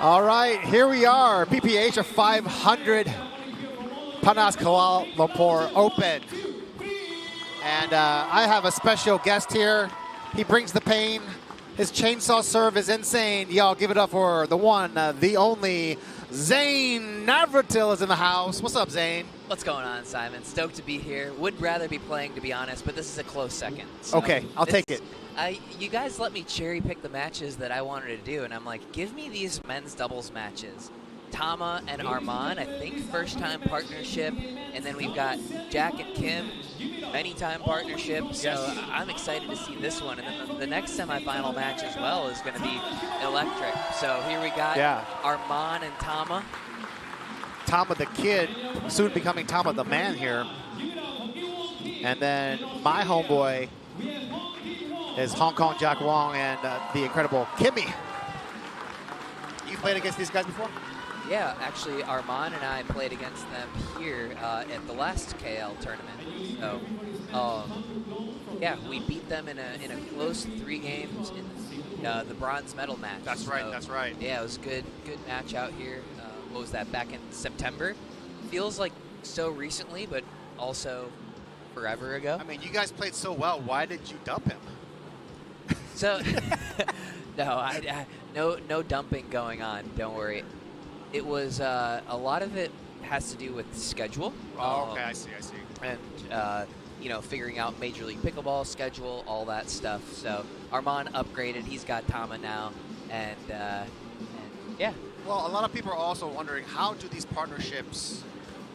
All right, here we are, PPA Asia 500 Panas Kuala Lumpur Open. And I have a special guest here. He brings the pain. His chainsaw serve is insane. Y'all give it up for the one, the only, Zane Navratil is in the house. What's up, Zane? What's going on, Simon? Stoked to be here. Would rather be playing, to be honest, but this is a close second. So okay, I'll take it. You guys let me cherry pick the matches that I wanted to do, and I'm like, give me these men's doubles matches. Tama and Arman, I think first-time partnership, and then we've got Jack and Kim, many-time partnership. So yes. I'm excited to see this one, and then the next semifinal match as well is going to be electric. So here we got Arman and Tama. Tama the kid, soon becoming Tama the man here. And then my homeboy is Hong Kong Jack Wong and the incredible Kimmy. You played against these guys before? Yeah, actually, Arman and I played against them here at the last KL tournament. So, yeah, we beat them in a close 3 games in the bronze medal match. That's right. So, that's right. Yeah, it was good match out here. What was that? Back in September. Feels like so recently, but also forever ago. I mean, you guys played so well. Why did you dump him? So, no dumping going on. Don't worry. It was a lot of it has to do with schedule. Oh, okay, I see. And you know, figuring out Major League Pickleball schedule, all that stuff. So Arman upgraded. He's got Tama now, and yeah. Well, a lot of people are also wondering, how do these partnerships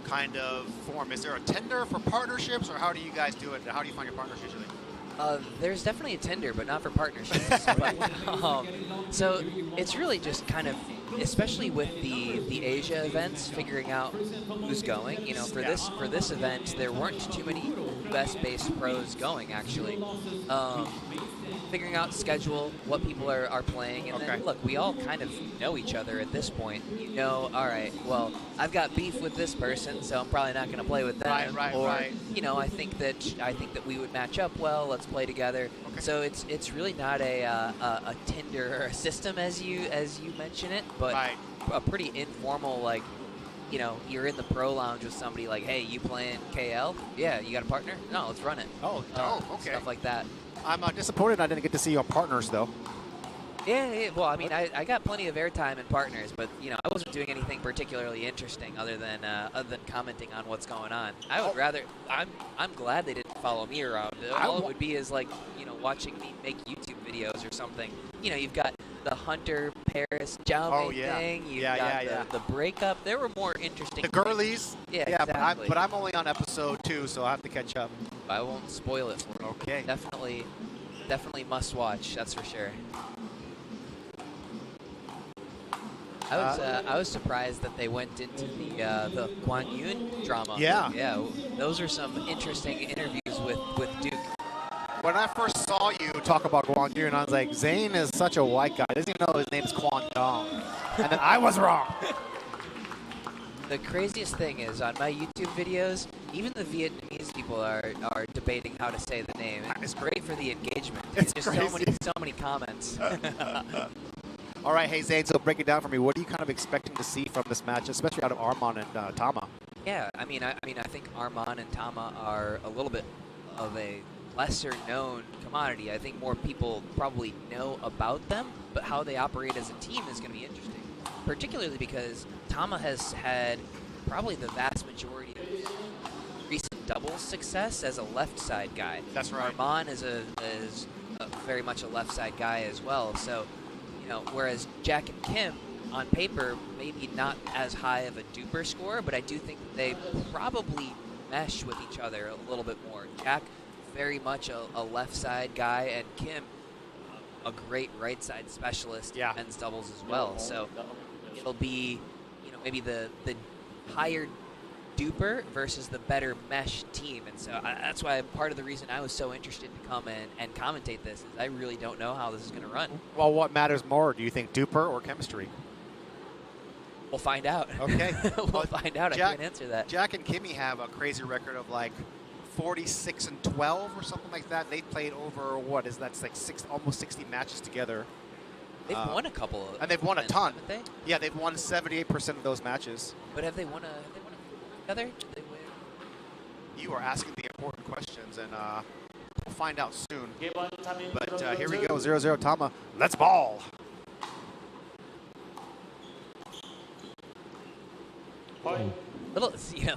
kind of form? Is there a tender for partnerships, or how do you guys do it? How do you find your partners usually? There's definitely a tender, but not for partnerships. But, so it's really just kind of, especially with the Asia events, figuring out who's going. You know, for this event, there weren't too many US-based pros going actually. Figuring out schedule, what people are playing, and then look, we all kind of know each other at this point. You know, all right, well, I've got beef with this person, so I'm probably not going to play with them. Right. You know, I think that we would match up well. Let's play together. Okay. So it's really not a Tinder or a system as you mention it, but a pretty informal, like, you know, you're in the pro lounge with somebody like, hey, you playing KL? Yeah, you got a partner? No, let's run it. Oh, okay. Stuff like that. I'm disappointed I didn't get to see your partners, though. Yeah, well, I mean, I got plenty of airtime in partners, but, you know, I wasn't doing anything particularly interesting other than commenting on what's going on. I would rather, I'm glad they didn't follow me around. All it would be is, like, you know, watching me make YouTube videos or something. You know, you've got the Hunter Paris Jaume thing. You've got the breakup. There were more interesting The girlies. Yeah, exactly. But I'm only on episode 2, so I have to catch up. I won't spoil it for you. Okay. Definitely must watch. That's for sure. I was surprised that they went into the Guan Yun drama. Yeah. Those are some interesting interviews with Duke. When I first saw you talk about Guan Yun, I was like, Zane is such a white guy. Doesn't even know his name is Quan Dong. And then I was wrong. The craziest thing is, on my YouTube videos, even the Vietnamese people are debating how to say the name. It's great for the engagement. It's just crazy. so many comments. All right, hey Zane, so break it down for me. What are you kind of expecting to see from this match, especially out of Arman and Tama? Yeah, I mean, I think Arman and Tama are a little bit of a lesser-known commodity. I think more people probably know about them, but how they operate as a team is going to be interesting. Particularly because Tama has had probably the vast majority of recent doubles success as a left side guy. That's right. Arman is very much a left side guy as well. So, you know, whereas Jack and Kim on paper maybe not as high of a duper score, but I do think that they probably mesh with each other a little bit more. Jack very much a left side guy, and Kim a great right side specialist in men's doubles as well. So it'll be, you know, maybe the higher duper versus the better mesh team. And so that's why part of the reason I was so interested to come in and commentate this is I really don't know how this is going to run. Well, what matters more? Do you think duper or chemistry? We'll find out. Okay. We'll find out. I can't answer that. Jack and Kimmy have a crazy record of like 46-12 or something like that. They played over that's like almost 60 matches together. They've won a couple of, and they've won a ton. Haven't they? Yeah, they've won 78% of those matches. But have they won together? Did they win? You are asking the important questions, and we'll find out soon. But here we go, 0-0 Tama. Let's ball.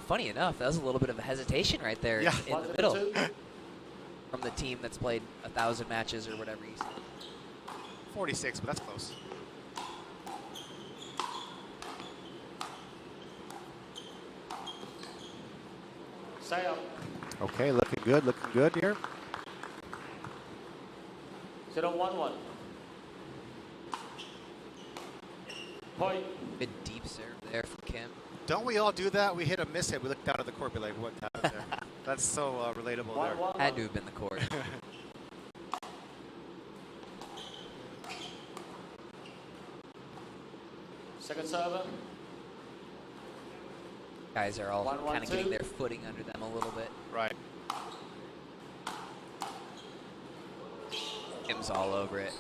Funny enough, that was a little bit of a hesitation right there in the middle from the team that's played 1,000 matches or whatever you said. 46, but that's close. Okay, looking good here. 0-1-1. Point. Good deep serve there from Kim. Don't we all do that? We hit a miss hit. We look down at the court, be like, what happened there? That's so relatable there. Had to have been the court. Second server. Guys are all kind of getting their footing under them a little bit. Right. Kim's all over it.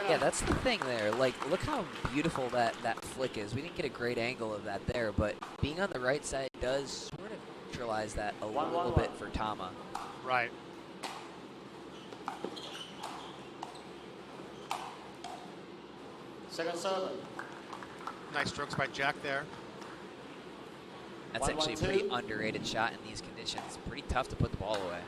Yeah, that's the thing there. Like, look how beautiful that flick is. We didn't get a great angle of that there, but being on the right side does sort of neutralize that a little bit for Tama. Right. Second server. Nice strokes by Jack there. That's actually a pretty underrated shot in these conditions. Pretty tough to put the ball away.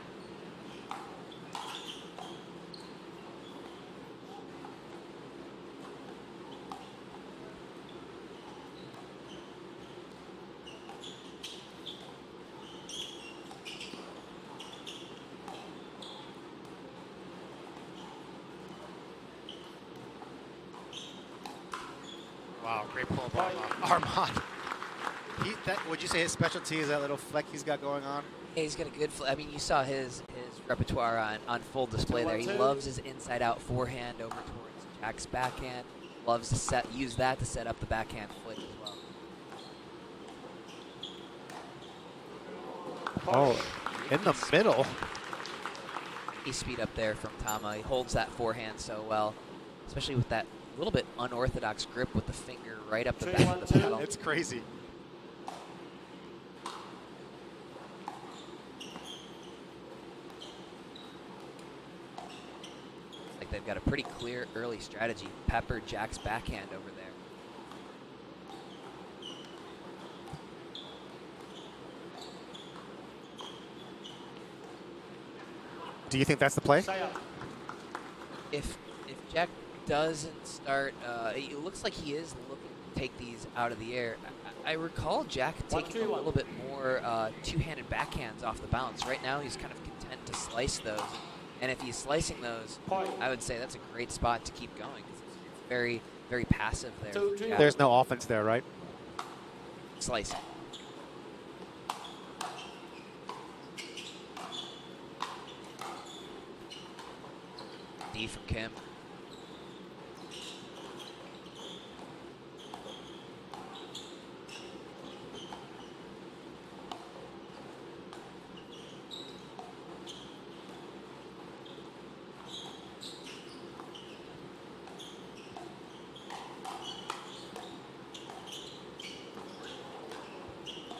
Wow, great pull by Armand. Would you say his specialty is that little fleck he's got going on? Yeah, he's got a good. I mean, you saw his repertoire on full display there. He loves his inside-out forehand over towards Jack's backhand. Loves to use that to set up the backhand flick as well. Oh, in the middle. Nice speed up there from Tama. He holds that forehand so well, especially with that little bit unorthodox grip with the finger right up the back of the paddle. It's crazy. Like they've got a pretty clear early strategy. Pepper Jack's backhand over there. Do you think that's the play? If Jack doesn't start, it looks like he is looking to take these out of the air. I recall Jack taking a little bit more two-handed backhands off the bounce. Right now he's kind of content to slice those. And if he's slicing those, I would say that's a great spot to keep going. It's very, very passive there. There's no offense there, right? Slicing. D from Kim.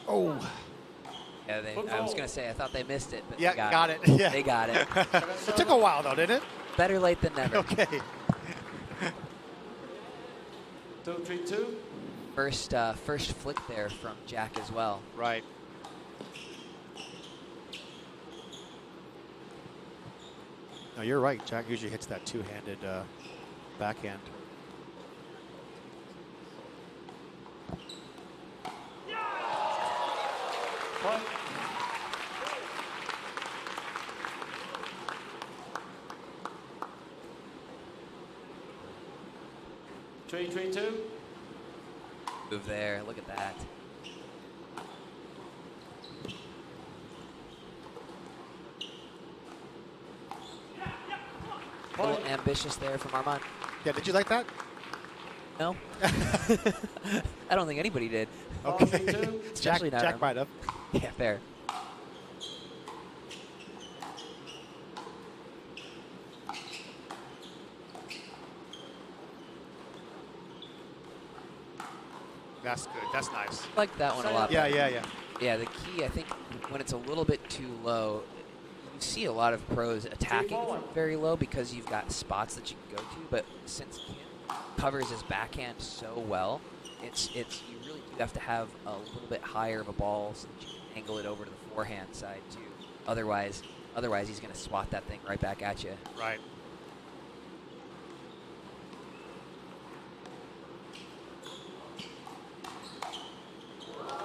Oh. Yeah, I was going to say, I thought they missed it, but yeah, they got it. Yeah. They got it. It took a while, though, didn't it? Better late than never. Okay. 2-3-2. First flick there from Jack as well. Right. No, you're right. Jack usually hits that two-handed backhand. Point. Three, 3-2. Move there. Look at that. A little ambitious there from Armand. Yeah, did you like that? No. I don't think anybody did. Okay. Especially not Jack him. might have. Yeah, fair. That's good. That's nice. I like that one a lot. Yeah, better. yeah, yeah. Yeah, the key, I think, when it's a little bit too low, you see a lot of pros attacking from very low because you've got spots that you can go to. But since Kim covers his backhand so well, it's you really do have to have a little bit higher of a ball so that you can angle it over to the forehand side too. Otherwise he's going to swat that thing right back at you. Right.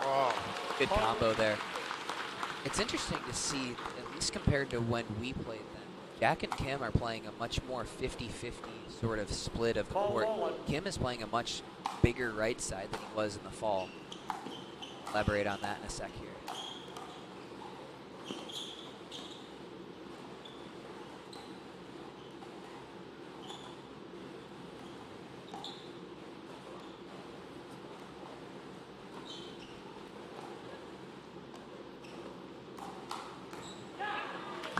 Oh. Good combo there. It's interesting to see, at least compared to when we played them, Jack and Kim are playing a much more 50-50 sort of split of the court. Kim is playing a much bigger right side than he was in the fall. Elaborate on that in a sec here.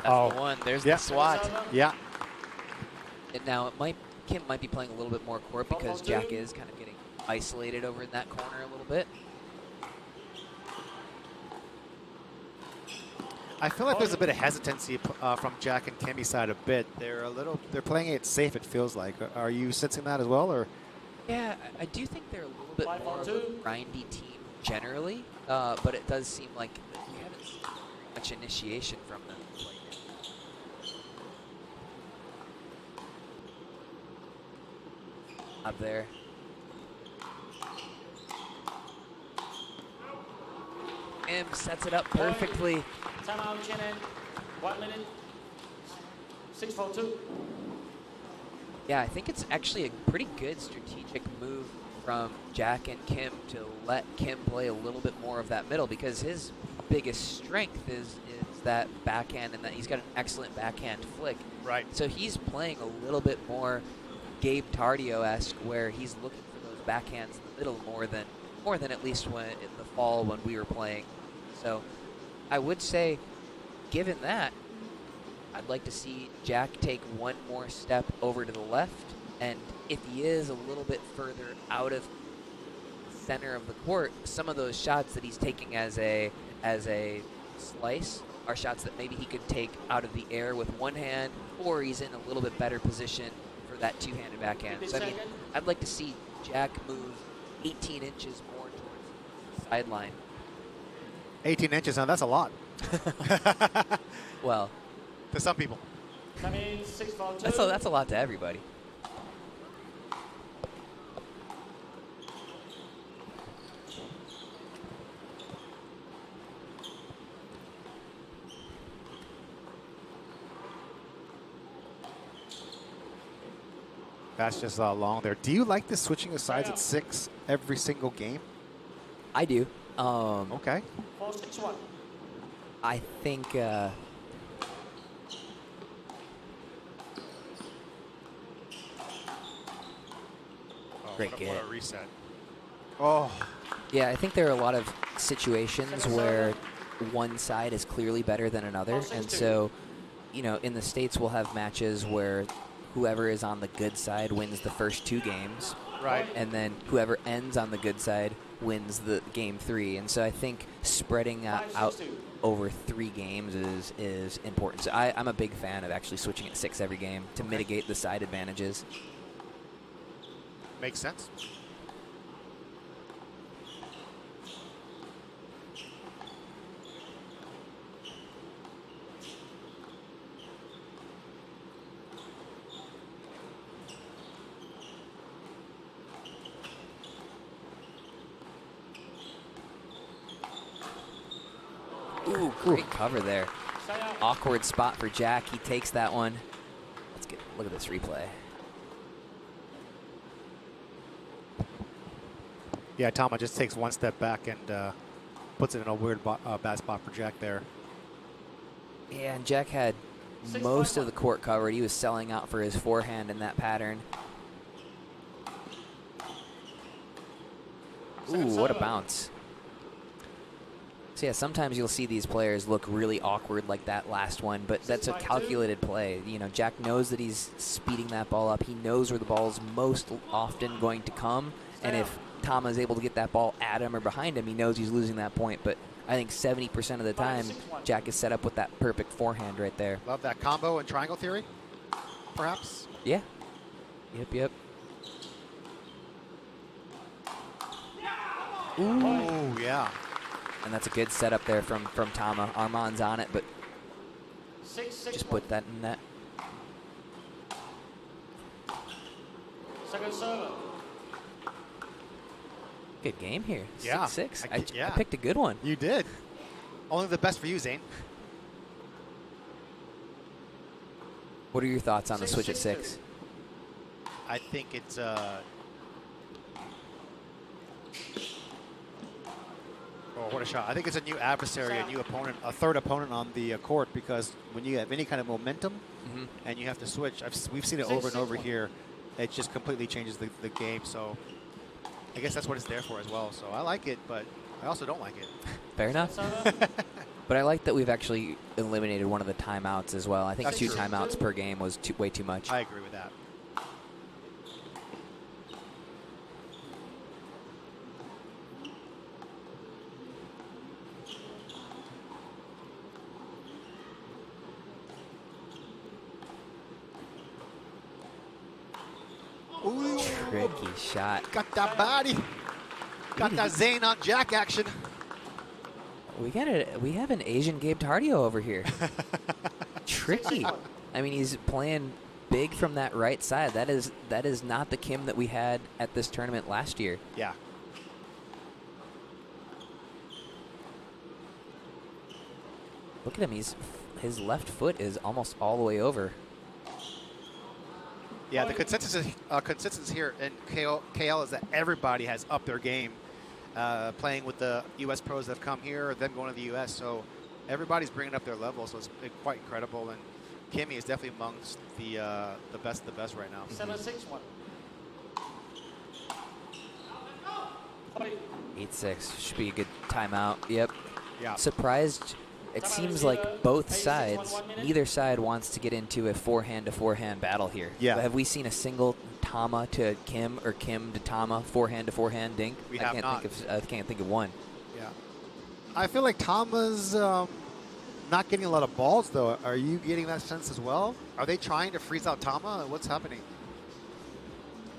That's the one. There's the swat. Yeah. And now Kim might be playing a little bit more court because Jack is kind of getting isolated over in that corner a little bit. I feel like there's a bit of hesitancy from Jack and Kimmy's side a bit. They're playing it safe, it feels like. Are you sensing that as well, or? Yeah, I do think they're a little bit more of a grindy team generally, but it does seem like we haven't seen much initiation from them. Up there. Kim sets it up perfectly. Timeout, Chenin. 1 minute. 6:42. Yeah, I think it's actually a pretty good strategic move from Jack and Kim to let Kim play a little bit more of that middle because his biggest strength is that backhand and that he's got an excellent backhand flick. Right. So he's playing a little bit more Gabe Tardio-esque where he's looking for those backhands in the middle more than at least when in the fall when we were playing. So I would say, given that, I'd like to see Jack take one more step over to the left, and if he is a little bit further out of center of the court, some of those shots that he's taking as a slice are shots that maybe he could take out of the air with one hand, or he's in a little bit better position for that two-handed backhand. So I mean, I'd like to see Jack move 18 inches more towards the sideline. 18 inches, now that's a lot. Well, to some people. That's a lot to everybody. That's just long there. Do you like this switching of sides at 6 every single game? I do. Okay. 4-6-1. I think great get. What a reset. Oh. Yeah, I think there are a lot of situations where one side is clearly better than another, and so, you know, in the States we'll have matches where whoever is on the good side wins the first 2 games. Right. And then whoever ends on the good side wins the game 3. And so I think spreading out over 3 games is important. So I'm a big fan of actually switching at 6 every game to mitigate the side advantages. Makes sense. Ooh, great cover there. Awkward spot for Jack. He takes that one. Let's look at this replay. Yeah, Tama just takes one step back and puts it in a weird bad spot for Jack there. Yeah, and Jack had most of the court covered. He was selling out for his forehand in that pattern. Ooh, what a bounce. So yeah, sometimes you'll see these players look really awkward like that last one, but that's a calculated play. You know, Jack knows that he's speeding that ball up. He knows where the ball is most often going to come, and if Tama is able to get that ball at him or behind him, he knows he's losing that point. But I think 70% of the time, Jack is set up with that perfect forehand right there. Love that combo and triangle theory, perhaps? Yeah. Yep. Ooh, yeah. And that's a good setup there from Tama. Armand's on it, but just put that in net. Second server. Good game here. Yeah. 6-6. Yeah. I picked a good one. You did. Only the best for you, Zane. What are your thoughts on the switch at 6? I think it's oh, what a shot. I think it's a new adversary, a new opponent, a third opponent on the court, because when you have any kind of momentum and you have to switch, we've seen it over and over here, it just completely changes the game. So I guess that's what it's there for as well. So I like it, but I also don't like it. Fair enough. But I like that we've actually eliminated one of the timeouts as well. I think That's 2 true. timeouts per game was way too much. I agree with that. Ooh, Tricky shot. got that body. Got that Zane on Jack action. We have an Asian Gabe Tardio over here. Tricky. I mean, he's playing big from that right side. That is not the Kim that we had at this tournament last year. Yeah. Look at him. His left foot is almost all the way over. Yeah, the consensus here in KL is that everybody has upped their game, playing with the U.S. pros that have come here, them going to the U.S. So everybody's bringing up their level, so it's quite incredible. And Kimmy is definitely amongst the best of the best right now. 7-6-1. 8-6 should be a good timeout. Yep. Yeah. Surprised. It seems like both sides, neither side wants to get into a forehand-to-forehand battle here. Yeah. Have we seen a single Tama to Kim or Kim to Tama forehand-to-forehand dink? We have not. I can't think of one. Yeah. I feel like Tama's not getting a lot of balls, though. Are you getting that sense as well? Are they trying to freeze out Tama? What's happening?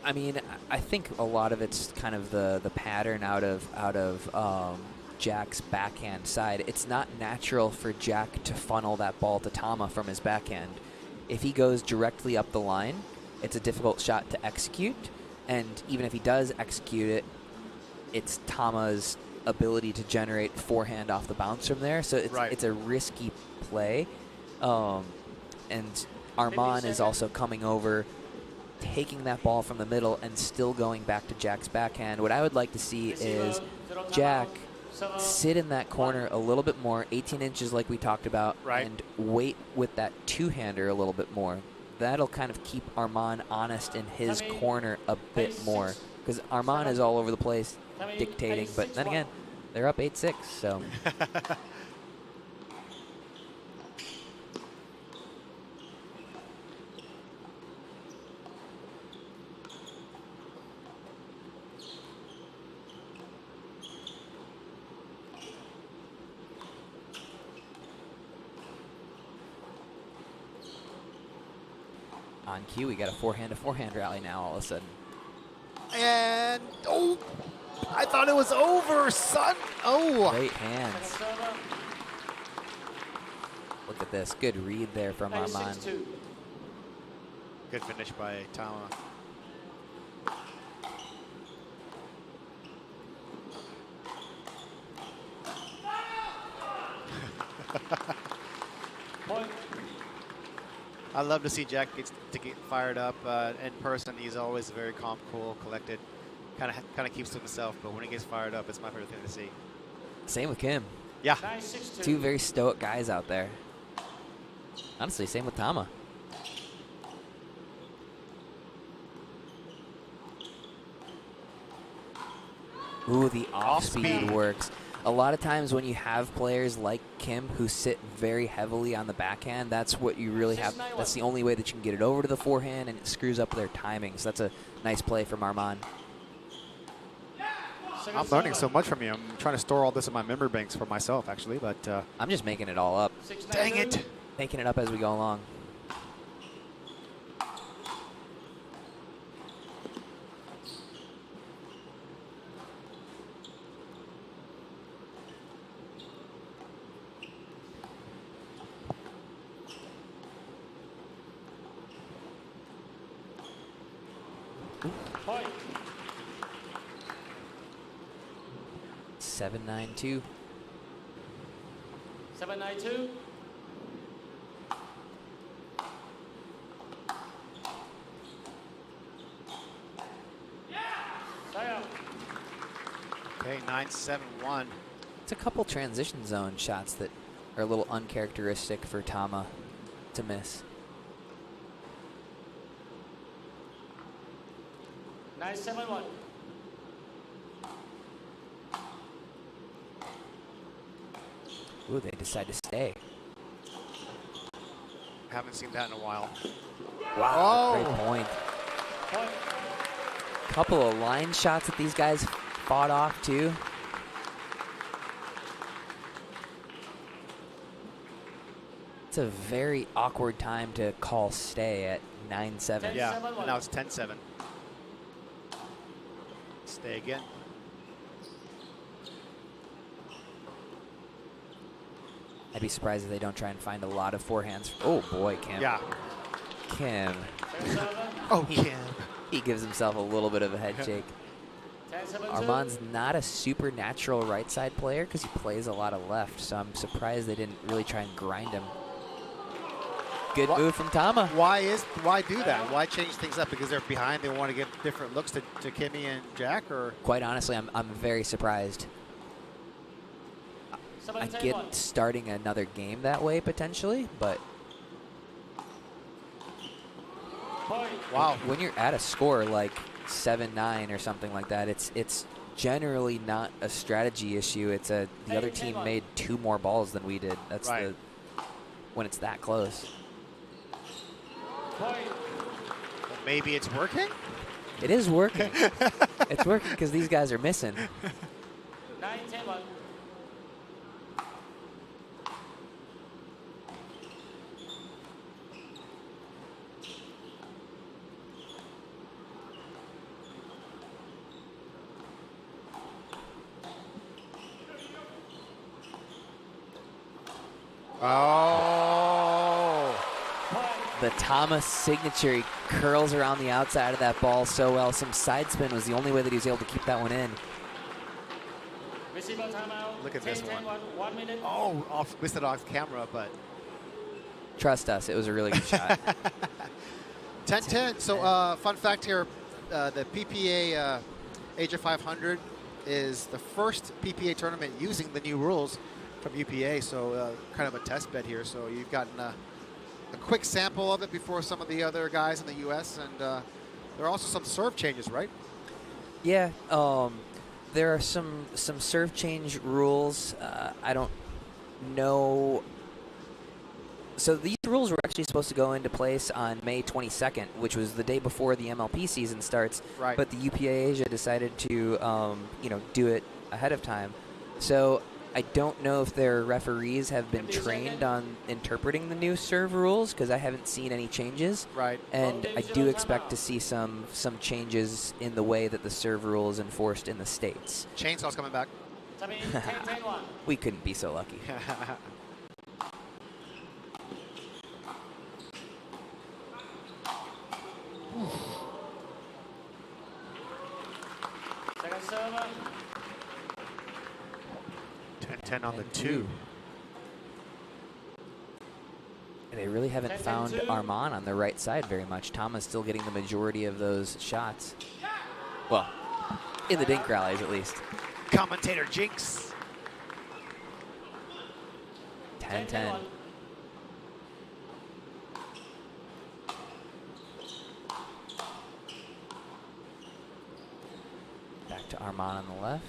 I mean, I think a lot of it's kind of the pattern out of Jack's backhand side. It's not natural for Jack to funnel that ball to Tama from his backhand. If he goes directly up the line, it's a difficult shot to execute, and even if he does execute it, it's Tama's ability to generate forehand off the bounce from there, so it's a risky play. And Armand is also coming over, taking that ball from the middle and still going back to Jack's backhand. What I would like to see is Jack sit in that corner a little bit more, 18 inches like we talked about, and wait with that two-hander a little bit more. That'll kind of keep Armand honest in his corner a bit more, because Armand is all over the place dictating, but then again, they're up 8-6, so. On cue, we got a forehand-to-forehand rally now all of a sudden. And, oh, I thought it was over, son. Oh. Great hands. Look at this. Good read there from Armand. Good finish by Tama. I love to see Jack get fired up in person. He's always very calm, cool, collected. Kind of keeps to himself, but when he gets fired up, it's my favorite thing to see. Same with Kim. Yeah. Two very stoic guys out there. Honestly, same with Tama. Ooh, the off-speed Off-speed. works. A lot of times when you have players like Kim who sit very heavily on the backhand, that's what you really have. That's the only way that you can get it over to the forehand, and it screws up their timing. So that's a nice play from Arman. I'm learning so much from you. I'm trying to store all this in my memory banks for myself, actually, but I'm just making it all up. dang it. Making it up as we go along. Point. 7-9-2. 7-9-2. Okay, 9-7-1. It's a couple transition zone shots that are a little uncharacteristic for Tama to miss. 9-7-1. Ooh, they decide to stay. Haven't seen that in a while. Wow, Oh. great point. Point. Couple of line shots that these guys fought off too. It's a very awkward time to call stay at 9-7. Yeah, 7-1. now it's 10-7. Stay again. I'd be surprised if they don't try and find a lot of forehands. Oh boy, Kim. Yeah. Kim. 7-7. Oh, Kim. He gives himself a little bit of a head shake. 10-7-2. Arman's not a supernatural right side player because he plays a lot of left, so I'm surprised they didn't really try and grind him. Good What? move from Tama. Why do that? Why change things up? Because they're behind, they want to give different looks to Kimmy and Jack, or Quite honestly, I'm very surprised. I 7-10-1. get starting another game that way potentially, but Point. wow. when you're at a score like 7-9 or something like that, it's generally not a strategy issue. It's the other team made 2 more balls than we did. That's Right. when it's that close. Point. Maybe it's working? It is working. It's working because these guys are missing. 9-10-1. Oh. The Thomas signature, he curls around the outside of that ball so well. Some side spin was the only way that he was able to keep that one in. Receiver timeout. Look at this 10-10-1. one. 1 minute. Oh, missed it off camera, but Trust us, it was a really good shot. 10-10. So, fun fact here, the PPA Asia 500 is the first PPA tournament using the new rules from UPA, so kind of a test bed here. So you've gotten a quick sample of it before some of the other guys in the U.S., and there are also some serve changes, right? Yeah, there are some serve change rules. I don't know. So these rules were actually supposed to go into place on May 22nd, which was the day before the MLP season starts. Right. But the UPA Asia decided to, do it ahead of time. So I don't know if their referees have been trained on interpreting the new serve rules because I haven't seen any changes. Right. And I do expect to see some changes in the way that the serve rule is enforced in the States. Chainsaw's coming back. 10-10-1. We couldn't be so lucky. Second server. 10-10 on the And 2. And they really haven't 10-10-2. found Arman on the right side very much. Tama's still getting the majority of those shots. Well, in the dink rallies at least. Commentator Jinx. 10-10. 10-10-1. Back to Armand on the left.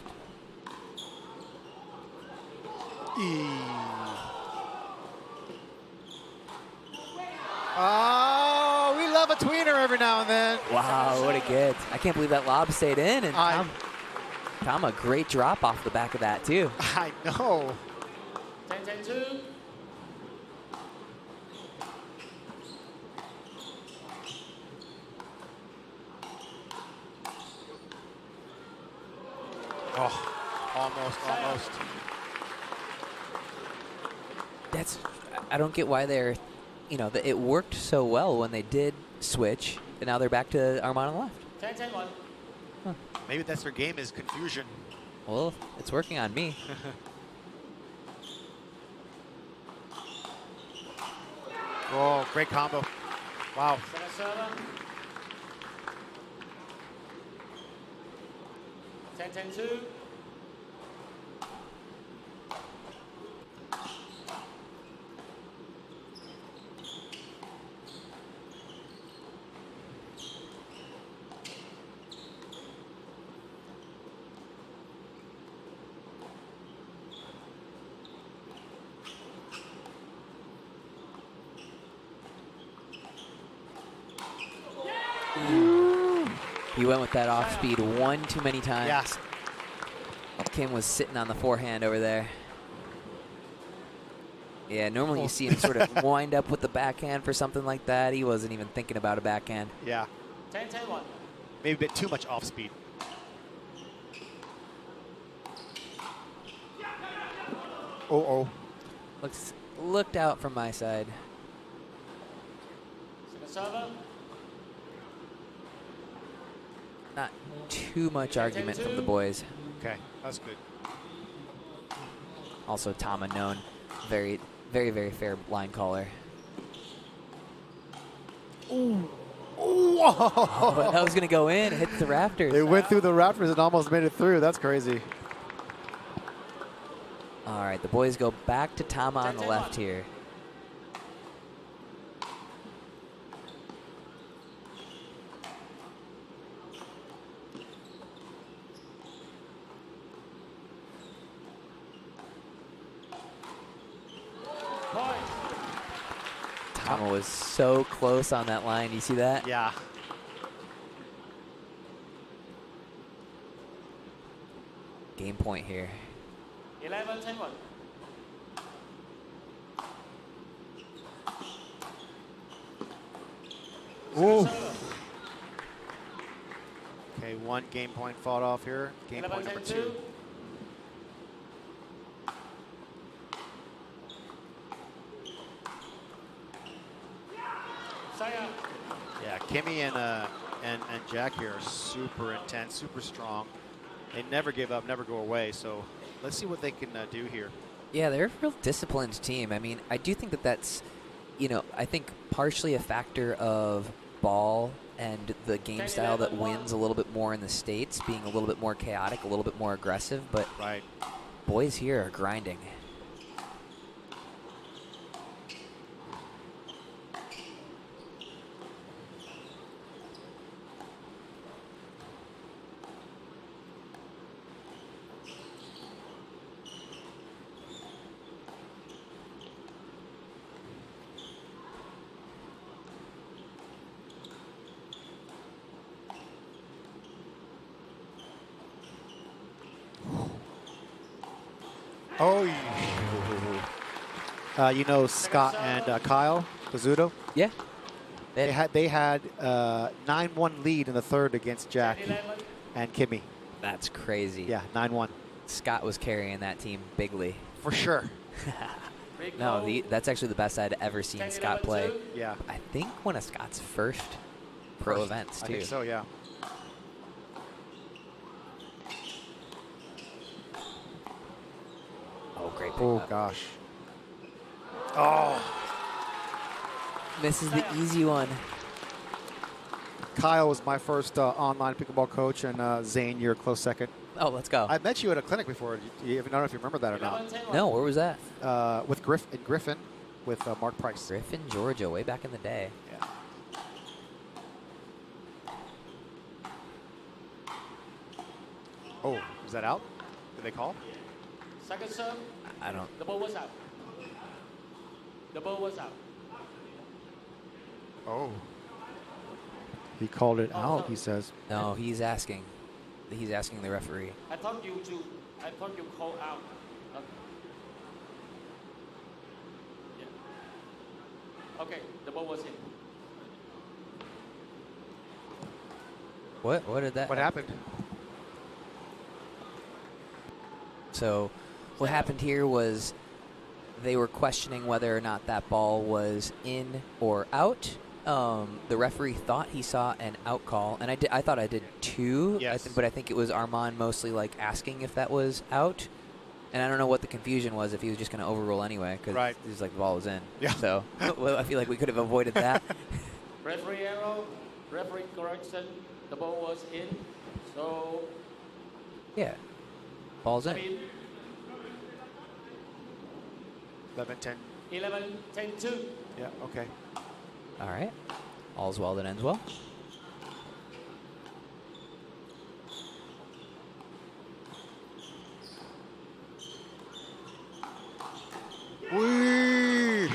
Oh, we love a tweener every now and then. Wow, what a get. I can't believe that lob stayed in. And Tom, a great drop off the back of that, too. I know. 10-10-2. Oh, almost. I don't get why they're, it worked so well when they did switch, and now they're back to Armand on the left. 10-10-1. Huh. Maybe that's their game, is confusion. Well, it's working on me. Oh, great combo. Wow. Center server. 10-10-2. He went with that off speed one too many times. Yes. Kim was sitting on the forehand over there. Yeah, normally you see him sort of wind up with the backhand for something like that. He wasn't even thinking about a backhand. Yeah. 10-10-1. Maybe a bit too much off speed. Oh. Looked out from my side. Center server. Not too much argument from the boys. Okay, that's good. Also, Tama known, very, very, very fair line caller. Ooh. Oh, that was gonna go in, hit the rafters. They went through the rafters and almost made it through. That's crazy. All right, the boys go back to Tama on the left here. Tama was so close on that line. You see that? Yeah. Game point here. 11-10-1. Ooh. Okay, one game point fought off here. Game point number 2. Yeah, Kimmy and Jack here are super intense, super strong. They never give up, never go away. So let's see what they can do here. Yeah, they're a real disciplined team. I mean, I do think that's, I think partially a factor of ball and the game style that wins a little bit more in the States, being a little bit more chaotic, a little bit more aggressive. But right. Boys here are grinding. Oh, Scott and Kyle Pizzuto? Yeah. They had 9-1 lead in the third against Jack and Kimmy. That's crazy. Yeah, 9-1. Scott was carrying that team bigly. For sure. No, that's actually the best I'd ever seen Scott play. Yeah. I think one of Scott's first pro events, too. I think so, yeah. Oh, great. Oh, gosh. Oh. Misses the easy one. Kyle was my first online pickleball coach, and Zane, you're a close second. Oh, let's go. I met you at a clinic before. I don't know if you remember that or not. No, where was that? With Griffin, with Mark Price. Griffin, Georgia, way back in the day. Yeah. Oh, is that out? Did they call? Second serve. I don't. The ball was out. The ball was out. Oh. He called it out, he says. No, he's asking. He's asking the referee. I thought you call out. Yeah. Okay, the ball was in. What did that? What happened? So, what happened here was they were questioning whether or not that ball was in or out. The referee thought he saw an out call, and I thought I did too. Yes. But I think it was Armand mostly like asking if that was out, and I don't know what the confusion was, if he was just going to overrule anyway, because he was like, the ball was in. Yeah. So well, I feel like we could have avoided that. Referee arrow, referee correction. The ball was in, so Yeah, ball's in. 11-10. 11-10-2. Yeah, okay. All right, all's well that ends well. Whee!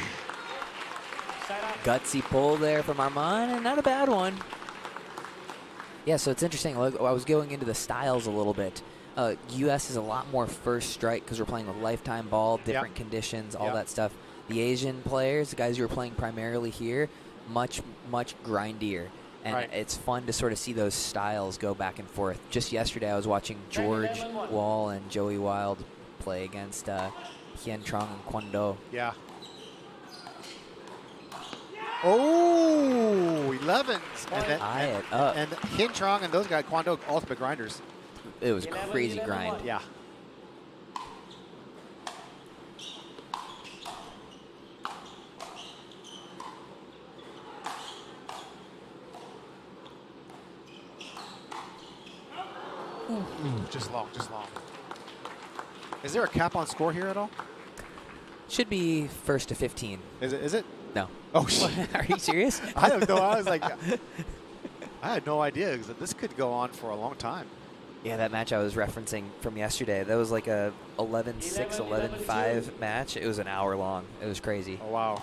Side up. Gutsy pull there from Armand, and not a bad one. Yeah, so it's interesting. I was going into the styles a little bit. U.S. is a lot more first strike because we're playing with lifetime ball, different conditions, all that stuff. The Asian players, the guys who are playing primarily here, much grindier. And it's fun to sort of see those styles go back and forth. Just yesterday, I was watching George Wall and Joey Wild play against Hien Trong and Kwon Do. Yeah. Oh, 11s. And Hien Trong and those guys, Kwon Do, ultimate grinders. It was crazy grind. Yeah. Just long. Is there a cap on score here at all? Should be first to 15. Is it? No. Oh, shit. Are you serious? I don't know. I was like, I had no idea, because this could go on for a long time. Yeah, that match I was referencing from yesterday, that was like a 11-6, 11-5 match. It was an hour long. It was crazy. Oh, wow.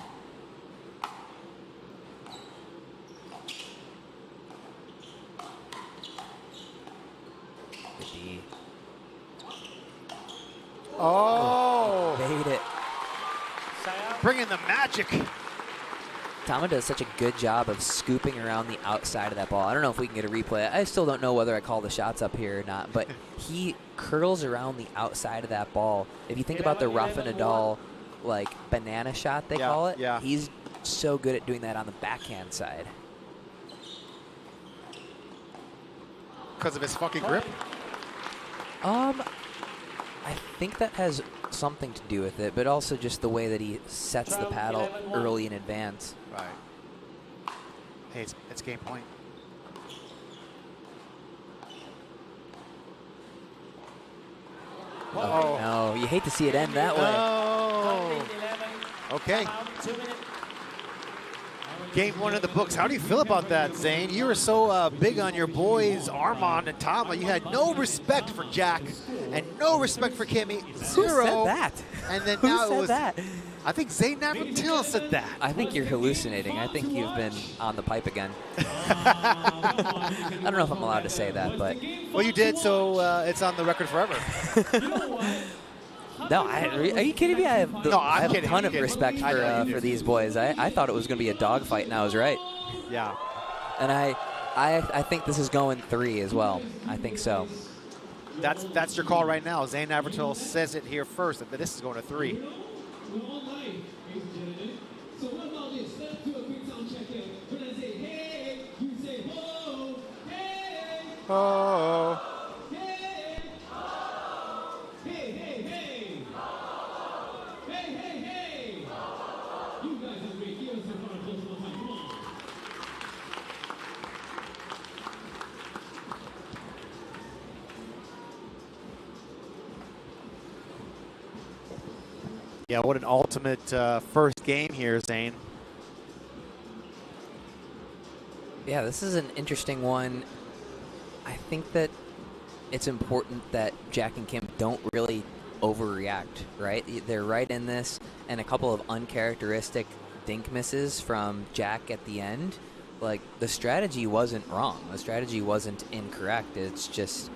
Good D. Oh. Made it. Bringing the magic. Tama does such a good job of scooping around the outside of that ball. I don't know if we can get a replay. I still don't know whether I call the shots up here or not, but he curls around the outside of that ball. If you think about the Rafa Nadal, like, banana shot, they call it, he's so good at doing that on the backhand side. Because of his fucking grip? I think that has something to do with it, but also just the way that he sets the paddle early in advance. Right. Hey, it's game point. Oh, no, you hate to see it end that way. Okay. Game one of the books. How do you feel about that, Zane? You were so big on your boys, Armand and Tama. You had no respect for Jack and no respect for Kimmy. Zero. Who said that? And then Who now said it was. that? I think Zane Navratil said that. I think you're hallucinating. I think you've been on the pipe again. I don't know if I'm allowed to say that, but. Well, you did, so it's on the record forever. No, are you kidding me? I have a ton of respect for these boys. I thought it was going to be a dogfight, and I was right. Yeah. And I think this is going 3 as well. I think so. That's your call right now. Zane Navratil says it here first, that this is going to 3. Oh. Yeah, what an ultimate first game here, Zane. Yeah, this is an interesting one. I think that it's important that Jack and Kim don't really overreact, right? They're right in this, and a couple of uncharacteristic dink misses from Jack at the end. Like, the strategy wasn't wrong. The strategy wasn't incorrect. It's just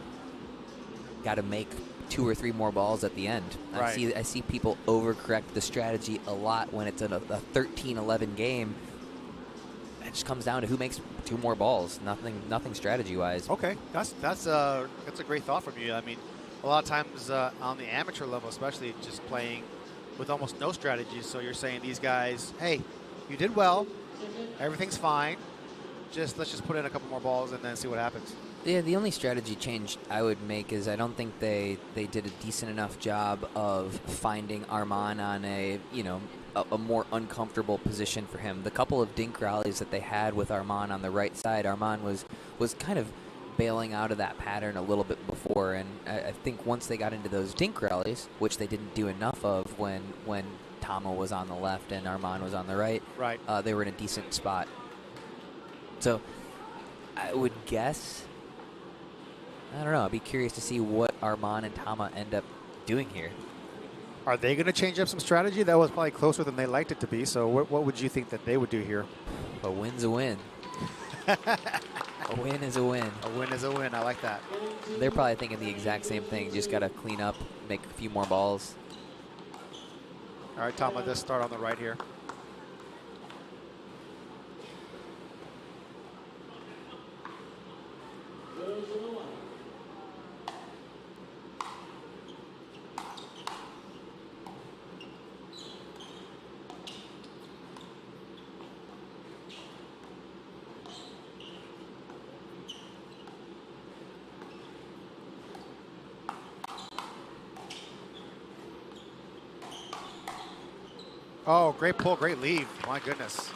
got to make 2 or 3 more balls at the end. Right. I see people overcorrect the strategy a lot when it's a 13-11 game. It just comes down to who makes 2 more balls. Nothing strategy-wise. Okay, that's a great thought from you. I mean, a lot of times on the amateur level, especially, just playing with almost no strategies. So you're saying these guys, hey, you did well, everything's fine. Let's just put in a couple more balls and then see what happens. Yeah, the only strategy change I would make is I don't think they did a decent enough job of finding Arman on a more uncomfortable position for him. The couple of dink rallies that they had with Arman on the right side, Arman was kind of bailing out of that pattern a little bit before, and I think once they got into those dink rallies, which they didn't do enough of when Tama was on the left and Arman was on the right, they were in a decent spot. So I would guess, I don't know, I'd be curious to see what Arman and Tama end up doing here. Are they going to change up some strategy? That was probably closer than they liked it to be. So what would you think that they would do here? A win's a win. A win is a win. A win is a win. I like that. They're probably thinking the exact same thing. Just got to clean up, make a few more balls. All right, Tama, let's start on the right here. Oh, great pull, great leave. My goodness.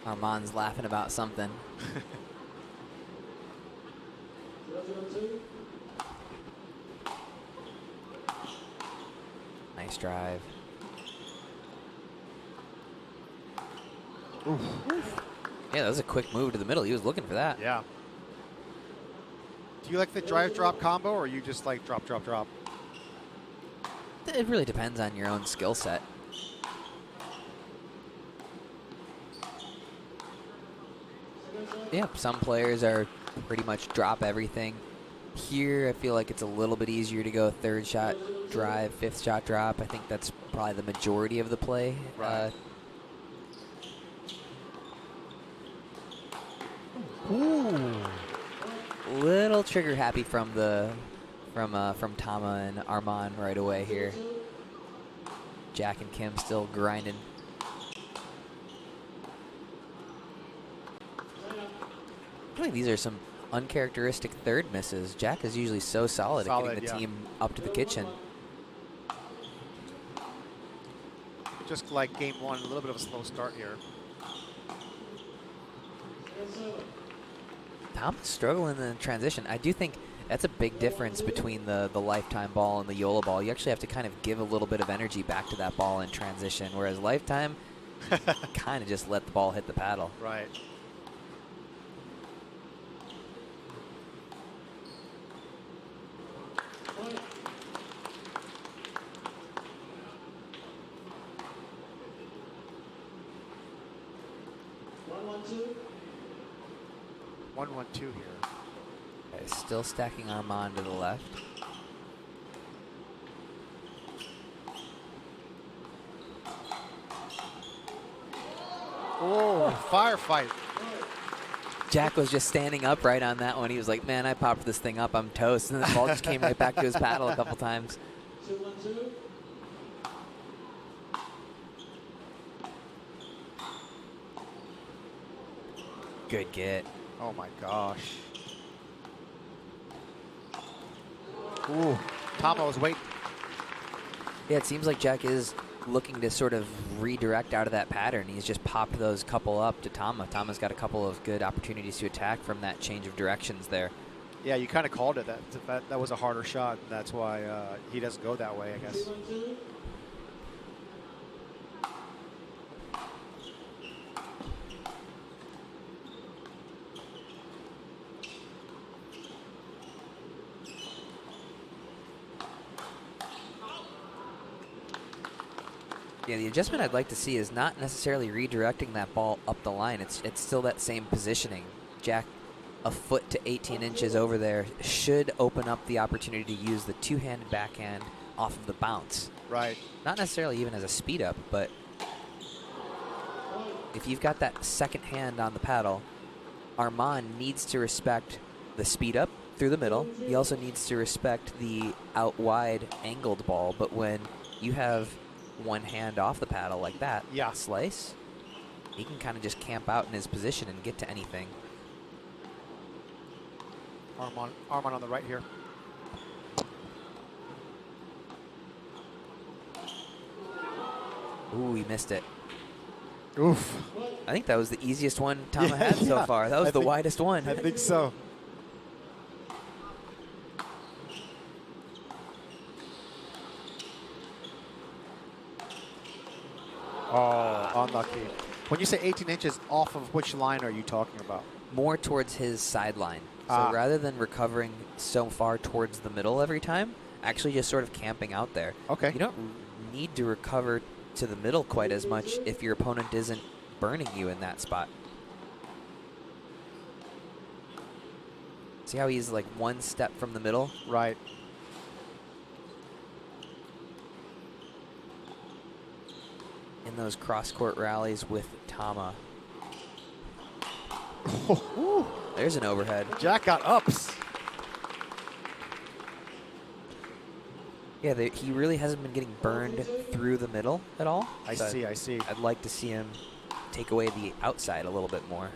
Arman's laughing about something. Nice drive. Oof. Yeah, that was a quick move to the middle. He was looking for that. Yeah. Do you like the drive-drop combo, or you just like drop, drop, drop? It really depends on your own skill set. Yeah, some players are pretty much drop everything. Here, I feel like it's a little bit easier to go 3rd shot drive, 5th shot drop. I think that's probably the majority of the play. Right. Ooh. Little trigger happy from Tama and Arman right away here. Jack and Kim still grinding. I feel like these are some uncharacteristic third misses. Jack is usually so solid at getting the team up to the kitchen. Just like game 1, a little bit of a slow start here. Tom's struggling in the transition. I do think that's a big difference between the Lifetime ball and the Yola ball. You actually have to kind of give a little bit of energy back to that ball in transition, whereas Lifetime kind of just let the ball hit the paddle. Right. One, 1, 2 here. Okay, still stacking Arman to the left. Oh, firefight. Jack was just standing upright on that one. He was like, man, I popped this thing up. I'm toast. And the ball just came right back to his paddle a couple times. Good get. Oh, my gosh. Ooh, Tama was waiting. Yeah, it seems like Jack is looking to sort of redirect out of that pattern. He's just popped those couple up to Tama. Tama's got a couple of good opportunities to attack from that change of directions there. Yeah, you kind of called it. That was a harder shot, and that's why he doesn't go that way, I guess. Yeah, the adjustment I'd like to see is not necessarily redirecting that ball up the line. It's still that same positioning. Jack, a foot to 18 inches over there, should open up the opportunity to use the two-handed backhand off of the bounce. Right. Not necessarily even as a speed up, but if you've got that second hand on the paddle, Armand needs to respect the speed up through the middle. He also needs to respect the out wide angled ball, but when you have one hand off the paddle like that, yeah, slice, he can kind of just camp out in his position and get to anything. Armand on the right here. Ooh, he missed it. Oof. I think that was the easiest one Tama had so far. That was the widest one. I think so. Oh, unlucky. When you say 18 inches, off of which line are you talking about? More towards his sideline. So rather than recovering so far towards the middle every time, actually just sort of camping out there. Okay. You don't need to recover to the middle quite as much if your opponent isn't burning you in that spot. See how he's like one step from the middle? Right. In those cross-court rallies with Tama. Ooh. There's an overhead. Jack got ups. Yeah, he really hasn't been getting burned through the middle at all. I see. I'd like to see him take away the outside a little bit more.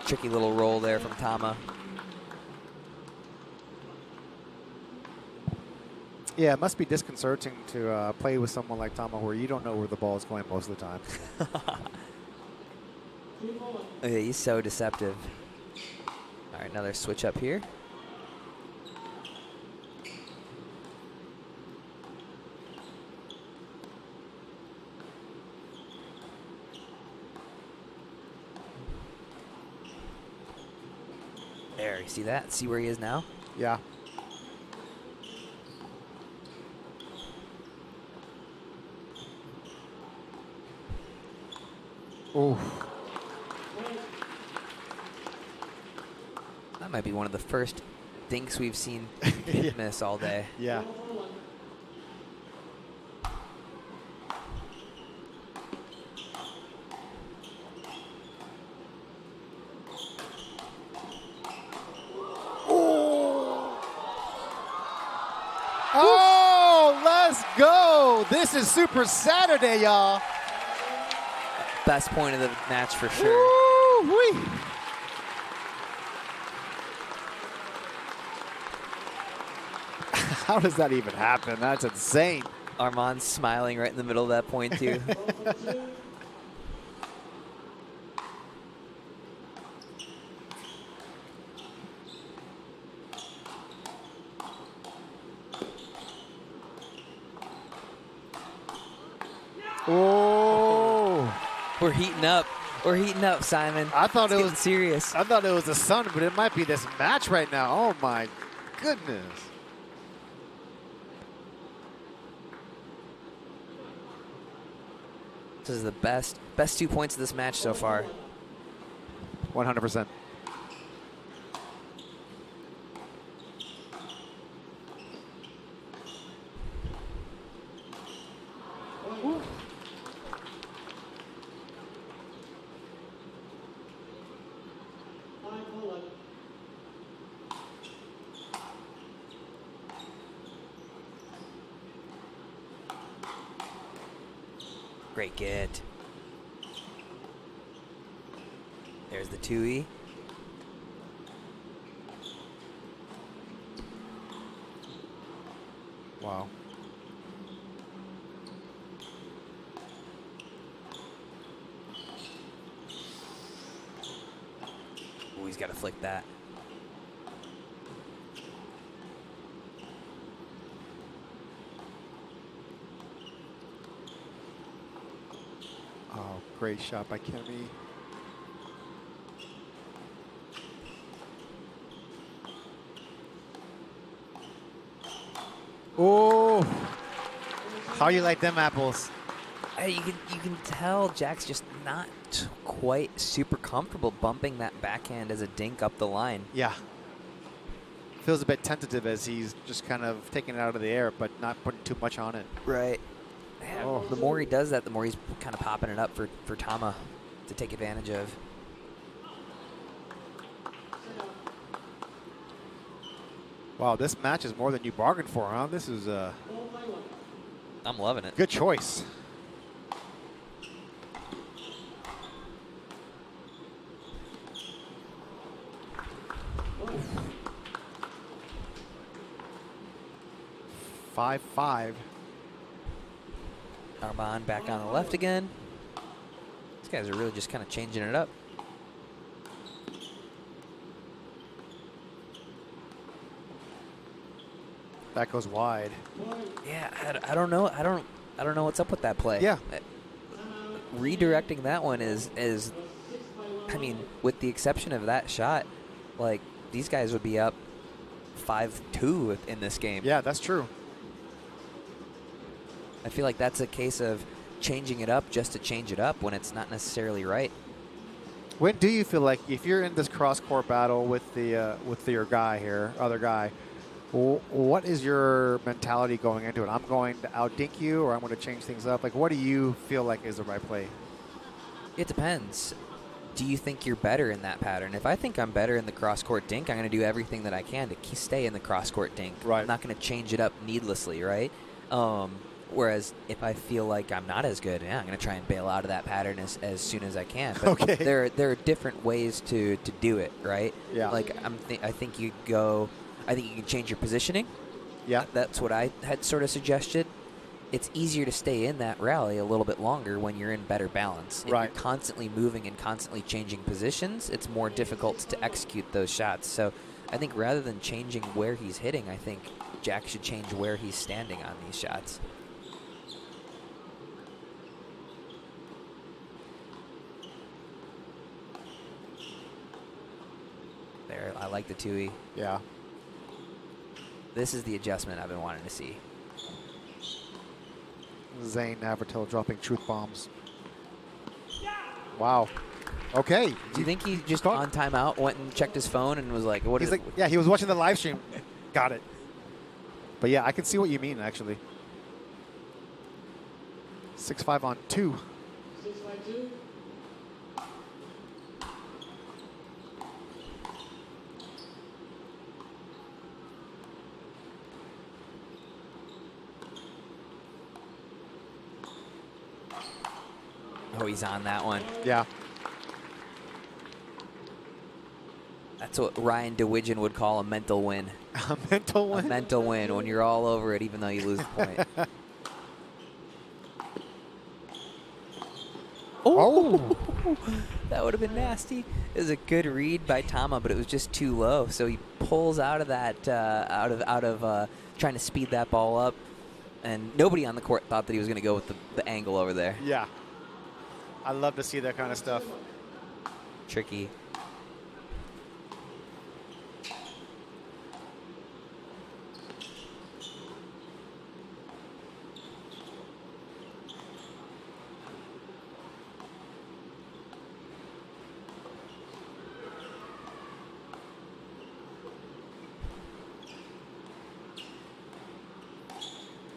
Tricky little roll there from Tama. Yeah, it must be disconcerting to play with someone like Tama where you don't know where the ball is going most of the time. Yeah, he's so deceptive. All right, another switch up here. There, you see that? See where he is now? Yeah. Ooh. That might be one of the first dinks we've seen miss all day. Yeah. Oh, let's go. This is Super Saturday, y'all. Best point of the match for sure. Woo-wee. How does that even happen? That's insane. Armand's smiling right in the middle of that point, too. Oh. We're heating up. We're heating up, Simon. I thought it's it was serious. I thought it was the sun, but it might be this match right now. Oh my goodness. This is the best 2 points of this match so far. 100%. Great get. There's the 2E. Wow. Oh, he's got to flick that. Oh, great shot by Kemi. Oh, how you like them apples? You can tell Jack's just not quite super comfortable bumping that backhand as a dink up the line. Yeah. Feels a bit tentative as he's just kind of taking it out of the air, but not putting too much on it. Right. Oh. The more he does that, the more he's kind of popping it up for Tama to take advantage of. Wow, this match is more than you bargained for, huh? This is I'm loving it. Good choice. Five. Arman back on the left again. These guys are really just kind of changing it up. That goes wide. Yeah, I don't know. I don't know what's up with that play. Yeah. Redirecting that one is I mean, with the exception of that shot, like these guys would be up 5-2 in this game. Yeah, that's true. I feel like that's a case of changing it up just to change it up when it's not necessarily right. When do you feel like, if you're in this cross-court battle with your guy here, other guy, what is your mentality going into it? I'm going to outdink you, or I'm going to change things up? Like, what do you feel like is the right play? It depends. Do you think you're better in that pattern? If I think I'm better in the cross-court dink, I'm going to do everything that I can to stay in the cross-court dink. Right. I'm not going to change it up needlessly, right? Whereas if I feel like I'm not as good, I'm going to try and bail out of that pattern as soon as I can. But okay. There are different ways to do it, right? Yeah. Like I think you can change your positioning. Yeah. That's what I had sort of suggested. It's easier to stay in that rally a little bit longer when you're in better balance. If right. you're constantly moving and constantly changing positions, it's more difficult to execute those shots. So I think rather than changing where he's hitting, I think Jack should change where he's standing on these shots. There, I like the 2E. Yeah. This is the adjustment I've been wanting to see. Zane Navratil dropping truth bombs. Wow. Okay. Do you think he just on timeout went and checked his phone and was like, "What is it?" Yeah, he was watching the live stream. Got it. But yeah, I can see what you mean, actually. 6-5 on 2. 6-5-2. Oh, he's on that one. Yeah. That's what Ryan DeWidgeon would call a mental win. A mental win? A mental win when you're all over it, even though you lose the point. Oh! That would have been nasty. It was a good read by Tama, but it was just too low. So he pulls out of that, out of trying to speed that ball up, and nobody on the court thought that he was going to go with the angle over there. Yeah. I love to see that kind of stuff. Tricky.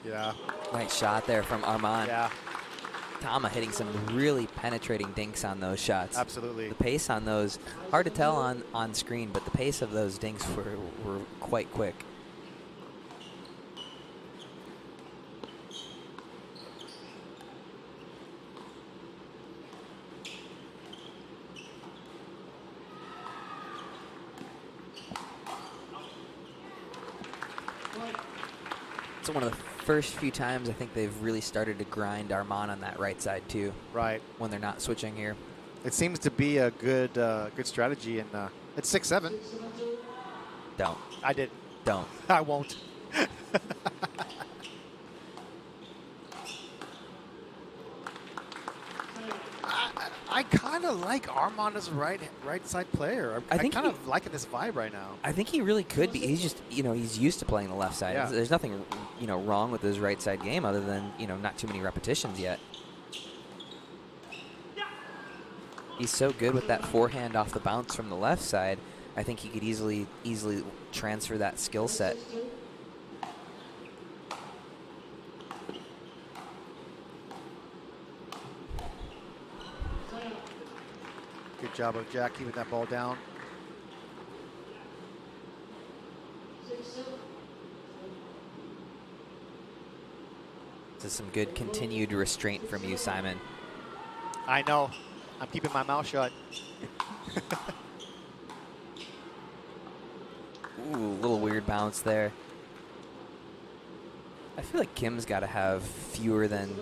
Yeah. Nice shot there from Arman. Yeah. Tama hitting some really penetrating dinks on those shots. Absolutely. The pace on those, hard to tell on screen, but the pace of those dinks were quite quick. It's one of the first few times I think they've really started to grind Arman on that right side too. Right. When they're not switching here. It seems to be a good strategy, and it's 6-7. Don't. I did. Don't. I won't. I kind of like Armand as a right side player. I think kind of liking this vibe right now. I think he really could be. He's just, he's used to playing the left side. Yeah. There's nothing, wrong with his right side game other than, not too many repetitions yet. He's so good with that forehand off the bounce from the left side. I think he could easily transfer that skill set. Good job of Jack keeping that ball down. This is some good continued restraint from you, Simon. I know. I'm keeping my mouth shut. Ooh, a little weird bounce there. I feel like Kim's got to have fewer than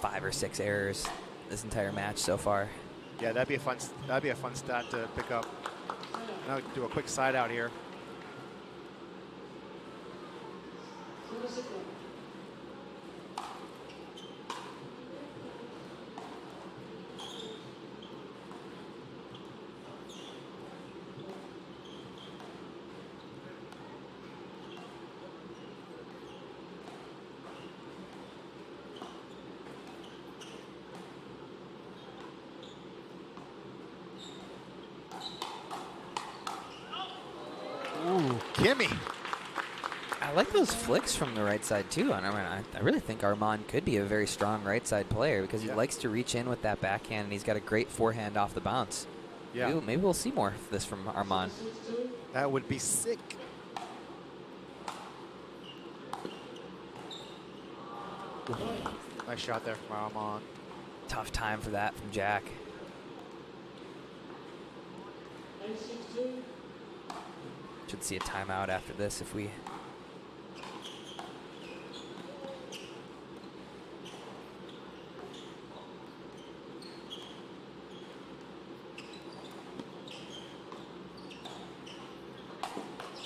5 or 6 errors this entire match so far. Yeah, that'd be a fun stat to pick up. Now do a quick side out here. Ooh, Kimmy. I like those flicks from the right side, too. I really think Armand could be a very strong right side player because he likes to reach in with that backhand, and he's got a great forehand off the bounce. Yeah. Maybe we'll see more of this from Armand. That would be sick. Nice shot there from Armand. Tough time for that from Jack. Should see a timeout after this if we...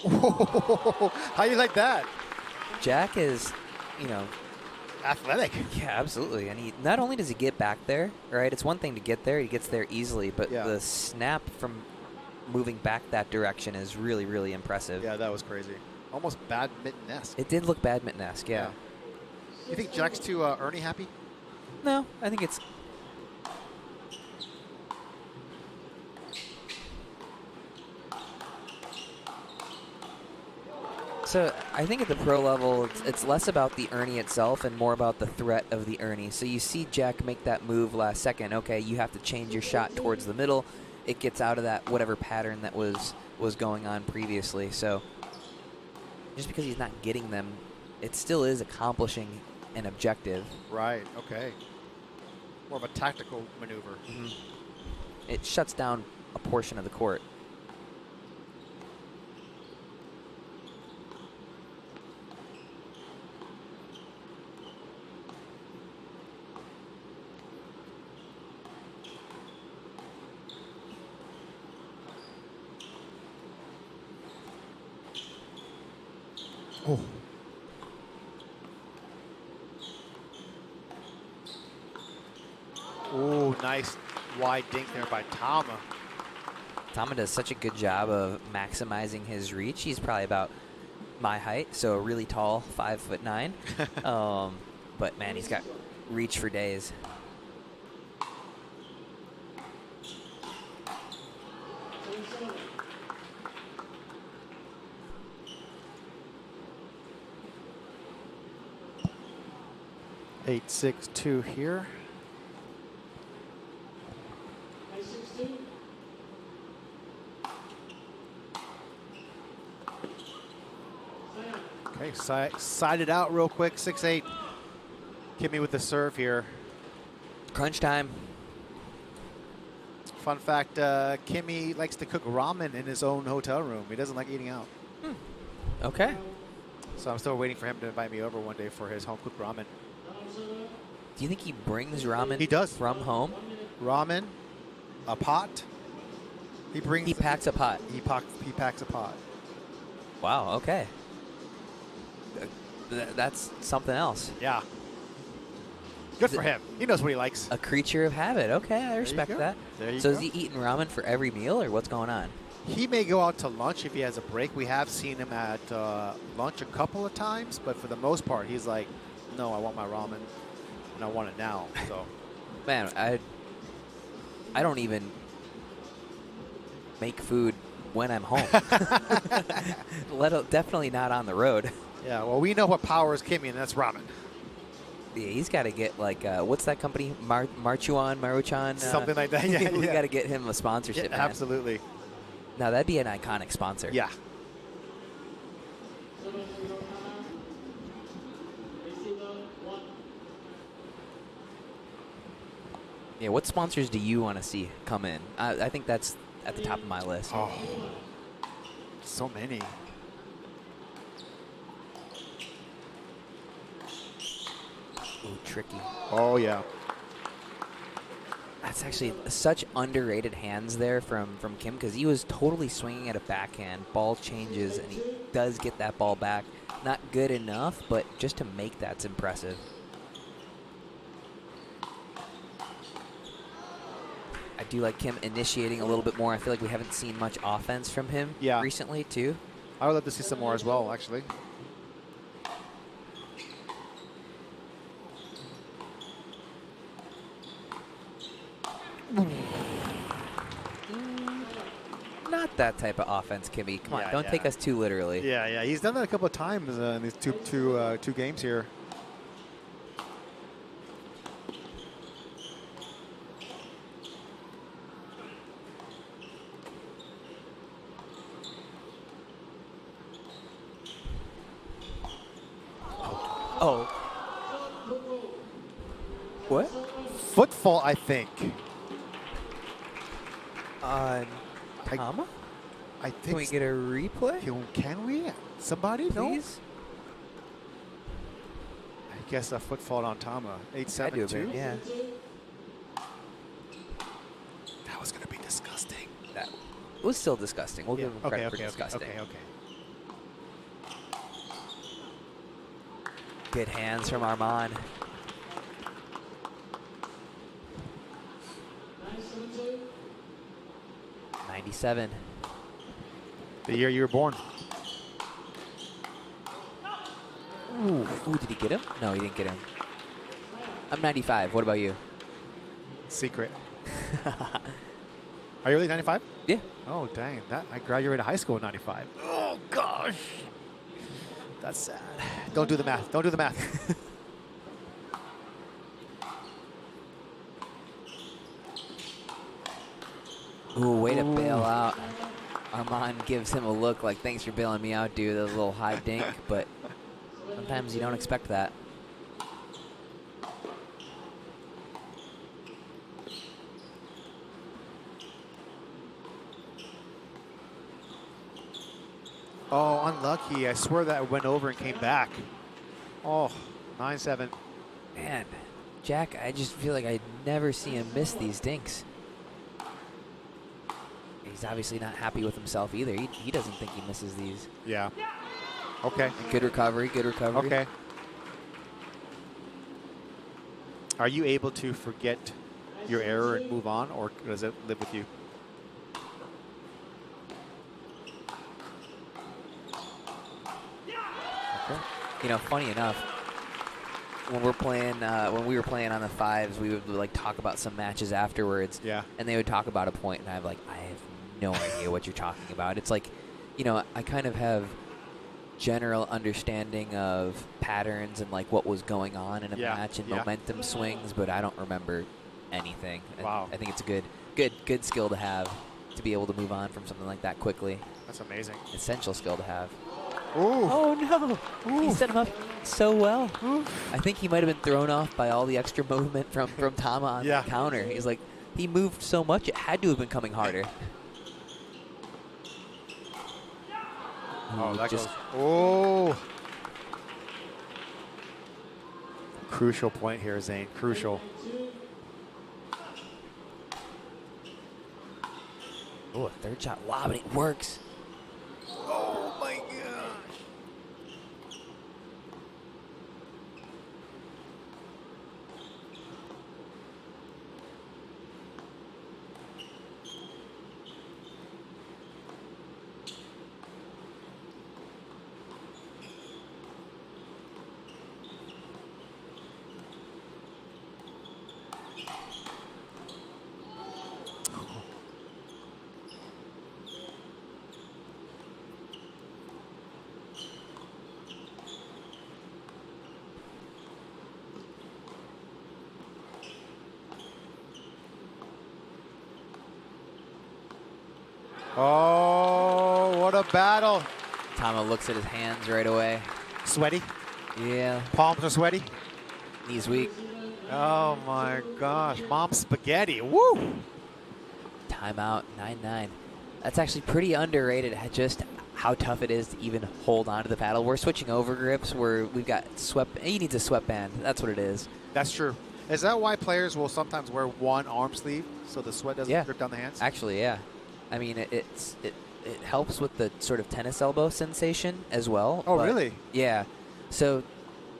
How do you like that? Jack is, Athletic. yeah, absolutely. And he not only does he get back there, right? It's one thing to get there; he gets there easily. But the snap from moving back that direction is really, really impressive. Yeah, that was crazy. Almost badminton-esque. It did look badminton-esque, yeah. You think Jack's too Ernie happy? No, I think it's... So I think at the pro level, it's less about the Ernie itself and more about the threat of the Ernie. So you see Jack make that move last second. Okay, you have to change your shot towards the middle. It gets out of that whatever pattern that was going on previously. So just because he's not getting them, it still is accomplishing an objective. Right, okay. More of a tactical maneuver. Mm-hmm. It shuts down a portion of the court. Oh. Oh, nice wide dink there by Tama. Tama does such a good job of maximizing his reach. He's probably about my height, so a really tall 5'9". But man, he's got reach for days. Eight, 6-2 here. Okay, side it out real quick. 6-8. Kimmy with the serve here. Crunch time. Fun fact, Kimmy likes to cook ramen in his own hotel room. He doesn't like eating out. Okay. So I'm still waiting for him to invite me over one day for his home-cooked ramen. Do you think he brings ramen He does. from home? Ramen, a pot. He packs a pot. He packs a pot. Wow, okay. That's something else. Yeah. Good for him. He knows what he likes. A creature of habit. Okay, I respect go. that. There you So go. is he eating ramen for every meal, or what's going on? He may go out to lunch if he has a break. We have seen him at lunch a couple of times, but for the most part, he's like, no, I want my ramen, and I want it now. So, Man, I don't even make food when I'm home. Definitely not on the road. yeah, well, we know what powers Kimmy, and that's ramen. Yeah, he's got to get like what's that company? Maruchan. Something like that. Yeah, we yeah. got to get him a sponsorship. Yeah, man. absolutely. Now that'd be an iconic sponsor. Yeah. Yeah. What sponsors do you want to see come in? I think that's at the top of my list. Oh, so many. Ooh, tricky. Oh, yeah. That's actually such underrated hands there from Kim, because he was totally swinging at a backhand. Ball changes, and he does get that ball back. Not good enough, but just to make that's impressive. I do like Kim initiating a little bit more. I feel like we haven't seen much offense from him recently, too. I would love to see some more as well, actually. Not that type of offense, Kimmy. Come on, Yeah, don't yeah. take us too literally. Yeah, yeah. He's done that a couple of times in these two games here. Oh. What? Footfall, I think. On Tama? I think. Can we get a replay? Can we? Somebody? Please? No? I guess a footfall on Tama. I do, 8-7-2? man. Yeah. That was going to be disgusting. That was still disgusting. We'll Yeah. give him credit for disgusting. Okay. Good hands from Armand. '97. The year you were born. Ooh, did he get him? No, he didn't get him. I'm 95. What about you? Secret. Are you really 95? Yeah. Oh, dang. I graduated high school in 95. Oh, gosh. That's sad. Don't do the math. Don't do the math. Ooh, way to bail out. Armand gives him a look like, thanks for bailing me out, dude. That was a little high dink, but sometimes you don't expect that. Oh, unlucky. I swear that went over and came back. Oh, 9-7. Man, Jack, I just feel like I never see him miss these dinks. He's obviously not happy with himself either. He doesn't think he misses these. Yeah. Okay. Good recovery, good recovery. Okay. Are you able to forget your error and move on, or does it live with you? Okay. You know, funny enough, when we're playing, when we were playing on the fives, we would like talk about some matches afterwards. Yeah. And they would talk about a point, and I'm like, I have no idea what you're talking about. It's like, you know, I kind of have general understanding of patterns and like what was going on in a match and momentum swings, but I don't remember anything. Wow. I think it's a good skill to have, to be able to move on from something like that quickly. That's amazing. Essential skill to have. Ooh. Oh no! Ooh. He set him up so well. Ooh. I think he might have been thrown off by all the extra movement from Tama on the counter. He's like, he moved so much, it had to have been coming harder. Oh, that just goes. Oh. Crucial point here, Zane. Crucial. oh, a third shot lob, and it works. Oh my gosh. Oh, what a battle. Tama looks at his hands right away. Sweaty? Yeah. Palms are sweaty? Knees weak. Oh my gosh. Mom spaghetti. Woo! Timeout, 9-9. That's actually pretty underrated, just how tough it is to even hold onto the paddle. We're switching over grips where we've got he needs a sweatband. That's what it is. That's true. Is that why players will sometimes wear one arm sleeve so the sweat doesn't drip down the hands? Actually, yeah. I mean, it helps with the sort of tennis elbow sensation as well. Oh, really? Yeah. So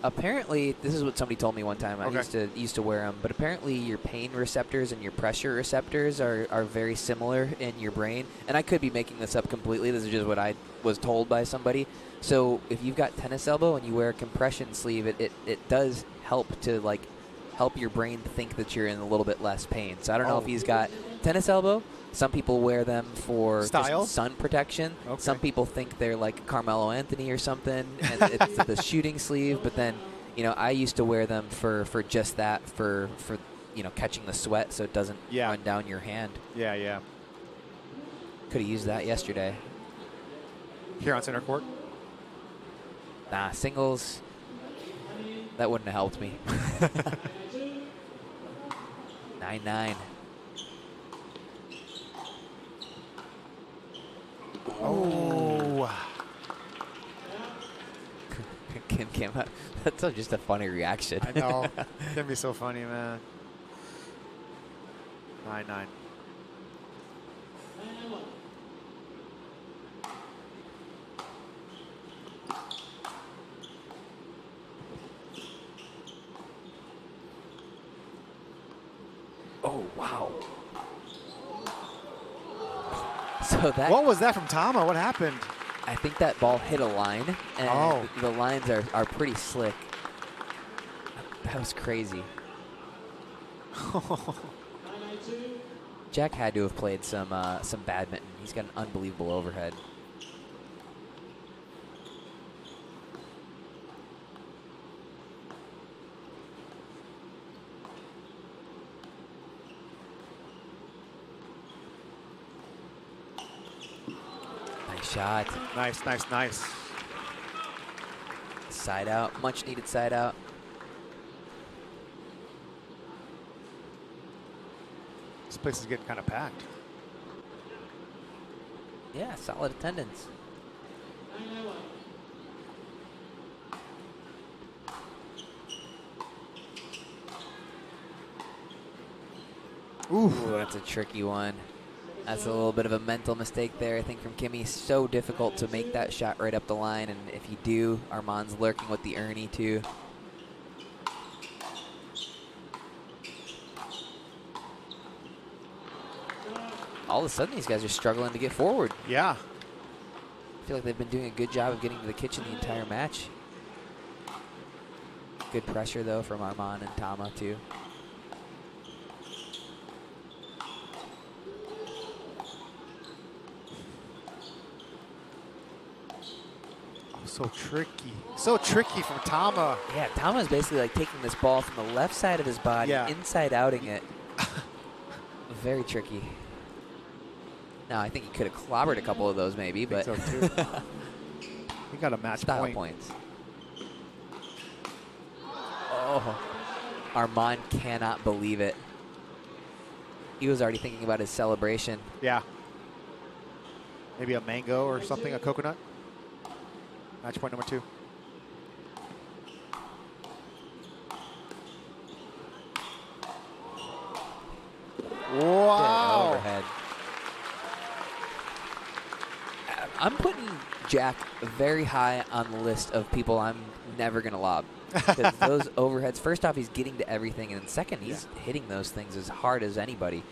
apparently, this is what somebody told me one time. I used to wear them, but apparently your pain receptors and your pressure receptors are very similar in your brain. And I could be making this up completely. This is just what I was told by somebody. So if you've got tennis elbow and you wear a compression sleeve, it does help to help your brain think that you're in a little bit less pain. So I don't know if he's got tennis elbow. Some people wear them for just sun protection. Okay. Some people think they're like Carmelo Anthony or something, and it's the shooting sleeve. But then, I used to wear them for just that, for catching the sweat so it doesn't run down your hand. Yeah, yeah. Could have used that yesterday. Here on center court? Nah, singles, that wouldn't have helped me. 9-9. Oh. Kim came up. That's just a funny reaction. I know. It's going to be so funny, man. 9-9. Oh, wow. So what was that from Tama? What happened? I think that ball hit a line, and the lines are pretty slick. That was crazy. Jack had to have played some badminton. He's got an unbelievable overhead. Shot. Nice, nice, nice. Side out. Much needed side out. This place is getting kind of packed. Yeah, solid attendance. Ooh, that's a tricky one. That's a little bit of a mental mistake there, I think, from Kimmy. So difficult to make that shot right up the line, and if you do, Armand's lurking with the Ernie, too. All of a sudden, these guys are struggling to get forward. Yeah. I feel like they've been doing a good job of getting to the kitchen the entire match. Good pressure, though, from Armand and Tama, too. So tricky. So tricky from Tama. Yeah, Tama's basically like taking this ball from the left side of his body, inside outing it. Very tricky. Now, I think he could have clobbered a couple of those maybe, but. So too. He got a match style point. Points. Oh, Armand cannot believe it. He was already thinking about his celebration. Yeah. Maybe a mango or something, a coconut. Match point number 2. Wow. Overhead. I'm putting Jack very high on the list of people I'm never going to lob. Because those overheads, first off, he's getting to everything. And then second, he's hitting those things as hard as anybody.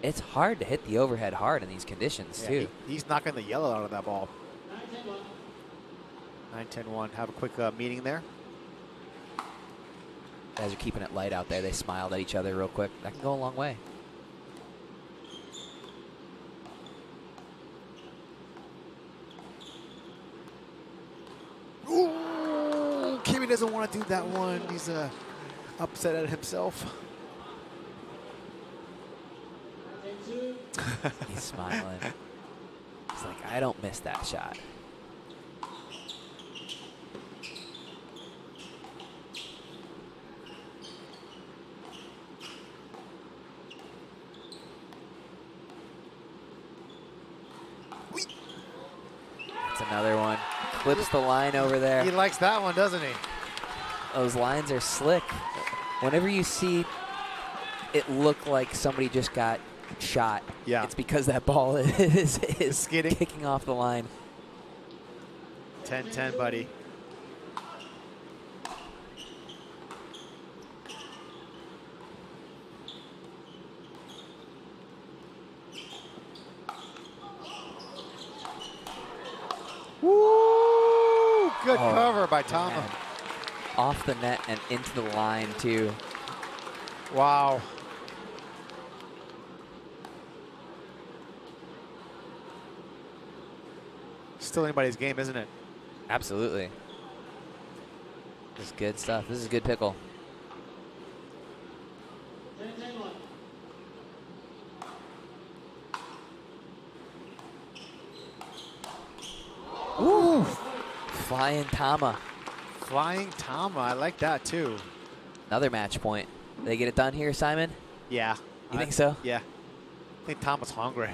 It's hard to hit the overhead hard in these conditions, too. He's knocking the yellow out of that ball. 9-10-1. Have a quick meeting there. Guys are keeping it light out there. They smiled at each other real quick. That can go a long way. Ooh, Kimmy doesn't want to do that one. He's upset at himself. He's smiling. It's like, I don't miss that shot. That's another one. Clips the line over there. He likes that one, doesn't he? Those lines are slick. Whenever you see it look like somebody just got shot, yeah, it's because that ball is skidding, kicking off the line. 10-10, buddy. Woo! Good cover by Tama. Man. Off the net and into the line, too. Wow. Still anybody's game, isn't it? Absolutely. This is good stuff. This is good pickle. Ooh. Flying Tama. Flying Tama. I like that, too. Another match point. They get it done here, Simon? Yeah. You think so? Yeah. I think Tama's hungry.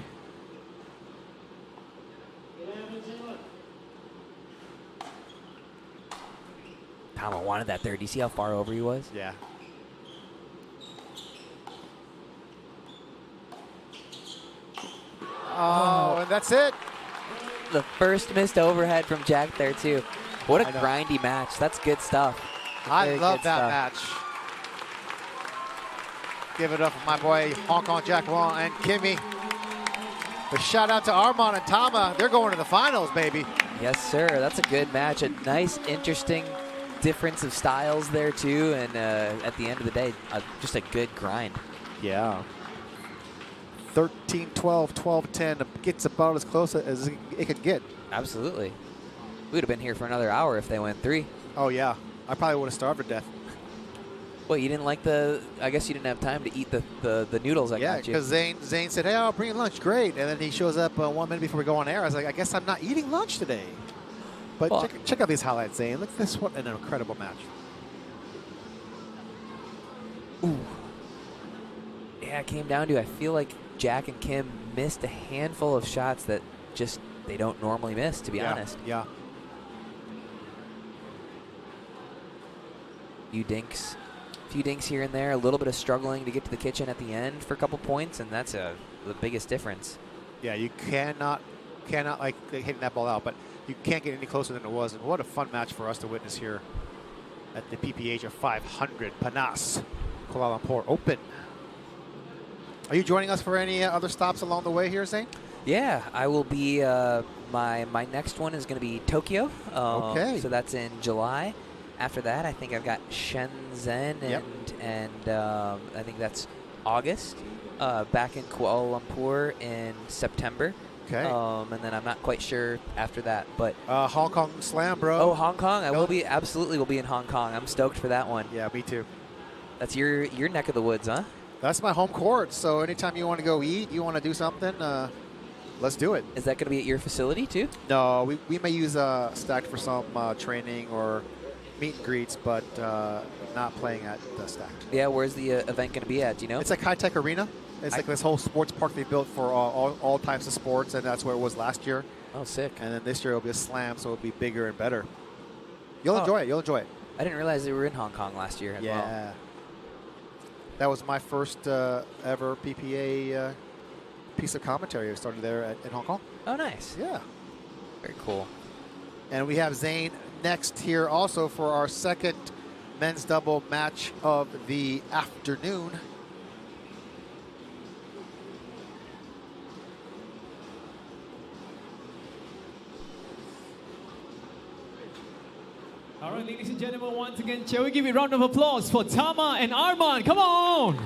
Tama wanted that there. Do you see how far over he was? Yeah. Oh, and that's it. The first missed overhead from Jack there, too. What a grindy match. That's good stuff. I love that match. Give it up for my boy, Hong Kong Jack Wong and Kimmy. But shout out to Armand and Tama. They're going to the finals, baby. Yes, sir. That's a good match. A nice, interesting difference of styles there, too. And at the end of the day, just a good grind. Yeah. 13-12, 12-10 gets about as close as it could get. Absolutely. We would have been here for another hour if they went 3. Oh, yeah. I probably would have starved to death. Well, you didn't like I guess you didn't have time to eat the noodles I got you. Yeah, because Zane said, hey, I'll bring you lunch. Great. And then he shows up 1 minute before we go on air. I was like, I guess I'm not eating lunch today. But well, check out these highlights, Zane. Look at this one. An incredible match. Ooh. Yeah, it came down to, I feel like Jack and Kim missed a handful of shots that just they don't normally miss, to be honest. Yeah. Few dinks here and there, a little bit of struggling to get to the kitchen at the end for a couple points, and that's the biggest difference. Yeah, you cannot like hitting that ball out, but you can't get any closer than it was. And what a fun match for us to witness here at the PPA Asia 500 Panas Kuala Lumpur Open. Are you joining us for any other stops along the way here, Zane? Yeah, I will be. My next one is going to be Tokyo. Okay. So that's in July. After that, I think I've got Shenzhen, and I think that's August. Back in Kuala Lumpur in September. Okay. And then I'm not quite sure after that, but Hong Kong Slam, bro. Oh, Hong Kong! I will be in Hong Kong. I'm stoked for that one. Yeah, me too. That's your neck of the woods, huh? That's my home court. So anytime you want to go eat, you want to do something, let's do it. Is that going to be at your facility too? No, we may use Stacked for some training or meet and greets, but not playing at the Stacked. Yeah, where's the event going to be at? Do you know? It's like High Tech Arena. It's like this whole sports park they built for all types of sports, and that's where it was last year. Oh, sick. And then this year it'll be a slam, so it'll be bigger and better. You'll enjoy it. You'll enjoy it. I didn't realize they were in Hong Kong last year as well. Yeah. That was my first ever PPA piece of commentary. I started there in Hong Kong. Oh, nice. Yeah. Very cool. And we have Zane next here also for our second men's double match of the afternoon. All right, ladies and gentlemen, once again, shall we give a round of applause for Tama and Armand? Come on!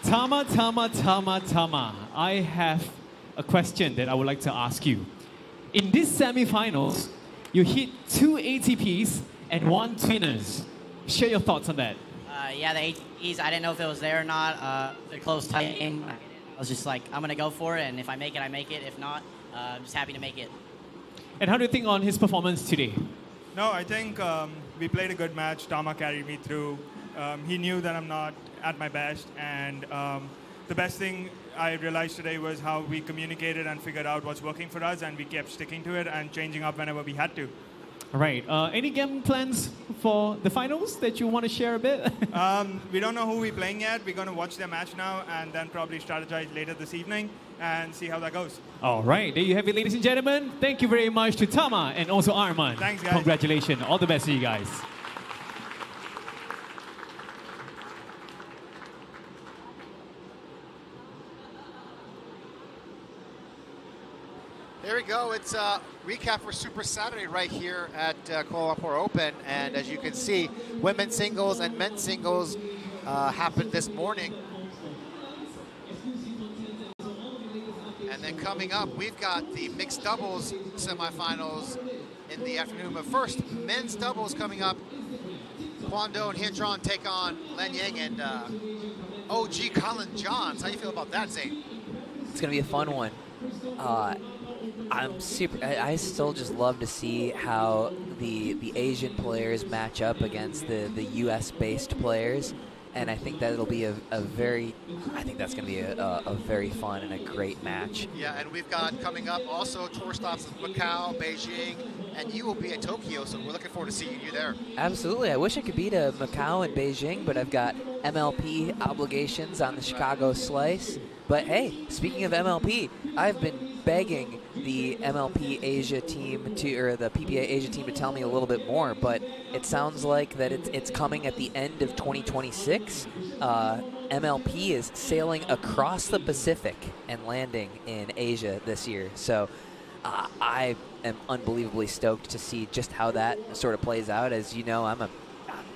Tama. I have a question that I would like to ask you. In this semifinals, you hit 2 ATPs and 1 Twinners. Share your thoughts on that. Yeah, the ATPs, I didn't know if it was there or not. The close tight game. I was just like, I'm going to go for it, and if I make it, I make it. If not, I'm just happy to make it. And how do you think on his performance today? No, I think we played a good match. Tama carried me through. He knew that I'm not at my best, and the best thing I realized today was how we communicated and figured out what's working for us, and we kept sticking to it and changing up whenever we had to. All right. Any game plans for the finals that you want to share a bit? We don't know who we're playing yet. We're going to watch their match now and then probably strategize later this evening and see how that goes. All right. There you have it, ladies and gentlemen. Thank you very much to Tama and also Arman. Thanks, guys. Congratulations. All the best to you guys. There we go. It's a recap for Super Saturday right here at Kuala Lumpur Open. And as you can see, women's singles and men's singles happened this morning. And then coming up, we've got the mixed doubles semifinals in the afternoon. But first, men's doubles coming up. Kwon Do and Hien Trong take on Len Yang and OG Colin Johns. How do you feel about that, Zane? It's going to be a fun one. I still just love to see how the Asian players match up against the US-based players, and I think that it'll be I think that's going to be a very fun and a great match. Yeah, and we've got coming up also tour stops in Macau, Beijing, and you will be at Tokyo, so we're looking forward to seeing you there. Absolutely. I wish I could be to Macau and Beijing, but I've got MLP obligations on the Chicago slice. But hey, speaking of MLP, I've been begging the MLP Asia team or the PPA Asia team to tell me a little bit more, but it sounds like that it's coming at the end of 2026. MLP is sailing across the Pacific and landing in Asia this year. So I am unbelievably stoked to see just how that sort of plays out. As you know, I'm a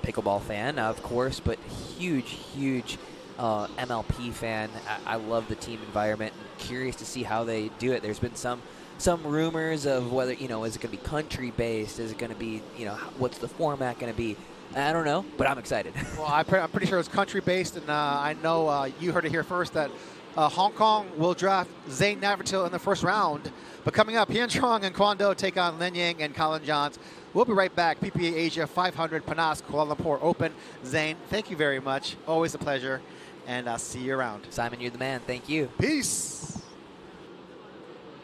pickleball fan, of course, but huge MLP fan. I love the team environment and curious to see how they do it. There's been some rumors of whether, is it going to be country-based? Is it going to be, what's the format going to be? I don't know, but I'm excited. Well, I'm pretty sure it's country-based, and I know you heard it here first that Hong Kong will draft Zane Navratil in the first round. But coming up, Hien Trong and Kwon Do take on Len Yang and Colin Johns. We'll be right back. PPA Asia 500 Panas Kuala Lumpur Open. Zane, thank you very much. Always a pleasure. And I'll see you around. Simon, you're the man. Thank you. Peace.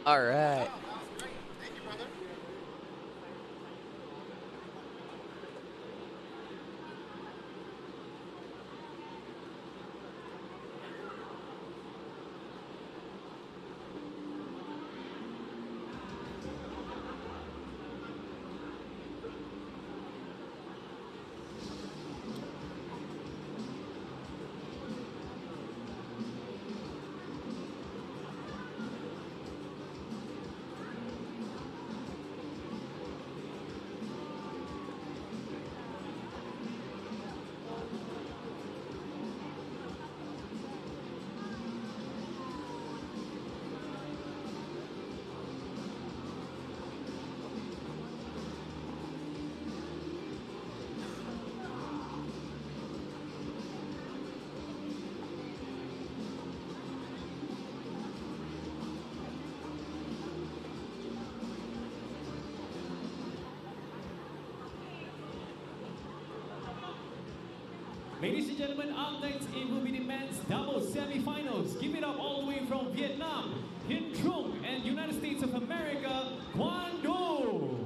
All right. Thank you, brother. Ladies and gentlemen, up next it will be the men's doubles semifinals. Give it up all the way from Vietnam, Hien Trong, and United States of America, Kwon Do.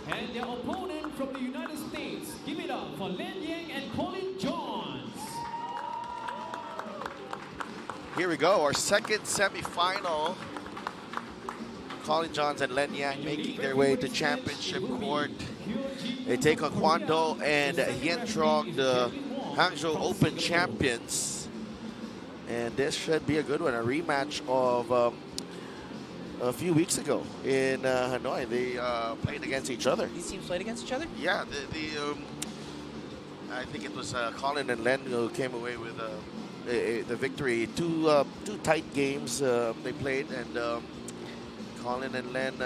And their opponent from the United States, give it up for Len Yang and Colin Johns. Here we go, our second semifinal. Colin Johns and Len Yang making their way to championship court. They take on Kwon Do and Hien Trong, the Hangzhou Open champions. And this should be a good one, a rematch of a few weeks ago in Hanoi. They played against each other. These teams played against each other? Yeah, I think it was Colin and Len who came away with the victory. Two tight games they played, and Colin and Len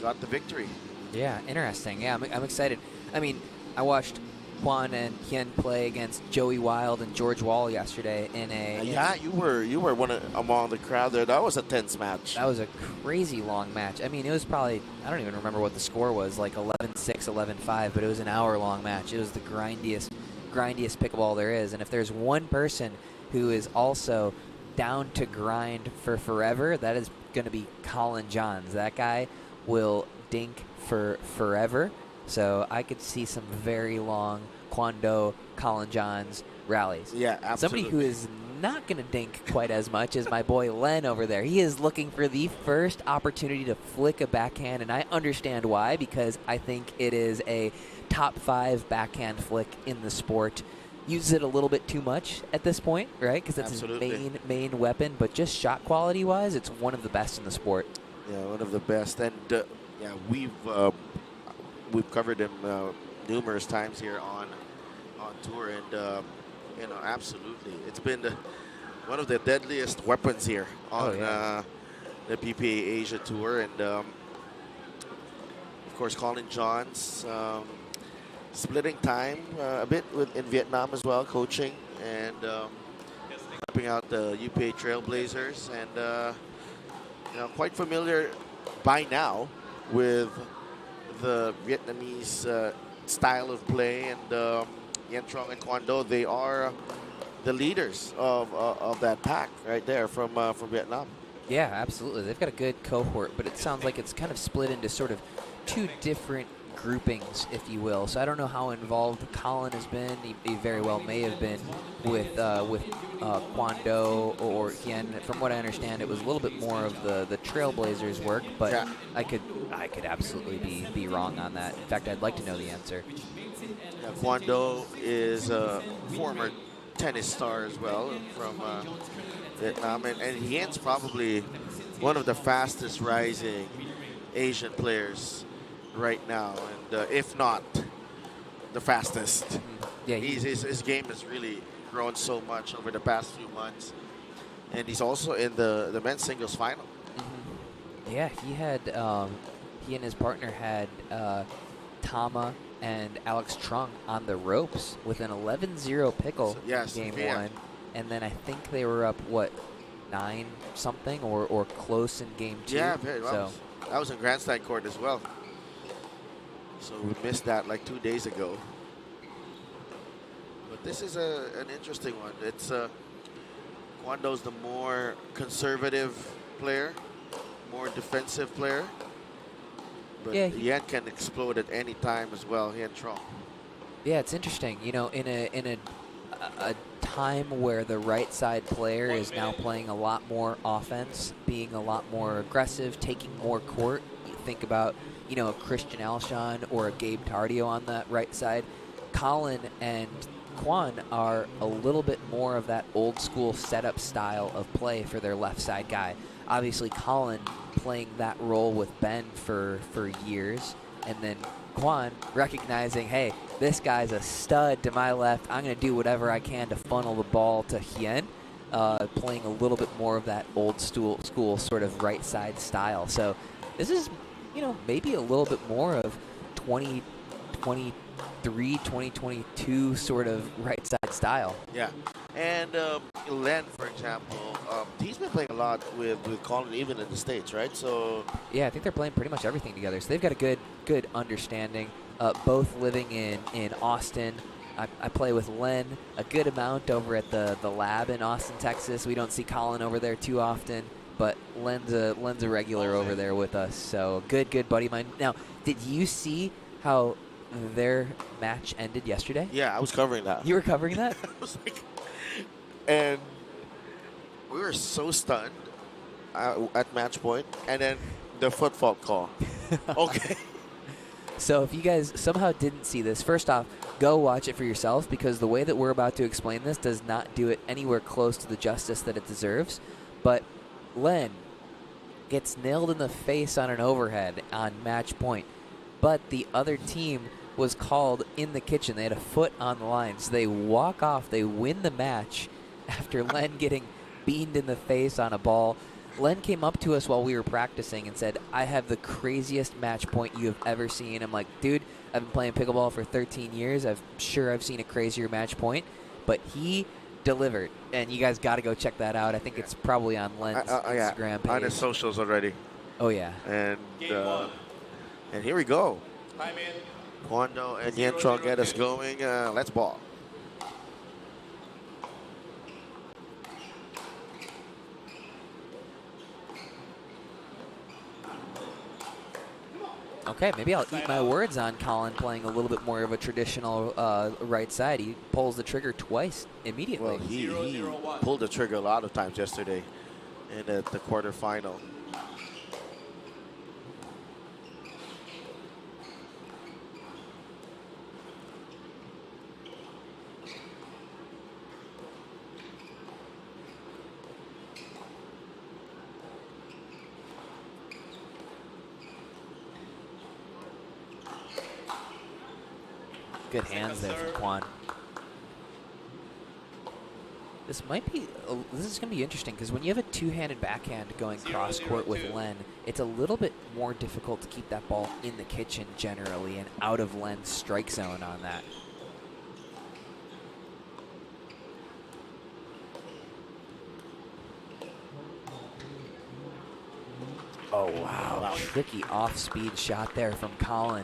got the victory. Yeah, interesting. Yeah, I'm excited. I mean, I watched Quan and Hien play against Joey Wild and George Wall yesterday in a... Yeah, you were among the crowd there. That was a tense match. That was a crazy long match. I mean, it was probably, I don't even remember what the score was, like 11-6, 11-5, but it was an hour-long match. It was the grindiest pickleball there is. And if there's one person who is also down to grind for forever, that is going to be Colin Johns. That guy will dink for forever. So I could see some very long Kwon Do, Colin Johns rallies. Yeah, absolutely. Somebody who is not going to dink quite as much as my boy Len over there. He is looking for the first opportunity to flick a backhand, and I understand why, because I think it is a top 5 backhand flick in the sport. Uses it a little bit too much at this point, right? Because that's Absolutely. his main weapon, but just shot quality-wise, it's one of the best in the sport. Yeah, one of the best. And yeah, we've covered him numerous times here on tour, and you know, absolutely, it's been one of the deadliest weapons here on the PPA Asia tour, and of course Colin Johns splitting time a bit in Vietnam as well, coaching and helping out the UPA Trailblazers, and you know, quite familiar by now with the Vietnamese style of play, and Yen Trong and Quan Do, they are the leaders of that pack right there from Vietnam. Yeah, absolutely. They've got a good cohort, but it sounds like it's kind of split into sort of 2 different groupings, if you will. So I don't know how involved Colin has been. He very well may have been with Quan Do or Hien. From what I understand, it was a little bit more of the Trailblazers work, but Yeah. I could absolutely be wrong on that. In fact, I'd like to know the answer. Yeah, Quan Do is a former tennis star as well from Vietnam, and Hien's probably one of the fastest rising Asian players right now, and if not the fastest. Yeah, his game has really grown so much over the past few months, and he's also in the men's singles final. Yeah, he and his partner had Tama and Alex Trung on the ropes with an 11-0 pickle game one, and then I think they were up 9 something or close in game 2. Yeah, very well. So that was in Grandstand Court as well. So we missed that like 2 days ago. But this is an interesting one. It's Quan Do's the more conservative player, more defensive player. But yeah, Yen can explode at any time as well, Yen Trong. Yeah, it's interesting. You know, in a time where the right side player is now playing a lot more offense, being a lot more aggressive, taking more court. You think about, you know, a Christian Alshon or a Gabe Tardio on that right side. Colin and Quan are a little bit more of that old school setup style of play for their left side guy. Obviously, Colin playing that role with Ben for years, and then Quan recognizing, hey, this guy's a stud to my left. I'm going to do whatever I can to funnel the ball to Hien, playing a little bit more of that old school sort of right side style. So this is, you know, maybe a little bit more of 2023, 2022 sort of right side style. Yeah. And Len, for example, he's been playing a lot with Colin even in the States, right? So yeah, I think they're playing pretty much everything together. So they've got a good understanding. Both living in Austin. I play with Len a good amount over at the lab in Austin, Texas. We don't see Colin over there too often, but Len's a regular over there with us. So good buddy of mine. Now, did you see how their match ended yesterday? yeah, I was covering that. You were covering that? I was like, and we were so stunned at match point, and then the foot fault call. Okay. So if you guys somehow didn't see this, first off, go watch it for yourself, because the way that we're about to explain this does not do it anywhere close to the justice that it deserves. But Len gets nailed in the face on an overhead on match point, but the other team was called in the kitchen. They had a foot on the line, so they walk off. They win the match after Len getting beamed in the face on a ball. Len came up to us while we were practicing and said, I have the craziest match point you have ever seen. I'm like, dude, I've been playing pickleball for 13 years. I've seen a crazier match point, but he delivered, and you guys got to go check that out. I think it's probably on Len's Instagram page. On his socials already. Oh yeah. And here we go. Kwando and Yentrong get us going. Let's ball. Okay, maybe I'll eat my words on Colin playing a little bit more of a traditional right side. He pulls the trigger twice immediately. Well, he pulled the trigger a lot of times yesterday in the quarterfinal. Good hands there from Kwan. This might be, this is going to be interesting because when you have a two-handed backhand going cross-court with Len, it's a little bit more difficult to keep that ball in the kitchen generally and out of Len's strike zone on that. Oh, wow. Tricky off-speed shot there from Colin.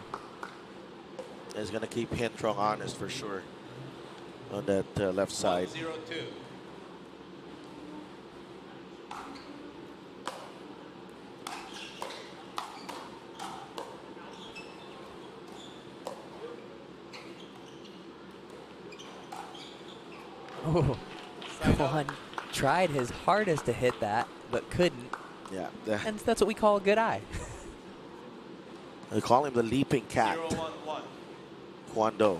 Is going to keep Yentrong honest for sure on that left side. 1-0-2. Oh, Kwan tried his hardest to hit that, but couldn't. Yeah. And that's what we call a good eye. They call him the leaping cat. 0-1-1. Kwando.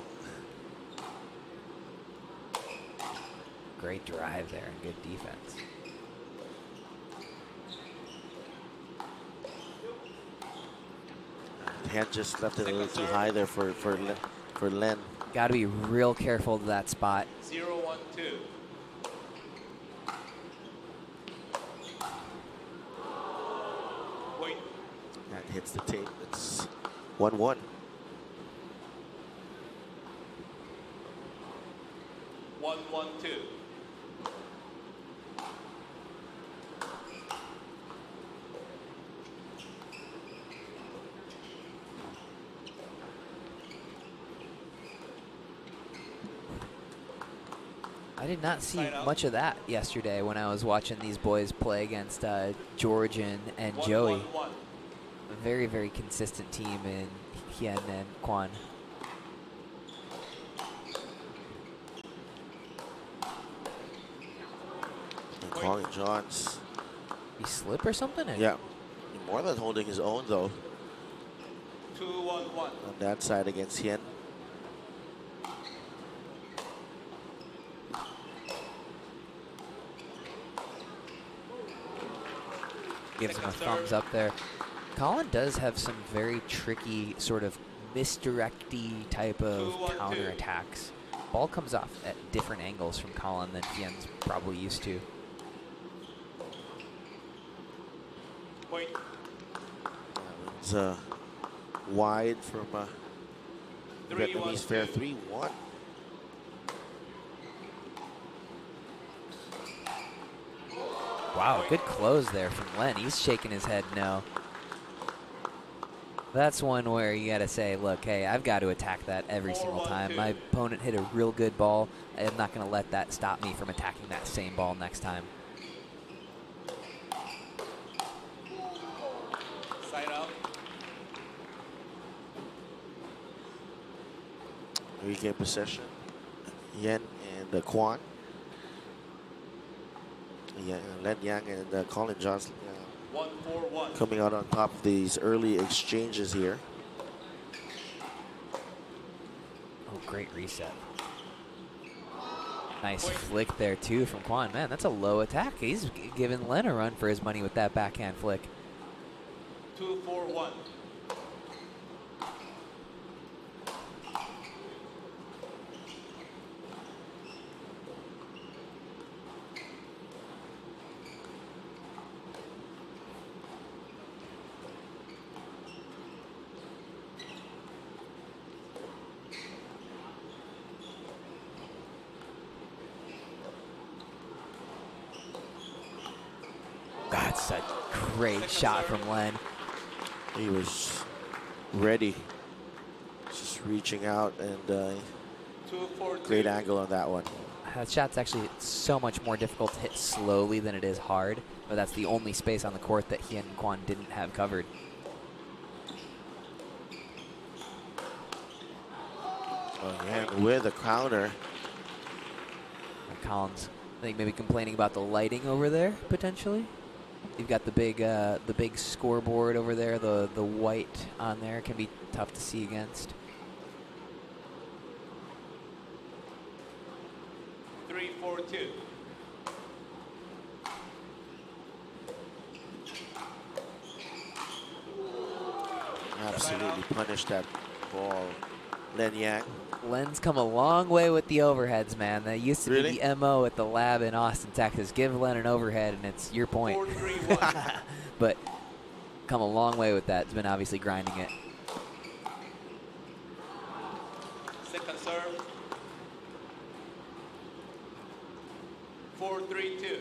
Great drive there and good defense. Hand just left it a little too high there for Len. Got to be real careful of that spot. 0-1-2. Wait. That hits the tape. It's 1-1. 1-1-2. I did not see much of that yesterday when I was watching these boys play against George and Joey. 1-1-1. A very, very consistent team in Hien and Kwan. And Colin Johns. He slip or something? Yeah. More than holding his own though 2-1-1. on that side against Hien. Gives him a thumbs up there. Colin does have some very tricky sort of misdirecty type of 2-1-2. counterattacks. Ball comes off at different angles from Colin than Hien's probably used to. Point. It's wide from Vietnamese fair 3-1. Wow, good close there from Len. He's shaking his head no. That's one where you got to say, look, hey, I've got to attack that every single time. My opponent hit a real good ball. I'm not going to let that stop me from attacking that same ball next time. Side out. Regain possession. Yen and Kwan. Yeah, Len Yang and Colin Johns 1-4-1. coming out on top of these early exchanges here. Oh, great reset. Nice flick there, too, from Kwan. Man, that's a low attack. He's giving Len a run for his money with that backhand flick. 2-4-1. Just a great shot from Len. He was ready. Just reaching out, and great angle on that one. That shot's actually so much more difficult to hit slowly than it is hard, but that's the only space on the court that he and Kwon didn't have covered. And with a counter. Collins, I think maybe complaining about the lighting over there potentially. You've got the big scoreboard over there. The white on there can be tough to see against. 3-4-2. Absolutely punished that ball. Len Yang. Len's come a long way with the overheads, man. That used to be the MO at the lab in Austin, Texas. Give Len an overhead and it's your point. 4-3-1. But come a long way with that. It's been obviously grinding it. Second serve. 4-3-2.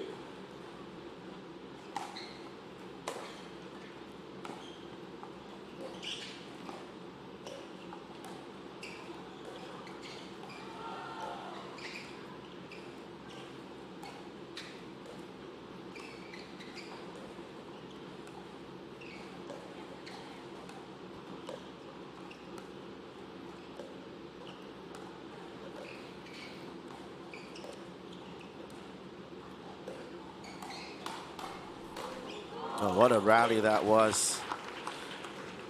Oh, what a rally that was.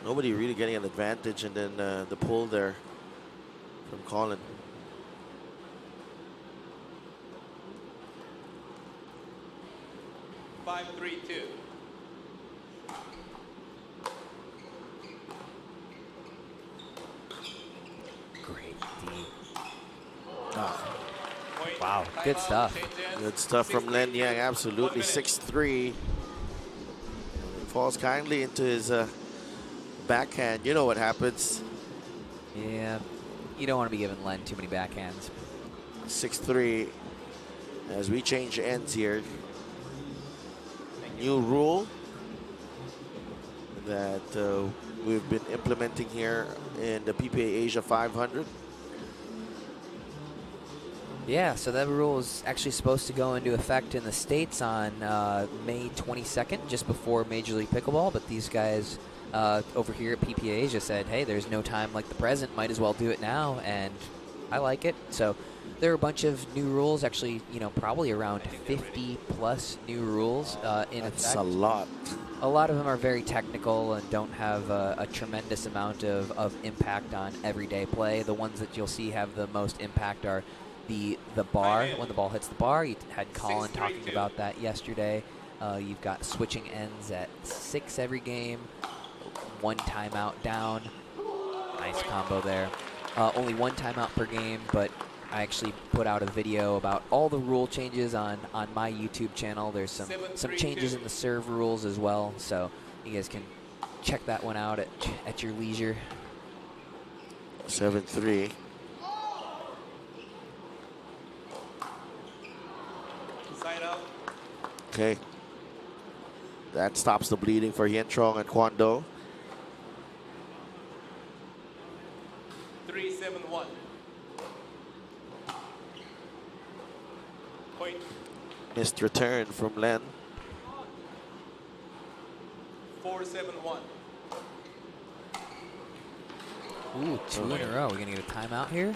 Nobody really getting an advantage, and then the pull there from Colin. Five, 3-2. Great D. Point. Wow, good Timeout, stuff. change ends. Good stuff from 6-3. Len Yang, absolutely. 1 minute. 6'3". Falls kindly into his backhand. You know what happens. Yeah, you don't want to be giving Len too many backhands. 6'3". As we change ends here. New rule that we've been implementing here in the PPA Asia 500. Yeah, so that rule is actually supposed to go into effect in the States on May 22nd, just before Major League Pickleball. But these guys over here at PPA Asia said, hey, there's no time like the present. Might as well do it now. And I like it. So there are a bunch of new rules, actually, you know, probably around 50 plus new rules in effect. That's a lot. A lot of them are very technical and don't have a tremendous amount of impact on everyday play. The ones that you'll see have the most impact are the bar. When the ball hits the bar, you had Colin talking about that yesterday. You've got switching ends at 6 every game, 1 timeout down. Nice combo there. Only 1 timeout per game, but I actually put out a video about all the rule changes on my YouTube channel. There's some changes in the serve rules as well, so you guys can check that one out at your leisure. 7-3. Side out. Okay. That stops the bleeding for Hien Trong and Kwon Do. 3-7-1. Point. Missed return from Len. 4-7-1. Ooh, 2 in a row. We're going to get a timeout here?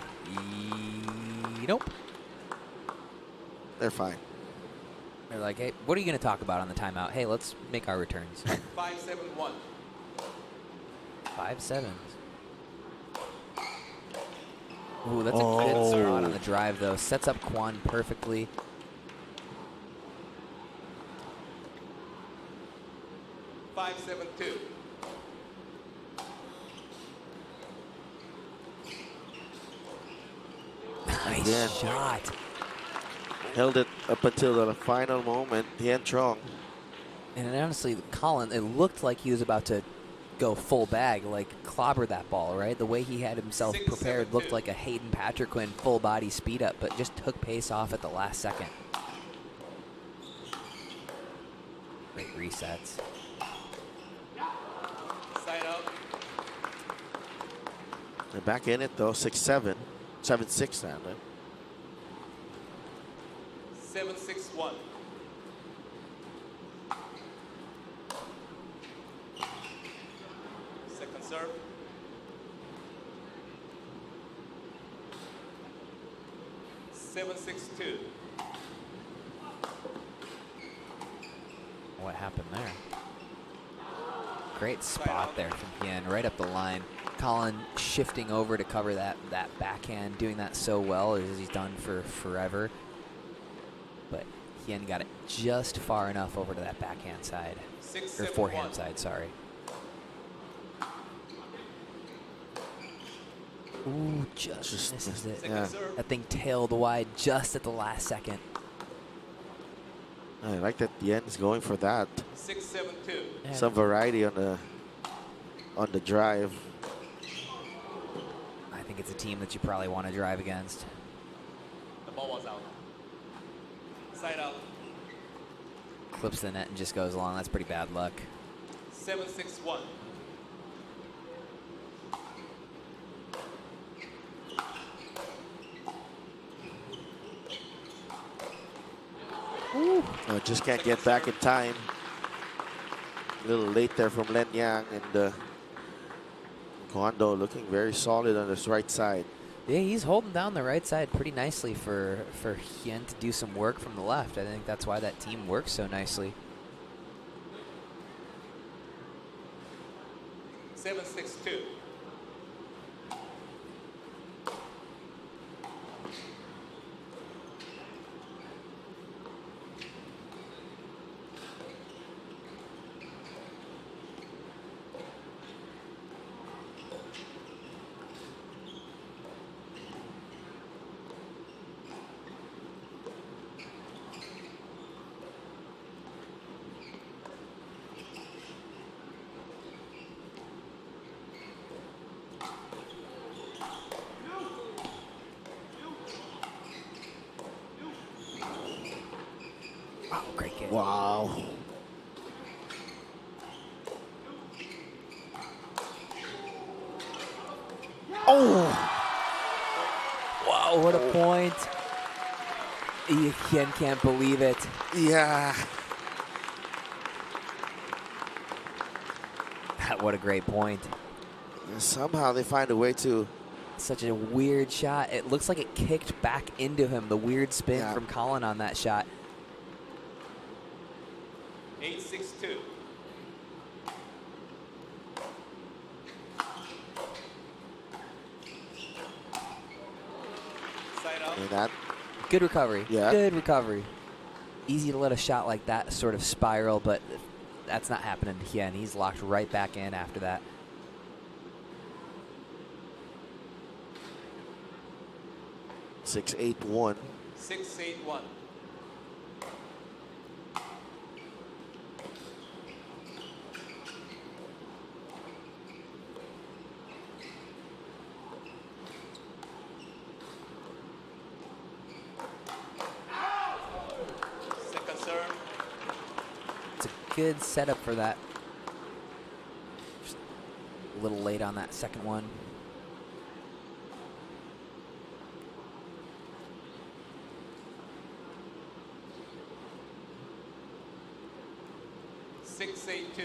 Nope. They're fine. They're like, hey, what are you going to talk about on the timeout? Hey, let's make our returns. 5-7-1. 5-7. Ooh, that's a good spot on the drive, though. Sets up Kwon perfectly. Five, 7-2. Nice Again. shot. Held it up until the final moment. Hien Trong. And honestly, Colin, it looked like he was about to go full bag, like clobber that ball, right? The way he had himself 6-7-2. prepared looked like a Hayden Patriquin full body speed up, but just took pace off at the last second. Great 3 sets. Side out. They're back in it though, 6-7, 7-6 now. 7-6-1. Second serve. Seven, 6-2. What happened there? Great spot there from Hien, right up the line. Colin shifting over to cover that backhand, doing that so well as he's done for forever. But Hien got it just far enough over to that backhand side, or forehand side, sorry. Ooh, just misses it. Yeah. That thing tailed wide just at the last second. I like that Yen is going for that. 6-7-2. Yeah. Some variety on the drive. I think it's a team that you probably want to drive against. The ball was out. Side out. Clips the net and just goes along. That's pretty bad luck. 7-6-1. Just can't get back in time. A little late there from Len Yang, and Kwando looking very solid on his right side. Yeah, he's holding down the right side pretty nicely for Hien to do some work from the left. I think that's why that team works so nicely. 7-6-2. Wow, great game. Wow. Oh! Wow, what a point. Hien can't believe it. Yeah. What a great point. Somehow they find a way to. Such a weird shot. It looks like it kicked back into him. The weird spin Yeah. from Colin on that shot. 8-6-2. Side out. And that. Good recovery. Yeah. Good recovery. Easy to let a shot like that sort of spiral, but that's not happening to Hien. He's locked right back in after that. 6-8-1. 6-8-1. Second serve. It's a good setup for that. Just a little late on that second one. 6-8-2.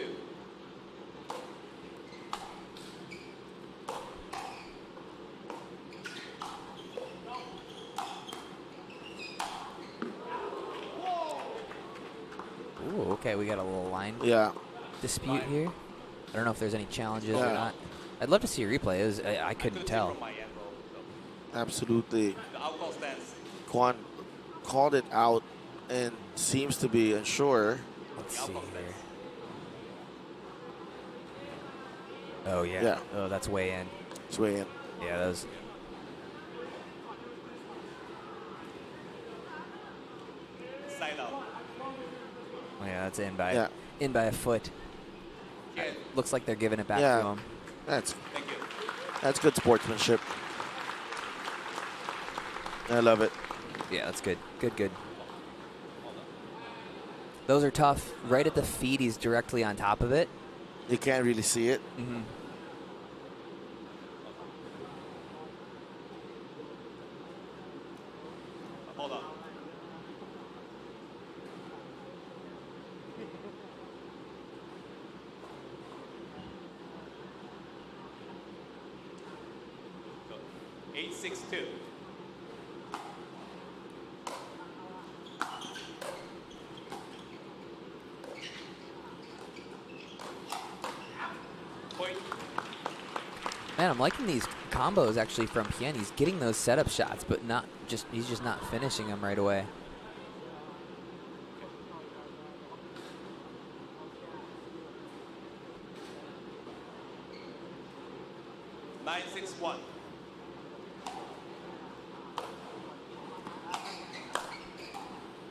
Ooh, okay, we got a little line Yeah. dispute here. I don't know if there's any challenges or Yeah. not. I'd love to see a replay. It was, I couldn't see tell. from my angle, so Absolutely. the outcall stands. Kwan called it out and seems to be unsure. Let's see here. Oh, yeah. Yeah. Oh, that's way in. It's way in. Yeah, that was. Side out. Oh, yeah, that's in by Yeah. in by a foot. Yeah. Looks like they're giving it back Yeah. to him. That's Thank you. good sportsmanship. I love it. Yeah, that's good. Good, good. Those are tough. Right at the feet, he's directly on top of it. You can't really see it. Mm-hmm. Hold on. So, 8-6-2. Point. Man, I'm liking these combos actually from Hien. He's getting those setup shots, but he's just not finishing them right away. Nine, 6-1.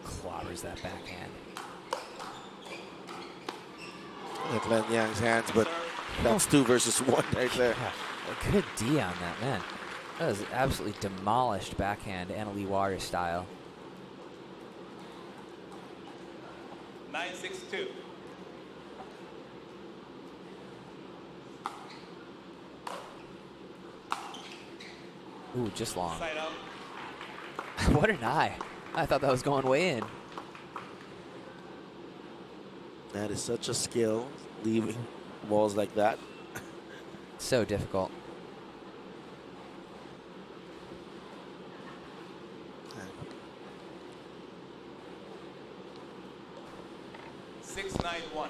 Clobbers that backhand. At Len Yang's hands, but that's 2 versus 1 right there. A good D on that, man. That was absolutely demolished backhand, Annalie Waters style. 9-6-2. Ooh, just long. Side out. What an eye. I thought that was going way in. That is such a skill, leaving balls like that. So difficult. Six, 9-1.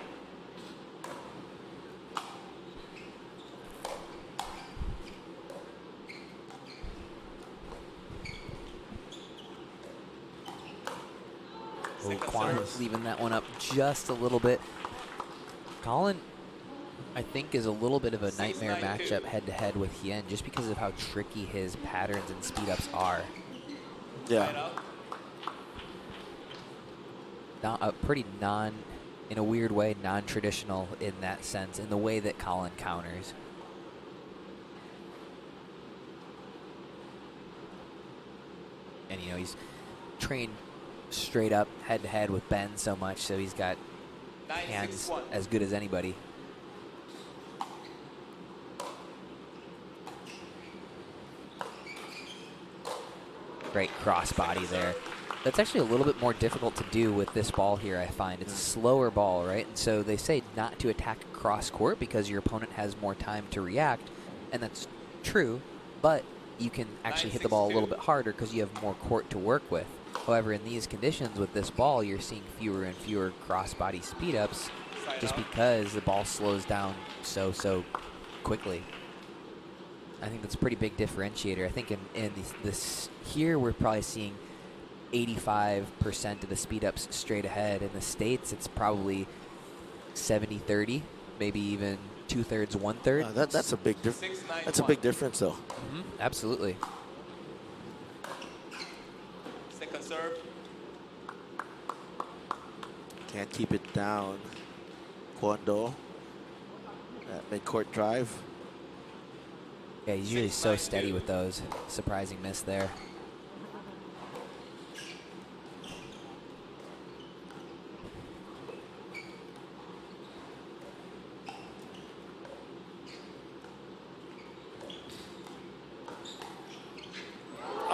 Oh, Quan leaving that one up just a little bit. Colin, I think, is a little bit of a nightmare matchup head-to-head with Hien just because of how tricky his patterns and speed-ups are. Yeah. Pretty in a weird way, non-traditional in that sense, in the way that Colin counters. And, you know, he's trained straight up head-to-head with Ben so much, so he's got hands as good as anybody. Great crossbody there. That's actually a little bit more difficult to do with this ball here, I find. It's a slower ball, right? And so they say not to attack cross court because your opponent has more time to react, and that's true, but you can actually hit the ball a little bit harder because you have more court to work with. However, in these conditions with this ball, you're seeing fewer and fewer crossbody speed-ups just because the ball slows down so quickly. I think that's a pretty big differentiator. I think in this here, we're probably seeing 85% of the speed-ups straight ahead. In the States, it's probably 70-30, maybe even 2/3, 1/3. That's a big difference. That's a big difference, though. Mm-hmm. Absolutely. Second serve. Can't keep it down. Kwon-do at mid-court drive. Yeah, he's usually so steady with those. Surprising miss there.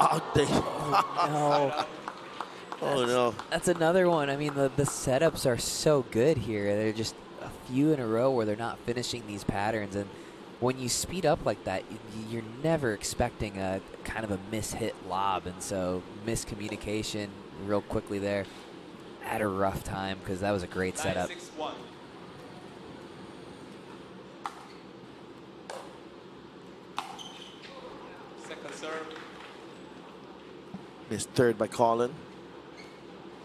Oh, no. Oh, no. That's another one. I mean, the setups are so good here. They're just a few in a row where they're not finishing these patterns. And when you speed up like that, you're never expecting a kind of a miss-hit lob. And so miscommunication real quickly there at a rough time because that was a great setup. 9-6-1. Second serve. Missed third by Colin.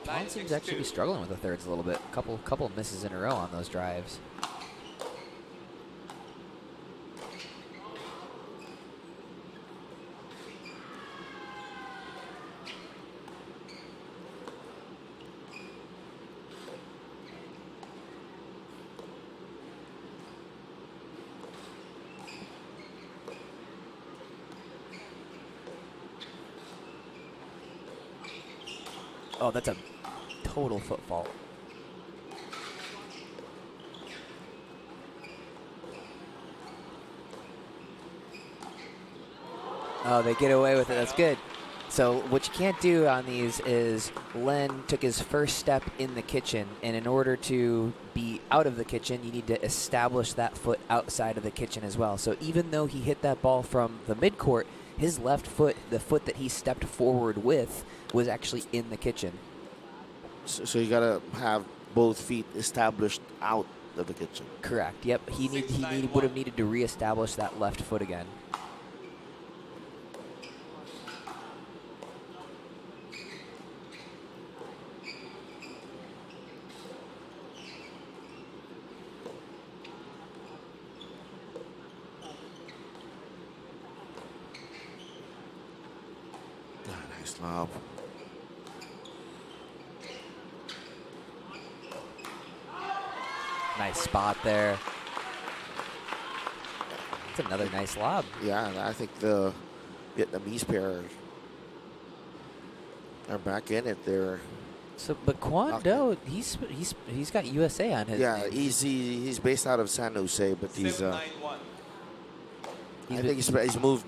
Colin seems to actually be struggling with the thirds a little bit. Couple of misses in a row on those drives. Oh, that's a total foot fault. Oh, they get away with it. That's good. So what you can't do on these is Len took his first step in the kitchen, and in order to be out of the kitchen, you need to establish that foot outside of the kitchen as well. So even though he hit that ball from the midcourt, his left foot, the foot that he stepped forward with, was actually in the kitchen. So you gotta have both feet established out of the kitchen. Correct. Yep. He would have needed to reestablish that left foot again. Nice lob. Nice spot there. That's another nice lob. Yeah, I think the Vietnamese pair are back in it. They're So, but Kwon Do, he's got USA on his. yeah, name. he's based out of San Jose, but he's 791. I think he's moved.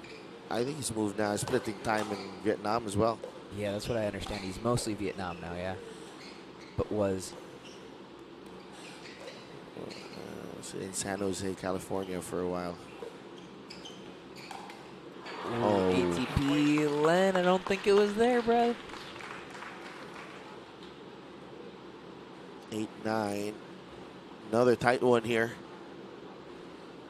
I think he's moved now. He's splitting time in Vietnam as well. Yeah, that's what I understand. He's mostly Vietnam now, yeah. But was. In San Jose, California for a while. Oh. ATP Len, I don't think it was there, bro. 8-9. Another tight one here.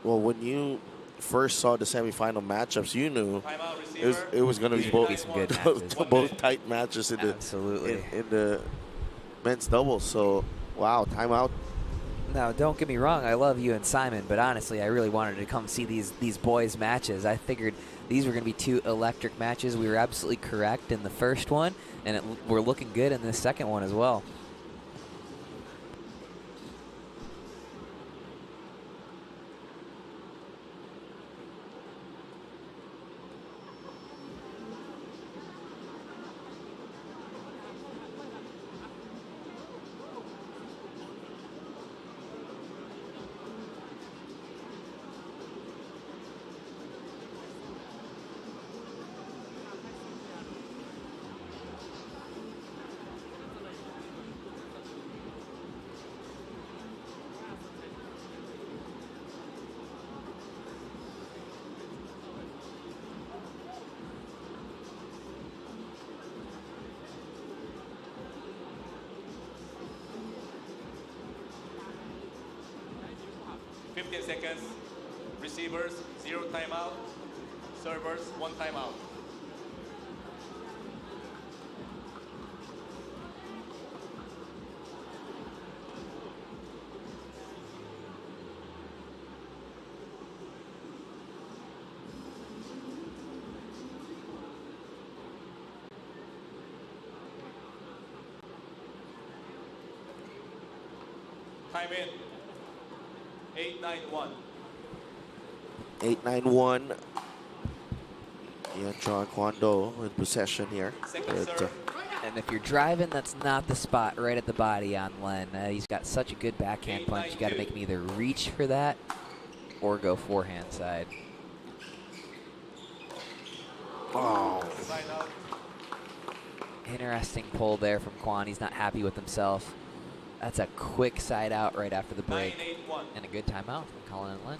Well, when you first saw the semifinal matchups, you knew Timeout, receiver. it was going to be These both, would be some good matches. both tight matches in Absolutely. in the men's doubles. So, wow, timeout. Now, don't get me wrong, I love you and Simon, but honestly, I really wanted to come see these boys' matches. I figured these were going to be two electric matches. We were absolutely correct in the first one, and we're looking good in the second one as well. Seconds. Receivers, 0 timeout. Servers, 1 timeout. Time in. 8-9-1. 8-9-1. Yeah, John Kwon Do in possession here. Second But, serve. And if you're driving, that's not the spot right at the body on Len. He's got such a good backhand punch. You got to make him either reach for that or go forehand side. oh, Side out. Interesting pull there from Kwon. He's not happy with himself. That's a quick side out right after the break. 9-8-1. And a good timeout from Colin and Len.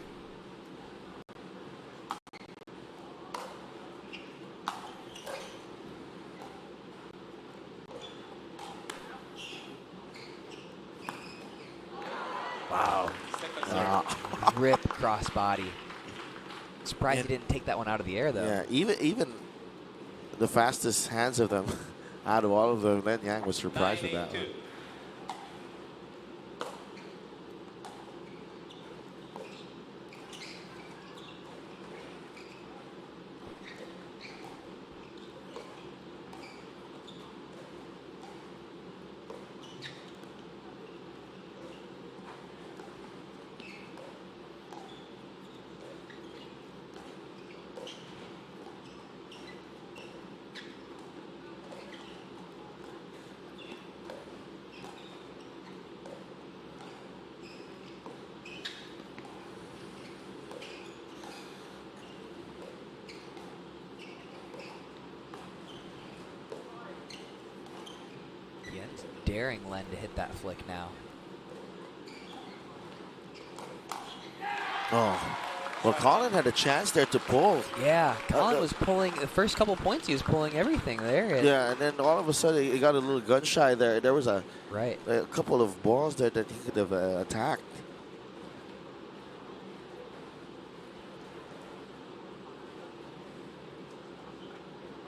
wow. Second serve. Rip crossbody. Surprised he didn't take that one out of the air, though. Yeah, even the fastest hands of them, out of all of them, Len Yang was surprised with that 9-8-2. one. daring Len to hit that flick now. Oh, well, Colin had a chance there to pull. Yeah, Colin was pulling, the first couple points he was pulling everything there. Yeah, and then all of a sudden he got a little gun shy there. There was a couple of balls there that he could have attacked.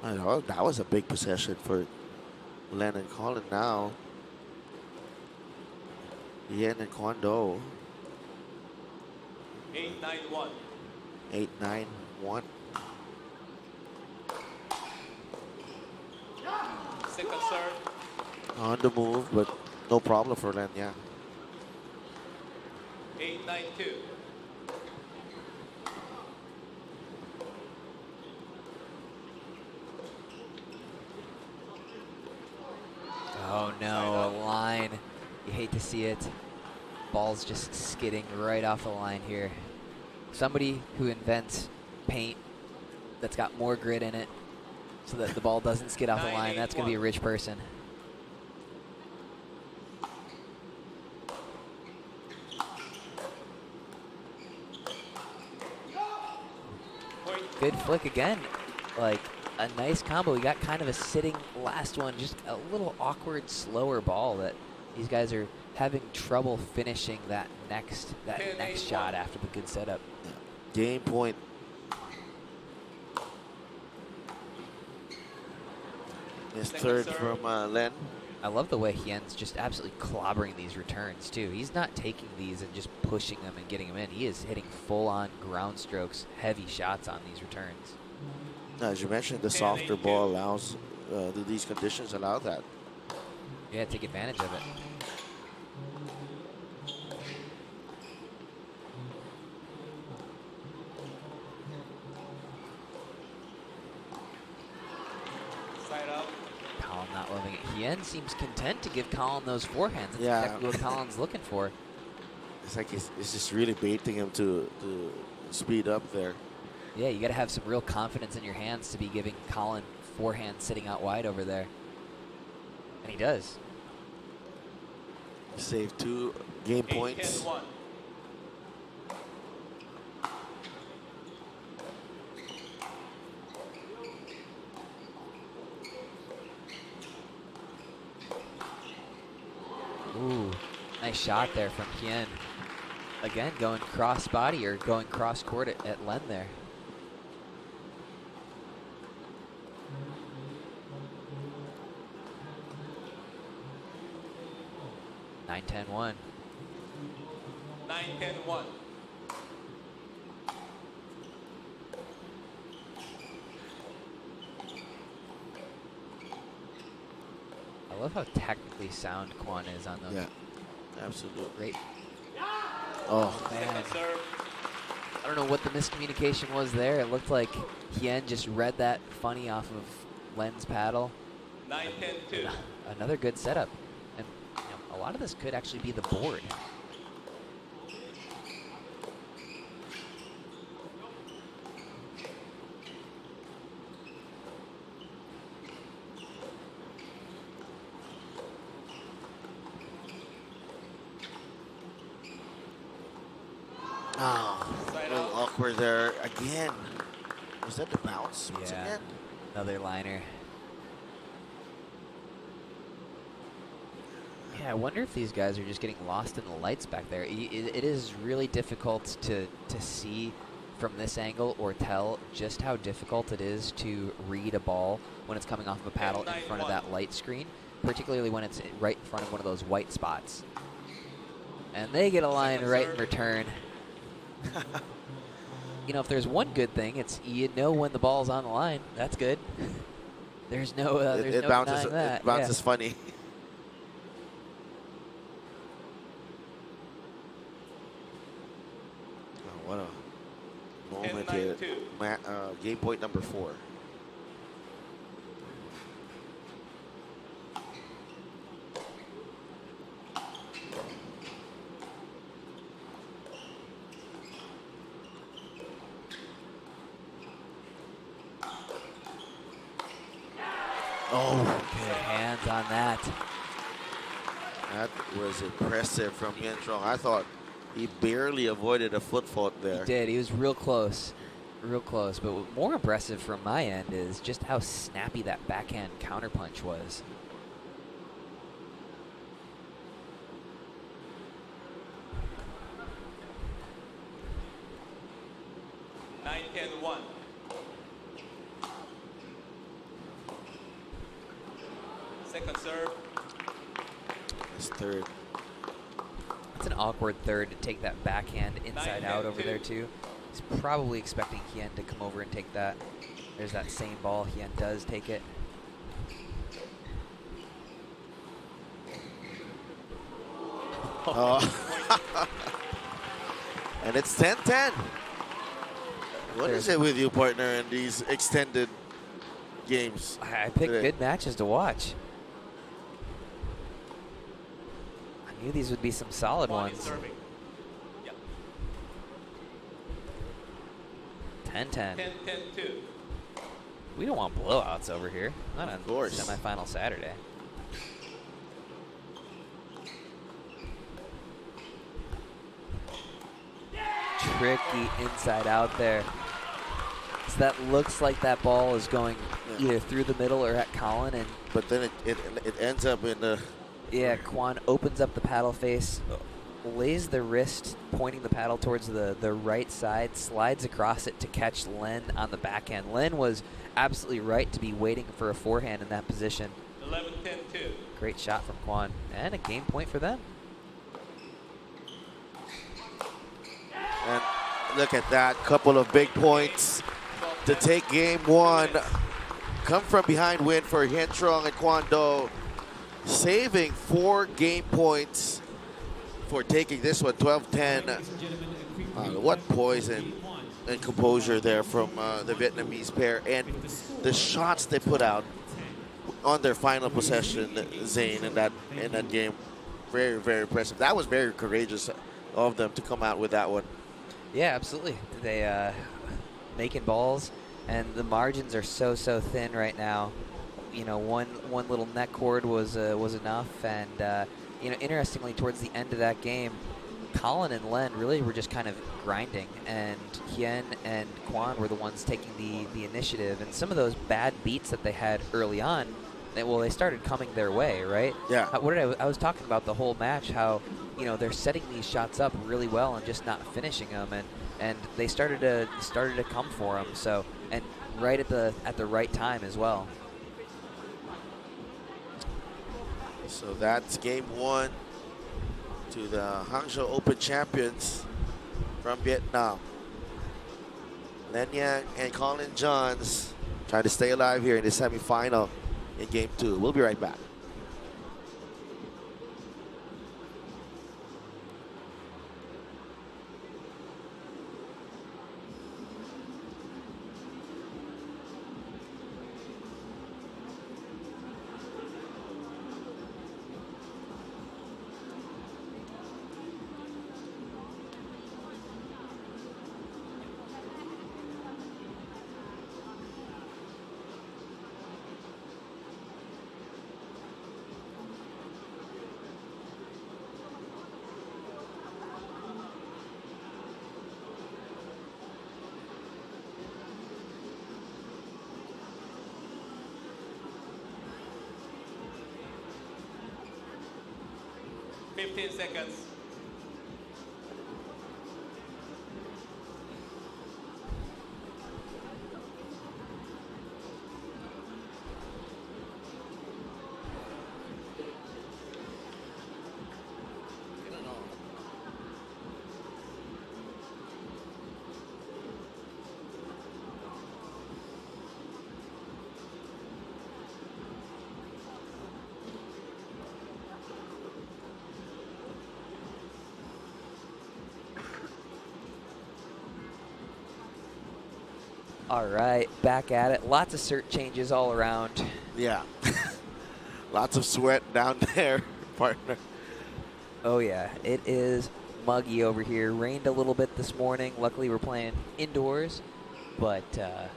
I know, that was a big possession for Len and Colin now. Yen and Kwon Do. 8-9-1. 8-9-1. Second serve. On the move, but no problem for Len, yeah. 8-9-2. Oh no, a line. You hate to see it. Ball's just skidding right off the line here. Somebody who invents paint that's got more grit in it so that the ball doesn't skid off the line, that's going to be a rich person. Good flick again. Like a nice combo. We got kind of a sitting last one, just a little awkward, slower ball that these guys are having trouble finishing that next shot after the good setup. Game point. His third from Len. I love the way Hien's just absolutely clobbering these returns too. He's not taking these and just pushing them and getting them in. He is hitting full-on ground strokes, heavy shots on these returns. As you mentioned, the softer ball allows, these conditions allow that. Yeah, take advantage of it. Side up. Colin not loving it. Hien seems content to give Colin those forehands. That's Yeah. exactly what Colin's looking for. It's like it's just really baiting him to speed up there. Yeah, you got to have some real confidence in your hands to be giving Colin forehand sitting out wide over there. And he does. Save 2 game points. 8-10-1. Ooh, nice shot there from Hien. Again, going cross body or going cross court at Len there. Nine, 10-1. 9-10-1. I love how technically sound Kwon is on those. Yeah, absolutely. Great. Oh, Man, Second serve. I don't know what the miscommunication was there. It looked like Hien just read that funny off of Len's paddle. 9-10-2. Another good setup. And you know, a lot of this could actually be the board. oh, a little awkward there again. Was that the bounce once Yeah. again? Another liner. Yeah, I wonder if these guys are just getting lost in the lights back there. It is really difficult to see from this angle or tell just how difficult it is to read a ball when it's coming off of a paddle in front of that light screen, particularly when it's right in front of one of those white spots. And they get a line right in return. You know, if there's one good thing, it's you know when the ball's on the line. That's good. There's no It no bounces. denying that. It bounces Yeah. funny. Oh, what a moment here. 10-9-2. Game point number 4. Oh, good hands on that. That was impressive from Yen Trong. I thought he barely avoided a foot fault there. He did. He was real close. Real close. But more impressive from my end is just how snappy that backhand counterpunch was. Nine, 10, 1. Second serve. His third. It's an awkward third to take that backhand inside out over there too. He's probably expecting Hien to come over and take that. There's that same ball. Hien does take it. And it's 10-10. What is it with you, partner, in these extended games? I picked today? good matches to watch. I knew these would be some solid One is ones. serving. Yeah. 10-10. 10, 10, 2. We don't want blowouts over here. Not on course. semifinal Saturday. Tricky inside out there. So that looks like that ball is going either through the middle or at Colin, and But then it ends up in the... yeah, Kwan opens up the paddle face, lays the wrist, pointing the paddle towards the right side, slides across it to catch Len on the backhand. Len was absolutely right to be waiting for a forehand in that position. 11, 10, 2. Great shot from Kwan, and a game point for them. And look at that, couple of big points to take game one. Come from behind win for Hien Trong and Kwan Do, saving 4 game points for taking this one, 12-10. What poise and composure there from the Vietnamese pair, and the shots they put out on their final possession, Zane, in that game, very, very impressive. That was very courageous of them to come out with that one. Yeah, absolutely. They making balls, and the margins are so thin right now. You know, one little net cord was enough, and you know, interestingly, towards the end of that game, Colin and Len really were just kind of grinding, and Hien and Kwan were the ones taking the initiative, and some of those bad beats that they had early on, they started coming their way, right? Yeah. I was talking about the whole match, how, you know, they're setting these shots up really well and just not finishing them, and they started to come for them. So, and right at the right time as well. So that's game one to the Hangzhou Open champions from Vietnam. Len Yang and Colin Johns trying to stay alive here in the semifinal in game two. We'll be right back. Seconds. All right, back at it. Lots of cert changes all around. Yeah. Lots of sweat down there, partner. Oh yeah, it is muggy over here. Rained a little bit this morning. Luckily, we're playing indoors. But yeah,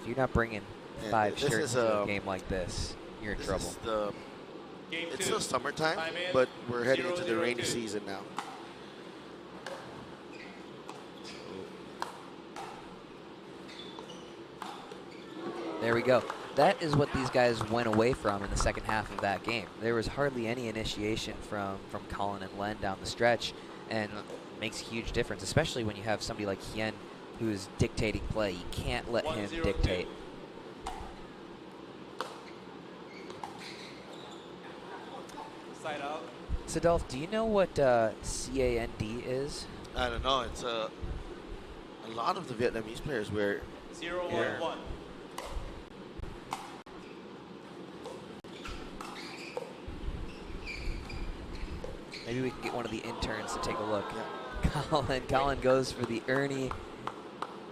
if you're not bringing 5 this shirts is to a game like this, you're in trouble. This is the Game It's 2. still summertime, Time in, but we're heading into the 0-0-2. rainy season now. There we go. That is what these guys went away from in the second half of that game. There was hardly any initiation from Colin and Len down the stretch, and it makes a huge difference, especially when you have somebody like Hien who's dictating play. You can't let him 1-0-2. dictate. Side out. Sadolf, do you know what CAND is? I don't know. It's a lot of the Vietnamese players were 0-1-1. Maybe we can get one of the interns to take a look. Colin goes for the Ernie,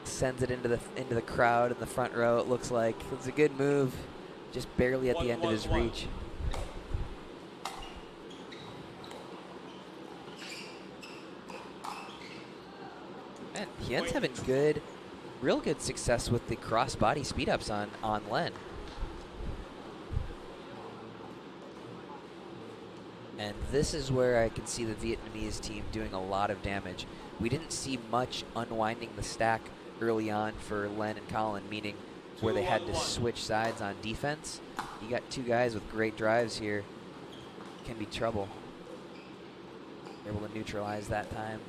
sends it into the crowd in the front row. It looks like it's a good move, just barely at the end of his 1-1-1. reach. Man, Hien's having real good success with the cross-body speed-ups on Len. And this is where I can see the Vietnamese team doing a lot of damage. We didn't see much unwinding the stack early on for Len and Colin, meaning where they had to switch sides on defense. You got two guys with great drives here. Can be trouble. Able to neutralize that time.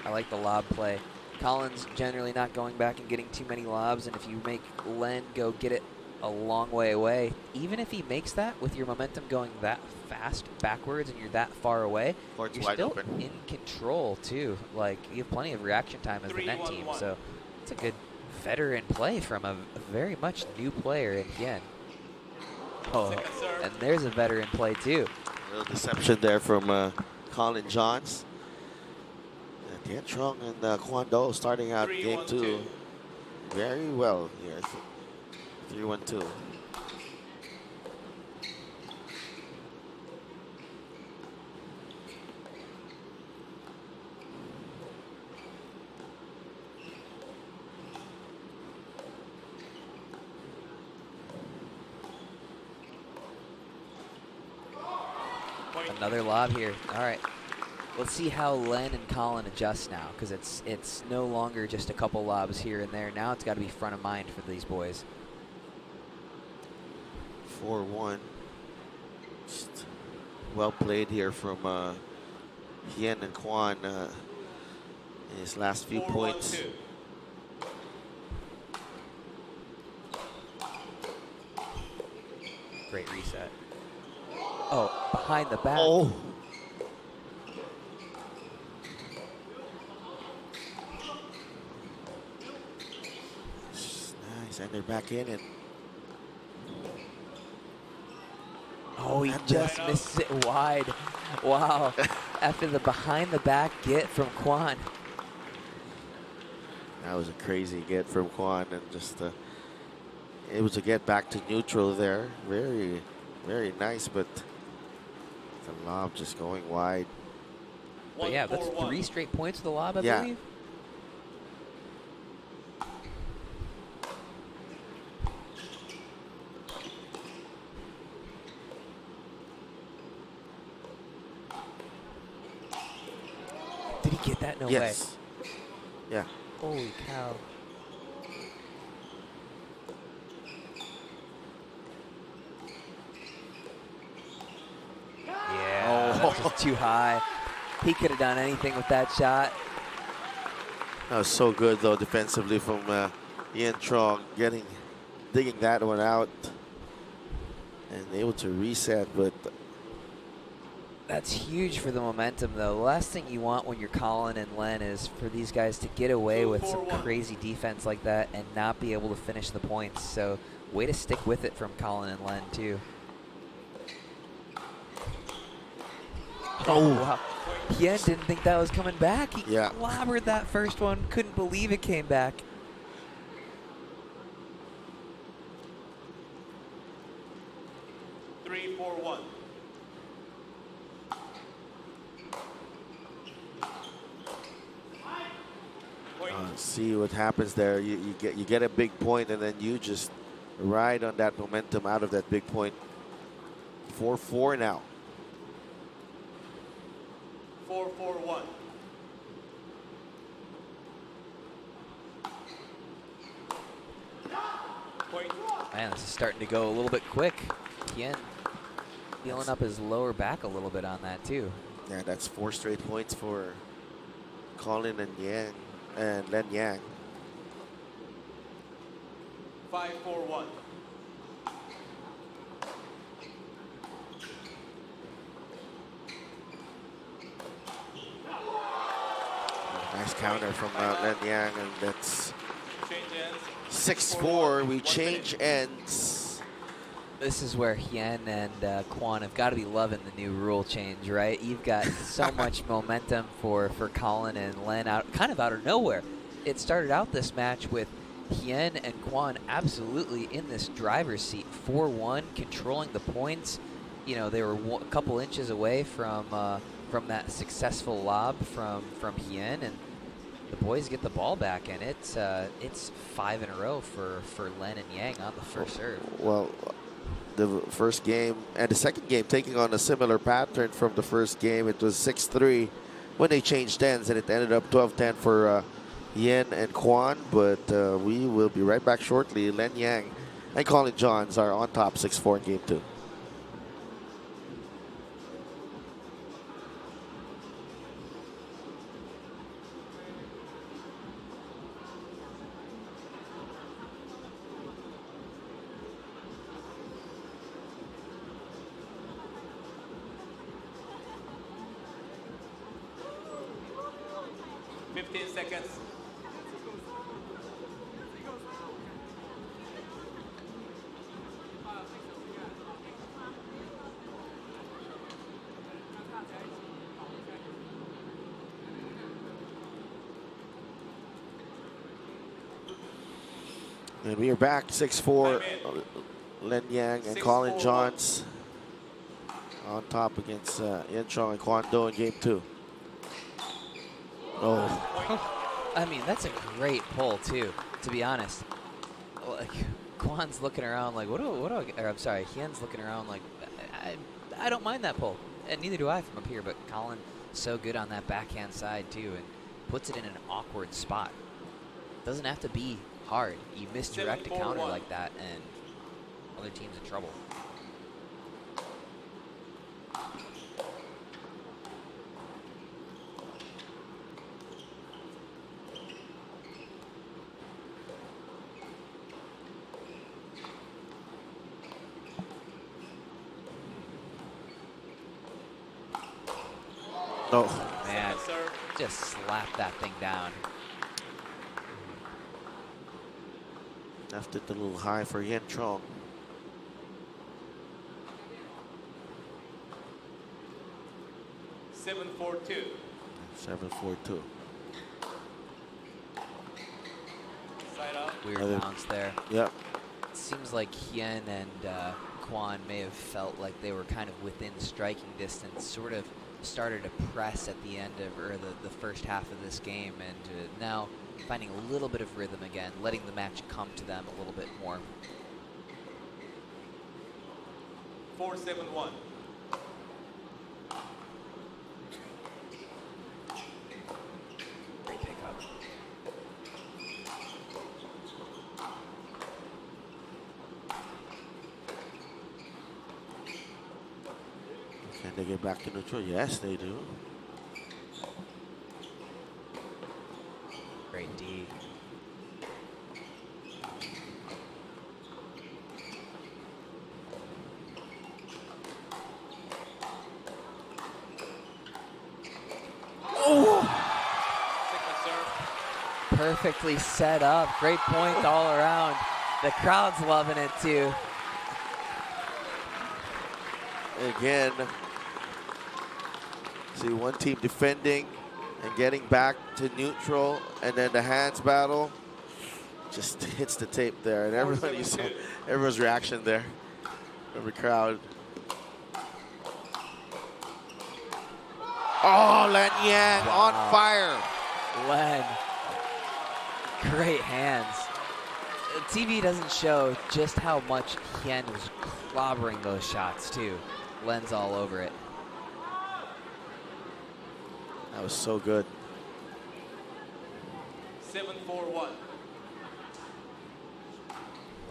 I like the lob play. Colin's generally not going back and getting too many lobs, and if you make Len go get it a long way away, even if he makes that with your momentum going that fast backwards and you're that far away, Court's you're wide still open. in control too. Like, you have plenty of reaction time as the net team, 3-1-1. so it's a good veteran play from a very much new player in Hien. Oh, Second serve. and there's a veteran play too. a little deception there from Colin Johns. Tien Trong and Quan Do starting out game 2 very well here. 3-1-2. Another lob here. All right. Let's see how Len and Colin adjust now, because it's no longer just a couple lobs here and there. Now it's got to be front of mind for these boys. 4-1. Just well played here from Hien and Quan in his last few points. 4-1-2. Great reset. Oh, behind the back. Oh. Nice, and they're back in it. Oh, he just missed it wide. Wow. After the behind the back get from Quan. That was a crazy get from Quan, and just able to get back to neutral there. Very, very nice, but the lob just going wide. But yeah, that's 1-4-1. 3 straight points with the lob, I Yeah. believe. Did he get that? No way. Yes. Yeah. Holy cow. Yeah, that was just too high. He could have done anything with that shot. That was so good though defensively from Ian Trong, digging that one out and able to reset, but That's huge for the momentum, though. The last thing you want when you're Colin and Len is for these guys to get away with some crazy defense like that and not be able to finish the points. So, way to stick with it from Colin and Len, too. Oh, wow. Hien didn't think that was coming back. He clobbered that first one. Couldn't believe it came back. see what happens there. You get a big point, and then you just ride on that momentum out of that big point. 4-4 now. 4-4-1. Point. Man, this is starting to go a little bit quick. Hien feeling up his lower back a little bit on that too. Yeah, that's 4 straight points for Colin and Len Yang. 5-4-1. Nice counter from Len Yang, and that's Change ends. 6-4. We change ends. This is where Hien and Kwon have got to be loving the new rule change, right? You've got so much momentum for Colin and Len kind of out of nowhere. It started out this match with Hien and Kwon absolutely in this driver's seat, 4-1, controlling the points. You know, they were a couple inches away from that successful lob from Hien, and the boys get the ball back, and it's 5 in a row for Len and Yang on the first serve. Well, the first game and the second game taking on a similar pattern from the first game. It was 6-3 when they changed ends, and it ended up 12-10 for Hien and Kwon. But we will be right back shortly. Len Yang and Colin Johns are on top 6-4 in game 2. Seconds. And we are back 6-4. Len Yang and Colin Johns on top against Yen Chong and Kwon Do in game 2. Oh. I mean, that's a great pull too, to be honest. Like, Kwon's looking around like, I'm sorry, Hien's looking around like, I don't mind that pull, and neither do I from up here, but Colin so good on that backhand side too, and puts it in an awkward spot. Doesn't have to be hard. You misdirect a counter like that, and other team's in trouble. Oh, man, just slap that thing down. Left it a little high for Yen Chong. Seven, 4-2. 7-4-2. Side up. Weird bounce there. Yep. It seems like Hien and Kwon may have felt like they were kind of within striking distance, sort of started to press at the end of, or the first half of this game, and now finding a little bit of rhythm again, letting the match come to them a little bit more. 4-7-1. Great pickup. Can they get back to neutral? Yes, they do. Great D. Perfectly set up. Great points all around. The crowd's loving it too. Again, see one team defending and getting back to neutral, and then the hands battle just hits the tape there, and everybody saw everyone's reaction there, every crowd. Oh, Len Yang on fire. Len. Great hands. TV doesn't show just how much Hien was clobbering those shots too. Lens all over it. That was so good. 7-4-1.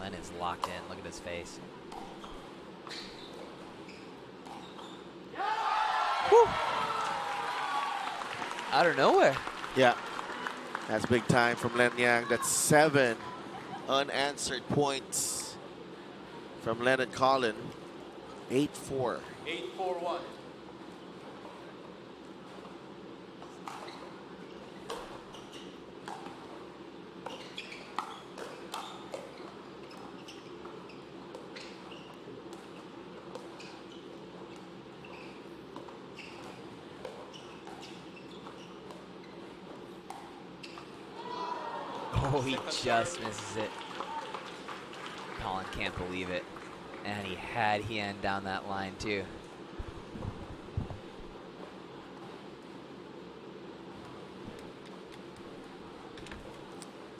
Len is locked in. Look at his face. Whew. Out of nowhere. Yeah, that's big time from Len Yang. That's 7 unanswered points from Len and Colin. 8-4. 8-4-1. Oh, he just misses it. Colin can't believe it. And he had Hien down that line too.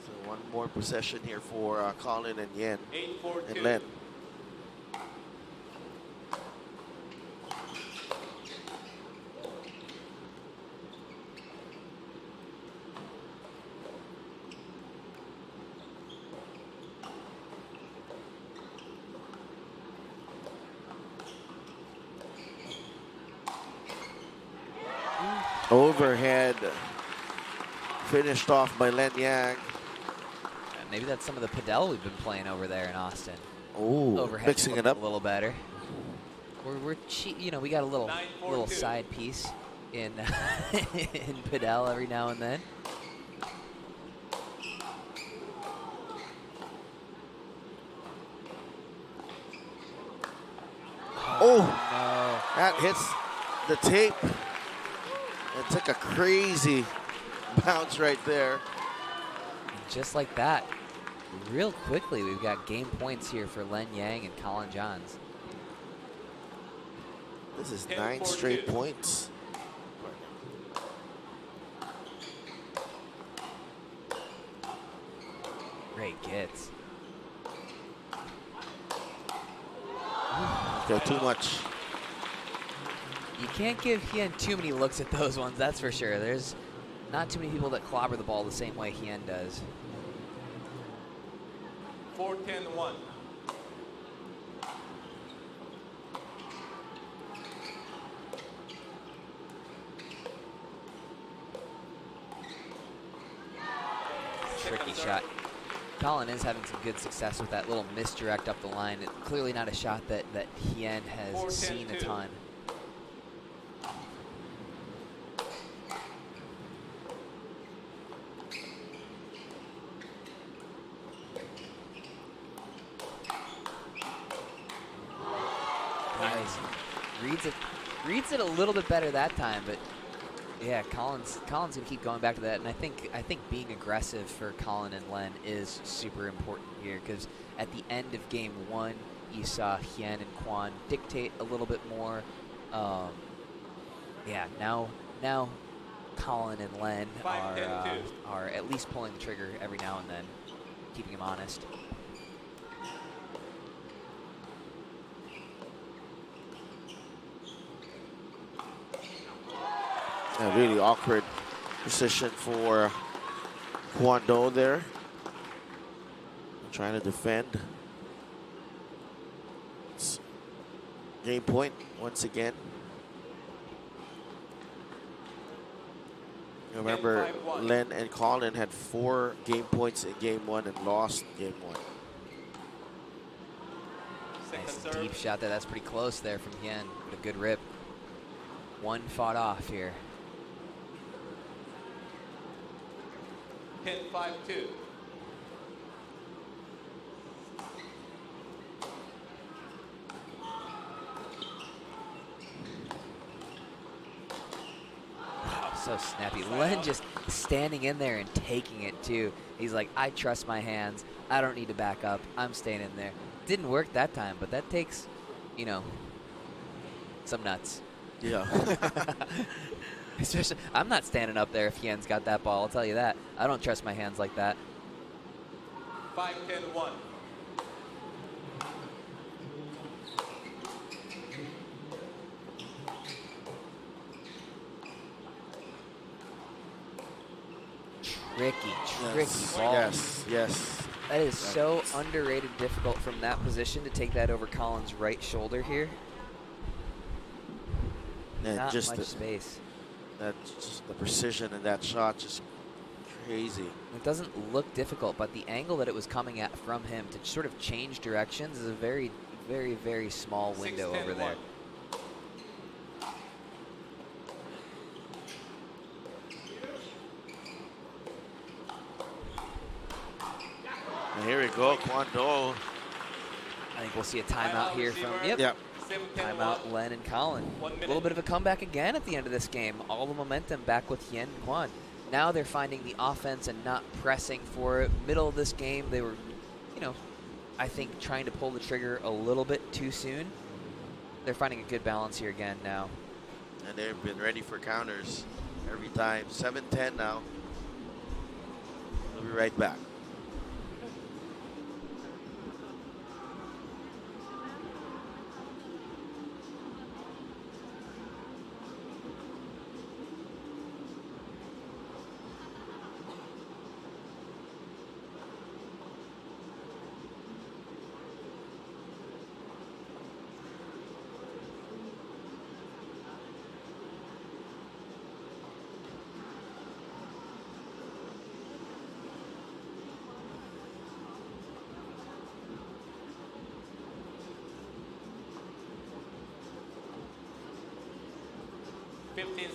So one more possession here for Colin and Yen 8-4-2. and Len. Overhead finished off by Len Yang. Maybe that's some of the padel we've been playing over there in Austin. Oh, Overhead mixing it up a little better. You know, we got a little 9-4-2. side piece in in padel every now and then. Oh, No. that hits the tape. It took a crazy bounce right there. And just like that, real quickly, we've got game points here for Len Yang and Colin Johns. This is 10-4-2. 9 straight points. Great gets. Okay, too much. You can't give Hien too many looks at those ones, that's for sure. There's not too many people that clobber the ball the same way Hien does. 4-10-1. Tricky shot. Colin is having some good success with that little misdirect up the line. It's clearly not a shot that Hien has seen a 4-10-2. ton. Nice. Reads it a little bit better that time, but yeah, Colin's gonna keep going back to that, and I think being aggressive for Colin and Len is super important here, because at the end of game one, you saw Hien and Quan dictate a little bit more. Yeah, now Colin and Len 5-10-2. are at least pulling the trigger every now and then, keeping him honest. A really awkward position for Kwon Do there. Trying to defend. It's game point once again. Remember, 10-5-1. Len and Colin had 4 game points in game 1 and lost game 1. Second Nice serve. deep shot there. That's pretty close there from Hien. But a good rip. One fought off here. 10-5-2. Wow, so snappy. Len just standing in there and taking it too. He's like, I trust my hands. I don't need to back up. I'm staying in there. Didn't work that time, but that takes, you know, some nuts. Yeah. Especially, I'm not standing up there if Hien's got that ball. I'll tell you that. I don't trust my hands like that. 5-10-1. Tricky ball. Yes, yes. That is so underrated difficult from that position to take that over Colin's right shoulder here. And Not just much space. Just the precision in that shot, just crazy. It doesn't look difficult, but the angle that it was coming at from him to sort of change directions is a very, very, very small window over there. And here we go, Kwon Do. I think we'll see a timeout here from, timeout Len and Colin. A little bit of a comeback again at the end of this game. All the momentum back with Yen and Kwon. Now they're finding the offense and not pressing for it. Middle of this game, they were, I think trying to pull the trigger a little bit too soon. They're finding a good balance here again now. And they've been ready for counters every time. 7-10 now. We'll be right back.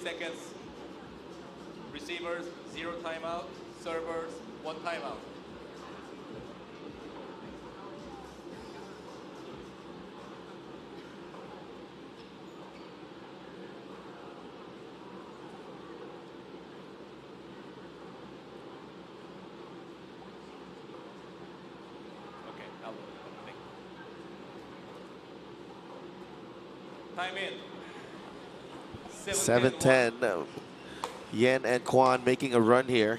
Seconds. Receivers, 0 timeout. Servers, 1 timeout. Okay, now time in. 7-10. Yen and Kwon making a run here.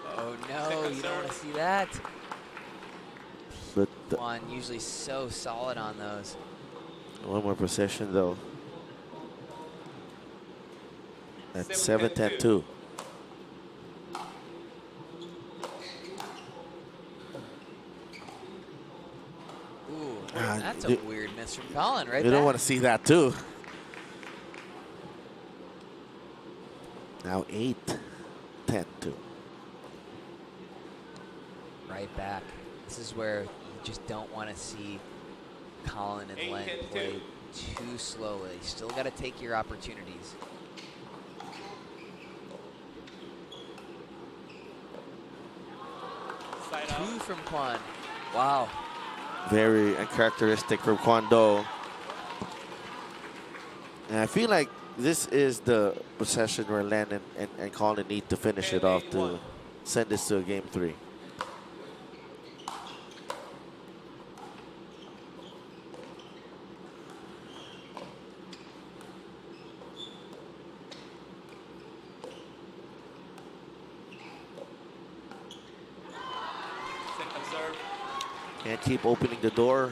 Oh no, you don't want to see that. But Kwon usually so solid on those. one more possession though. At 7-10 too. That's a weird miss from Colin, right? You don't want to see that too. Now 8-10 too. Right back. This is where you just don't want to see Colin and Len play too slowly. Still got to take your opportunities. Two from Kwon. Wow. Very uncharacteristic from Kwon Do. And I feel like this is the possession where Len and Colin need to finish it off to send this to a game 3. And keep opening the door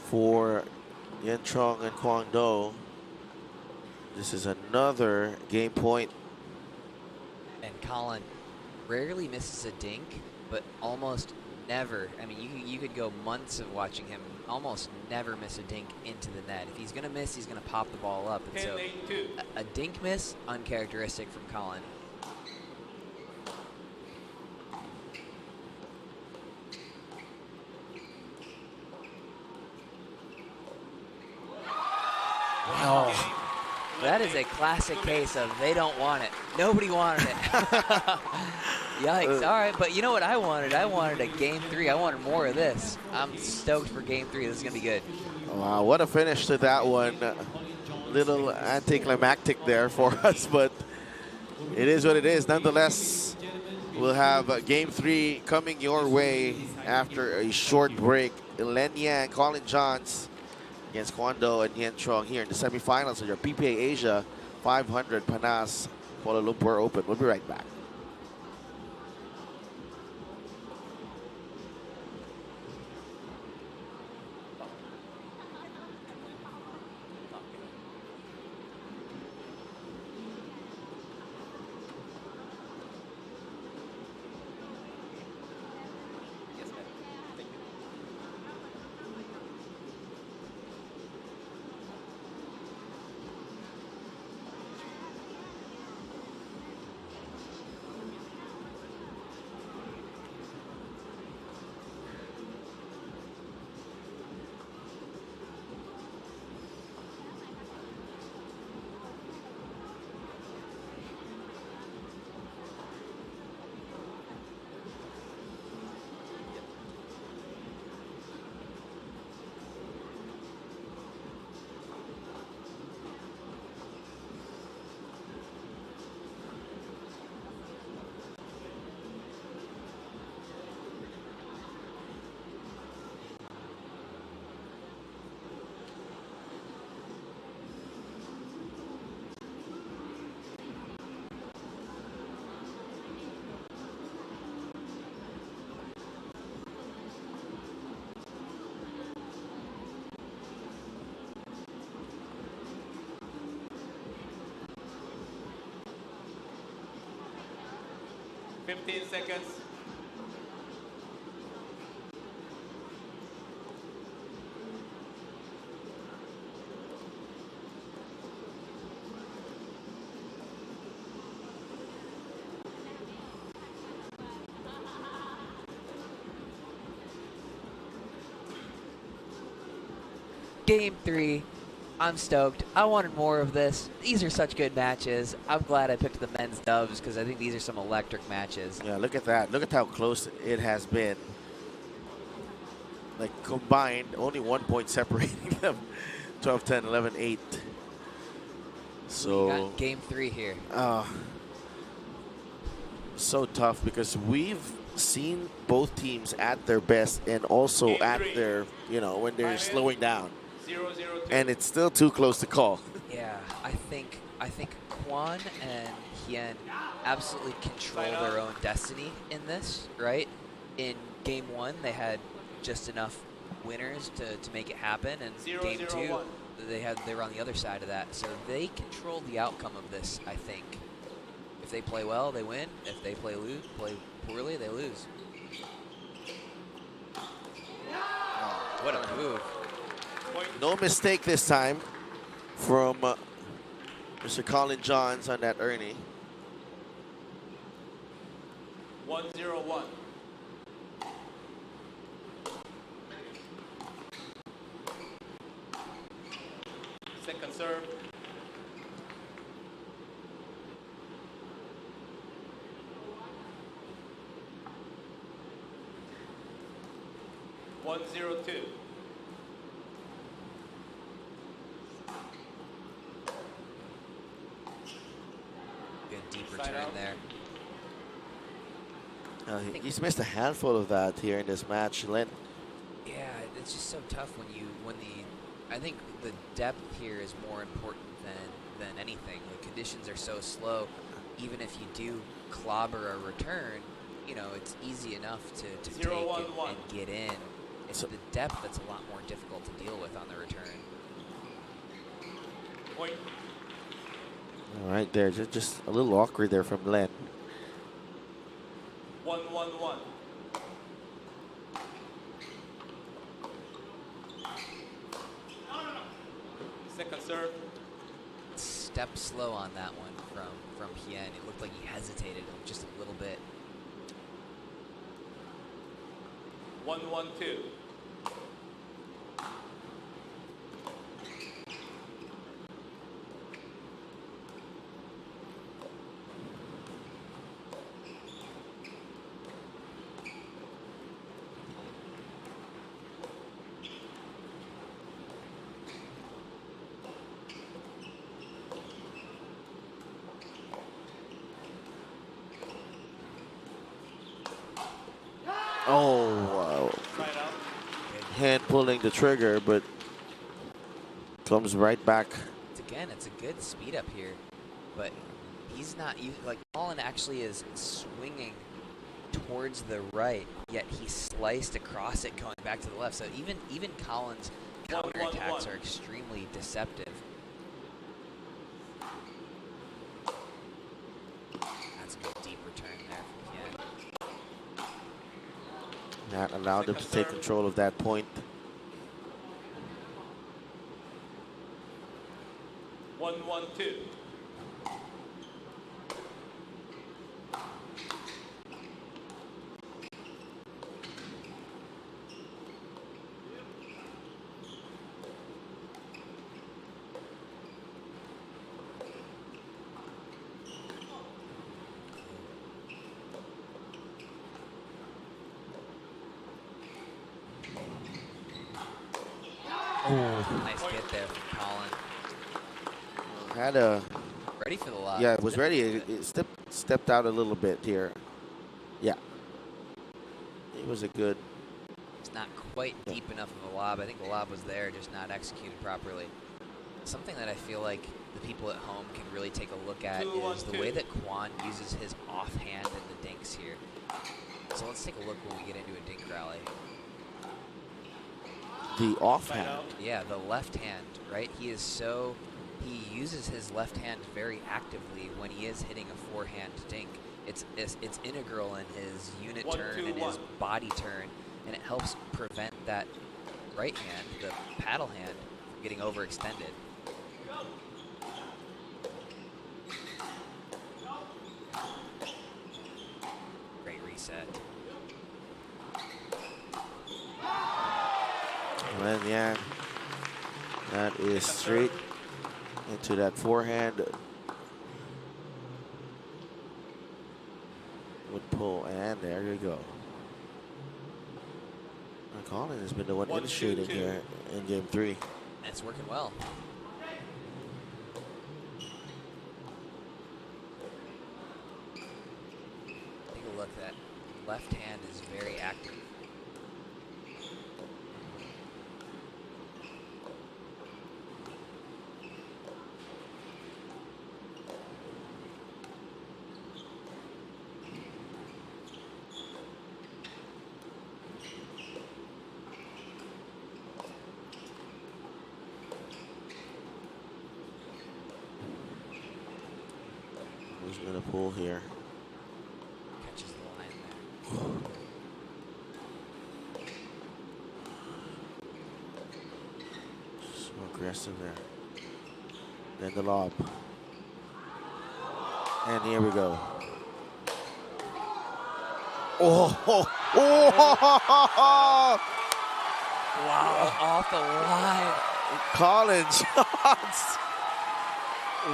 for Yen Trong and Kwon Do. This is another game point. And Colin rarely misses a dink, but almost never. I mean, you could go months of watching him almost never miss a dink into the net. If he's going to miss, he's going to pop the ball up. And so a dink miss, uncharacteristic from Colin. Oh, that is a classic case of they don't want it. Nobody wanted it. Yikes. All right, but you know what I wanted? I wanted a game 3. I wanted more of this. I'm stoked for game 3. This is going to be good. Wow, what a finish to that one. Little anticlimactic there for us, but it is what it is. Nonetheless, we'll have game 3 coming your way after a short break. Lenya and Colin Johns against Kwon Do and Hien Trong here in the semifinals of your PPA Asia 500 Panas Kuala Lumpur Open. We'll be right back. Yes, ma'am. Thank you. 15 seconds. Game 3. I'm stoked. I wanted more of this. These are such good matches. I'm glad I picked the men's dubs because I think these are some electric matches. Yeah, look at that. Look at how close it has been. Like combined, only 1 point separating them. 12, 10, 11, 8. So We got game 3 here. So tough because we've seen both teams at their best and also Game at 3. their, when they're slowing down. 0-0-2. And it's still too close to call. Yeah, I think Kwon and Hien absolutely control their own destiny in this, right? In game 1, they had just enough winners to make it happen, and game 2, they were on the other side of that. So they control the outcome of this, I think. If they play well, they win. If they play poorly, they lose. What a move. No mistake this time from Mr. Colin Johns on that Ernie. 1-0-1. Second serve. One zero two. Good deep Side return out. there. He's missed a handful of that here in this match, Len. Yeah, it's just so tough when I think the depth here is more important than anything. The conditions are so slow. Even if you do clobber a return, it's easy enough to take 0-1-1. and get in. It's the depth that's a lot more difficult to deal with on the return. Point. All right, there, just a little awkward there from Len. 1-1-1. Second serve. Step slow on that one from Hien. It looked like he hesitated just a little bit. 1-1-2. Oh, wow. Side out. Hand pulling the trigger, but Comes right back. It's a good speed up here, but he's not, like Colin actually is swinging towards the right, yet he sliced across it going back to the left. So even Colin's counterattacks are extremely deceptive. That's a good deep return there from Ken. That allowed him to take control of that point. 1-1-2. Nice get there from Colin. Had a Ready for the lob. yeah, it was ready. It stepped out a little bit here. Yeah, it was a good. It's not quite deep enough of a lob. I think the lob was there, just not executed properly. Something that I feel like the people at home can really take a look at is the way that Kwan uses his offhand in the dinks here. So let's take a look when we get into a dink rally. The offhand. Yeah, the left hand, right? He uses his left hand very actively when he is hitting a forehand dink. It's integral in his unit turn and his body turn, and it helps prevent that right hand, the paddle hand, from getting overextended. Great reset. And yeah, that is straight into that forehand. Would pull, and there you go. Colin has been the one initiating here in game 3. It's working well. Take a look. That left hand is very active. Who's gonna pull here? Catches the line there. So aggressive there. Then the lob. And here we go. Oh! Wow, off the line. Colin shots.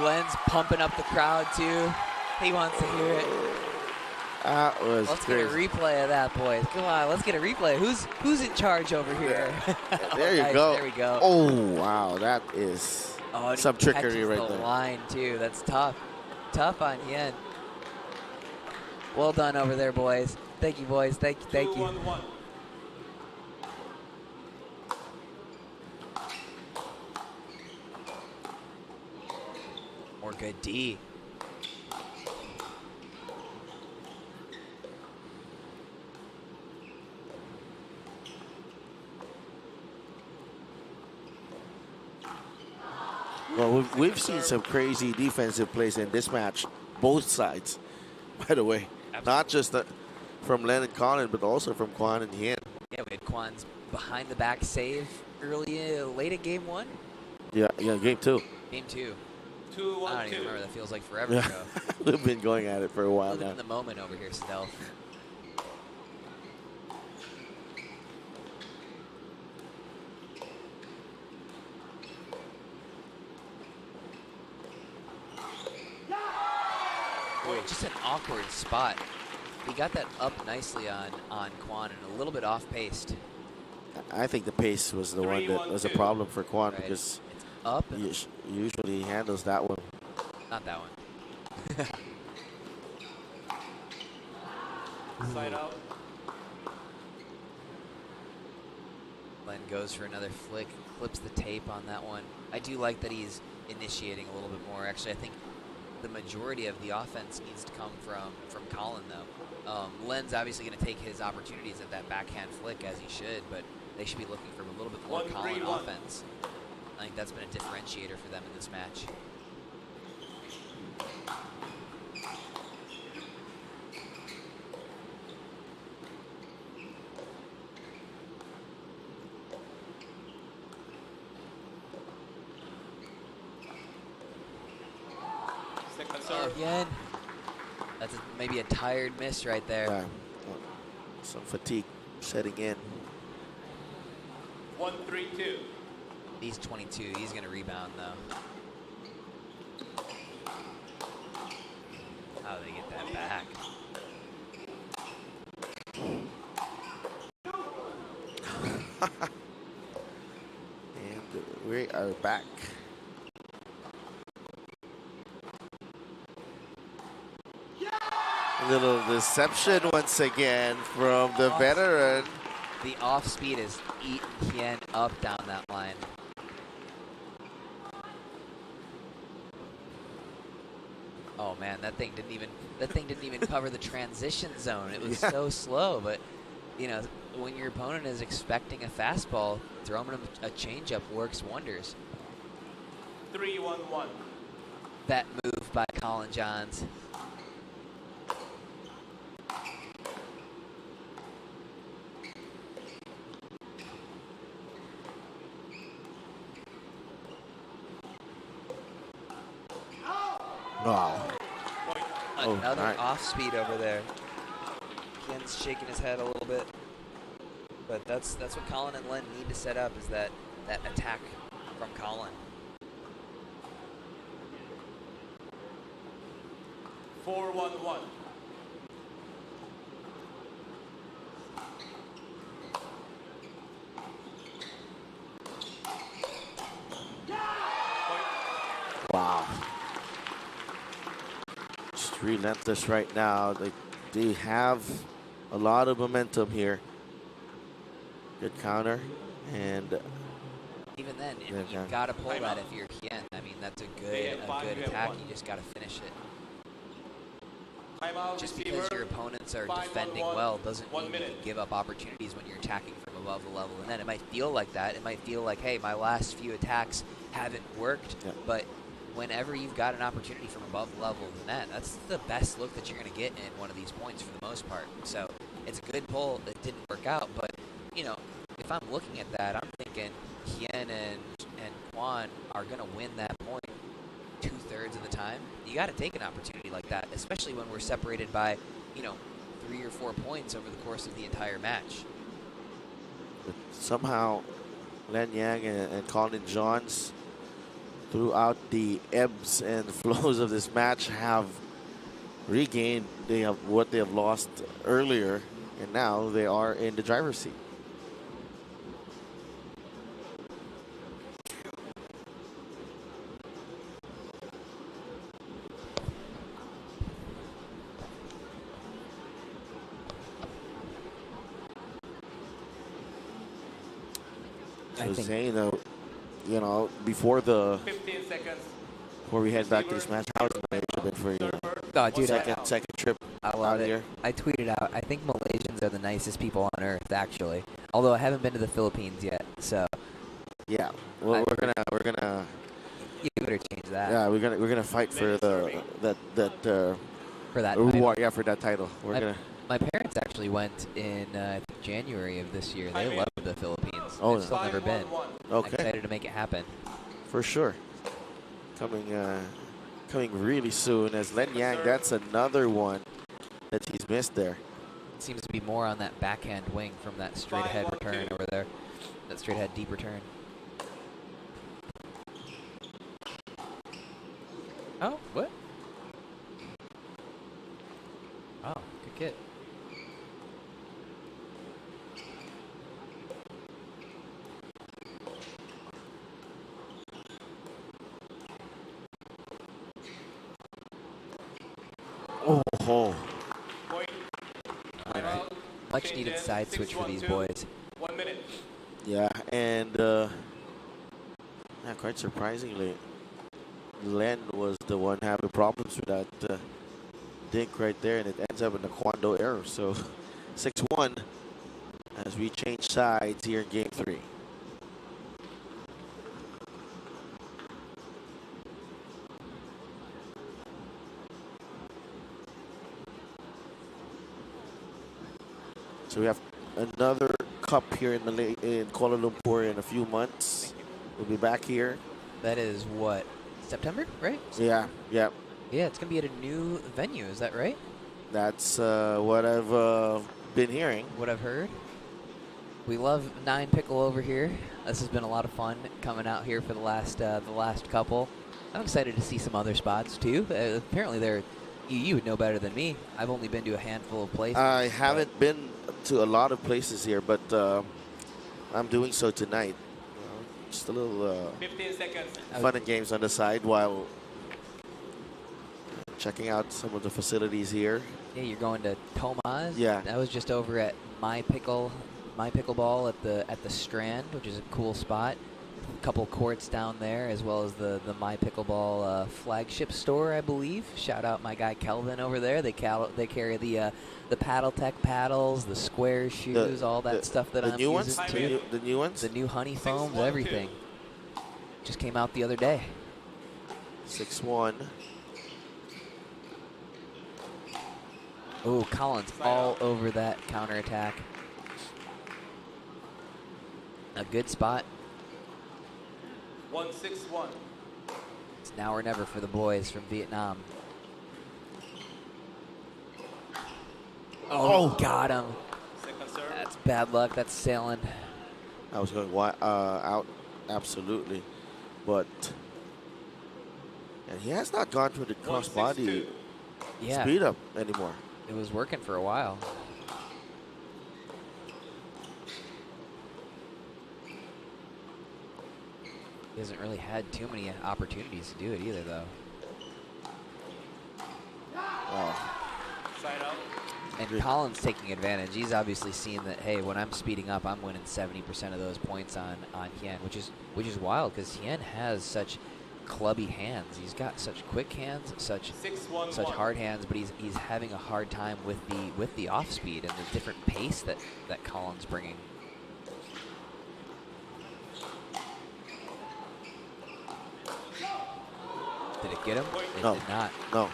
Len's pumping up the crowd too. He wants to hear it. That was Let's crazy. get a replay of that, boys. Come on, let's get a replay. Who's in charge over here? There you Nice, go. There we go. Oh, wow. That is and some he trickery catches right the there. line too. That's tough. Tough on Yen. Well done over there, boys. Thank you, boys. Thank you. Thank you. 2-1-1. More good D. Well, we've seen some crazy defensive plays in this match, both sides, by the way. Absolutely. Not just from Len and Colin, but also from Kwan and Hien. Yeah, we had Kwan's behind the back save late in game 1. Yeah, game 2. Game 2. 2-1-2. I don't even remember. That feels like forever Yeah. ago. We've been going at it for a while Living now. in the moment over here, Stealth. Boy, just an awkward spot. He got that up nicely on Kwan and a little bit off-paced. I think the pace was the one that was a problem for Kwan Right. because It's up and usually he handles that one. not that one. Side out. Len goes for another flick, flips the tape on that one. I do like that he's initiating a little bit more. Actually, I think the majority of the offense needs to come from Colin, though. Len's obviously going to take his opportunities at that backhand flick, as he should, but they should be looking for a little bit more Colin offense. I think that's been a differentiator for them in this match. Again, that's maybe a tired miss right there. Yeah. Some fatigue setting in. 1-3-2. He's 22. He's going to rebound, though. How do they get that back? And we are back. A little deception once again from the veteran. The off speed is eating Hien up down that line. Oh man, that thing didn't even cover the transition zone. It was so slow, but you know, when your opponent is expecting a fastball, throwing him a changeup works wonders. 3-1-1. That move by Colin Johns. Wow. Another off speed over there. Ken's shaking his head a little bit, but that's what Colin and Len need to set up, is that attack from Colin. 4-1-1. Wow. Just relentless right now. They have a lot of momentum here. Good counter, and even then, you've got to pull that if you're Hien. I mean, that's a good attack. You just got to finish it. Just because your opponents are defending well doesn't mean you can give up opportunities when you're attacking from above the level. And then it might feel like that. It might feel like, hey, my last few attacks haven't worked. Yeah. But whenever you've got an opportunity from above the level of the net, that's the best look that you're going to get in one of these points for the most part. So it's a good pull. It didn't work out. But, you know, if I'm looking at that, I'm thinking Hien and Quan are going to win that point 2/3 of the time. You got to take an opportunity like that, especially when we're separated by, you know, 3 or 4 points over the course of the entire match. But somehow, Len Yang and Colin Johns, throughout the ebbs and flows of this match, have regained what they have lost earlier, and now they are in the driver's seat. So saying though, you know, before 15 seconds. Before we head back to this match, how's Malaysia been for you? Oh, dude, second trip I love out it. here. I tweeted out, I think Malaysians are the nicest people on earth, actually. Although I haven't been to the Philippines yet, so. Yeah, well, we're gonna. You better change that. Yeah, we're gonna fight for for that reward. Yeah, for that title. My parents actually went in January of this year. They love the Philippines. Oh, I've still never been. Okay. I'm excited to make it happen. For sure. Coming really soon. As Len Yang, that's another one that he's missed there. Seems to be more on that backhand wing from that straight ahead return over there. That straight ahead deep return. Oh, what? Oh, good kit. Oh. Much needed side switch for these boys. 1 minute. Yeah, and Yeah, quite surprisingly, Len was the one having problems with that dink right there, and it ends up in a Kwando error. So 6-1 as we change sides here in game 3. So we have another cup here in Kuala Lumpur in a few months. We'll be back here. That is what, September, right? Yeah, yeah. Yeah, it's going to be at a new venue, is that right? That's what I've been hearing. What I've heard. We love 9 Pickle over here. This has been a lot of fun coming out here for the last couple. I'm excited to see some other spots too. Apparently you would know better than me. I've only been to a handful of places. I haven't been to a lot of places here, but I'm doing so tonight. Just a little 15 seconds. fun and games on the side while checking out some of the facilities here. Yeah, you're going to Tomas. Yeah. That was just over at My Pickleball at the Strand, which is a cool spot. A couple courts down there, as well as the My Pickleball flagship store, I believe. Shout out my guy Kelvin over there. They carry the Paddle Tech paddles, the square shoes, all that stuff that I'm using too. The new ones? The new honey foams, everything. Just came out the other day. 6-1. Oh, Collins all over that counterattack. A good spot. 1-6-1. It's now or never for the boys from Vietnam. Oh, got him. Second serve. That's bad luck. That's sailing. I was going out, absolutely. But, and he has not gone for the crossbody Yeah, speed up anymore. it was working for a while. He hasn't really had too many opportunities to do it either, though. Side out. And Collins taking advantage. He's obviously seen that, hey, when I'm speeding up, I'm winning 70% of those points on Hien, which is wild because Hien has such clubby hands. He's got such quick hands, such 6-1-1. hard hands, but he's having a hard time with the off speed and the different pace that Collins bringing. Did it get him? It No. did not. No.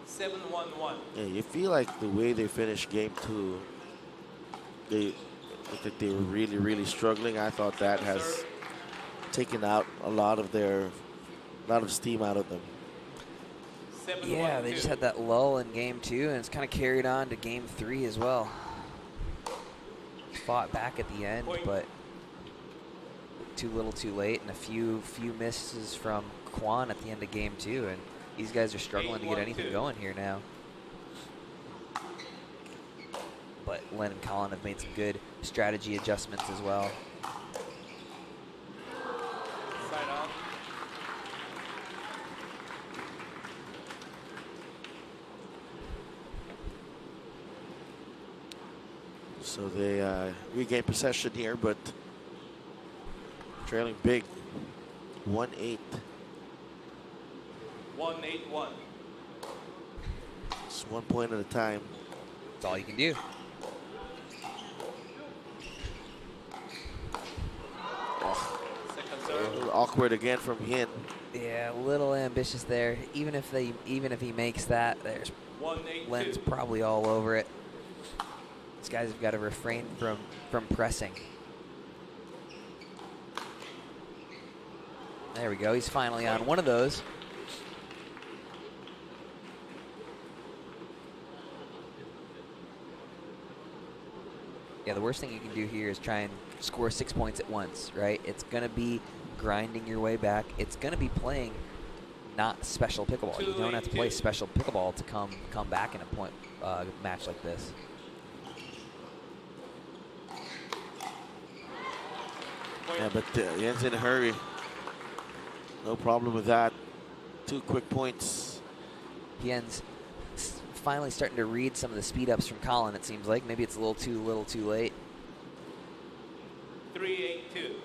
Seven, 1-1. Yeah, you feel like the way they finished game 2, they looked like they were really, really struggling. I thought that has taken out a lot of steam out of them. 7-1-2. Yeah, they just had that lull in game 2, and it's kind of carried on to game 3 as well. Fought back at the end, but too little too late, and a few misses from Quan at the end of game 2, and these guys are struggling to get anything going here now. But Len and Colin have made some good strategy adjustments as well. Side out. So they regain possession here, but trailing big, 1-8. 1-8-1. Just 1 point at a time. That's all you can do. Second A serve. little awkward again from Hien. Yeah, a little ambitious there. Even if he makes that, there's 1-8-2. Len's probably all over it. These guys have got to refrain from pressing. There we go. He's finally on one of those. Yeah, the worst thing you can do here is try and score 6 points at once, right? It's going to be grinding your way back. It's going to be playing not special pickleball. You don't have to play special pickleball to come back in a point match like this. Yeah, but Hien's in a hurry. No problem with that. 2 quick points. Hien's finally starting to read some of the speed ups from Colin, it seems like. Maybe it's a little too late. 3-8-2.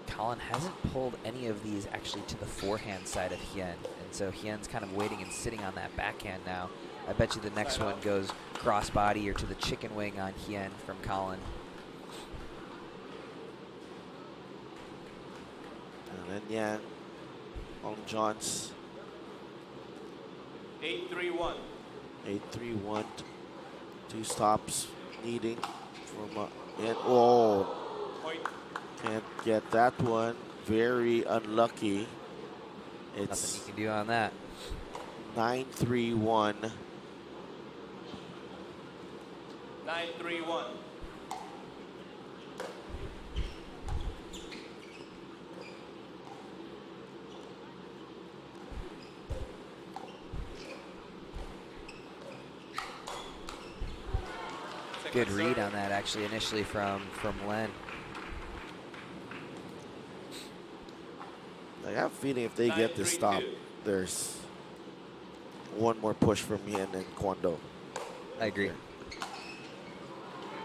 Colin hasn't pulled any of these actually to the forehand side of Hien, and so Hien's kind of waiting and sitting on that backhand now. I bet you the next one goes crossbody or to the chicken wing on Hien from Colin. And then, yeah, on John's 8-3-1. 8-3-1. 2 stops needing from and oh, Point. can't get that one. Very unlucky. Nothing It's you can do on that. 9-3-1. 9-3-1. Good read on that actually initially from Len. I have a feeling if they get this stop, there's one more push from Hien and Kwon-do. I agree.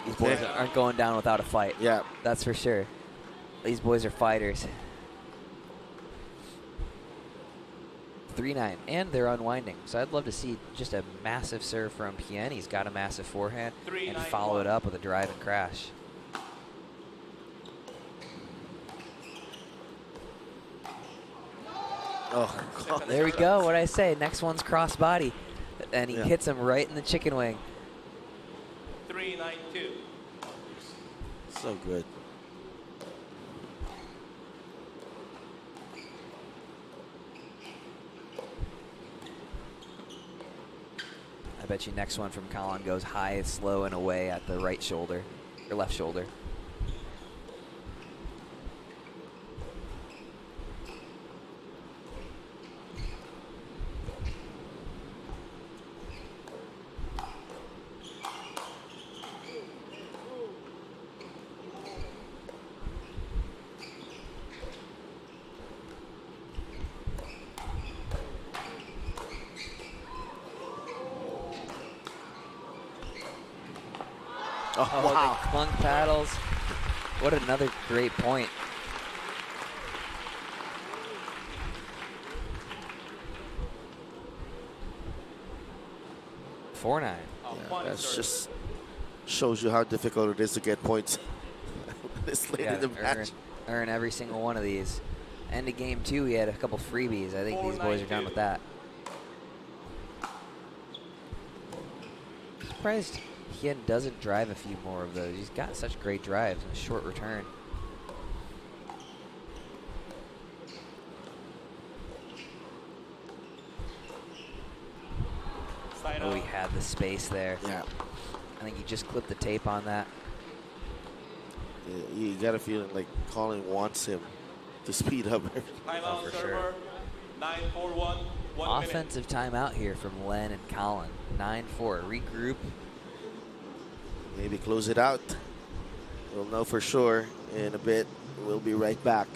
These boys aren't going down without a fight. Yeah. That's for sure. These boys are fighters. 3-9, and they're unwinding. So I'd love to see just a massive serve from Hien. He's got a massive forehand, and follow it up with a drive and crash. Oh, God. There we go. What I say? Next one's cross body, and he hits him right in the chicken wing. 3-9-2. So good. I bet you next one from Colin goes high, slow, and away at the right shoulder, or left shoulder. Oh, wow. The clunk paddles. What another great point. Four nine. That just shows you how difficult it is to get points this late in the match. Earn every single one of these. End of game 2, we had a couple freebies. I think these boys are done with that. Surprised Hien doesn't drive a few more of those. He's got such great drives and a short return. Oh, he had the space there. Yeah. I think he just clipped the tape on that. Yeah, you got a feeling like Colin wants him to speed up everything. Timeout for server. 9-4-1. 1 Offensive timeout here from Len and Colin. 9-4. Regroup. Maybe close it out. We'll know for sure in a bit. We'll be right back.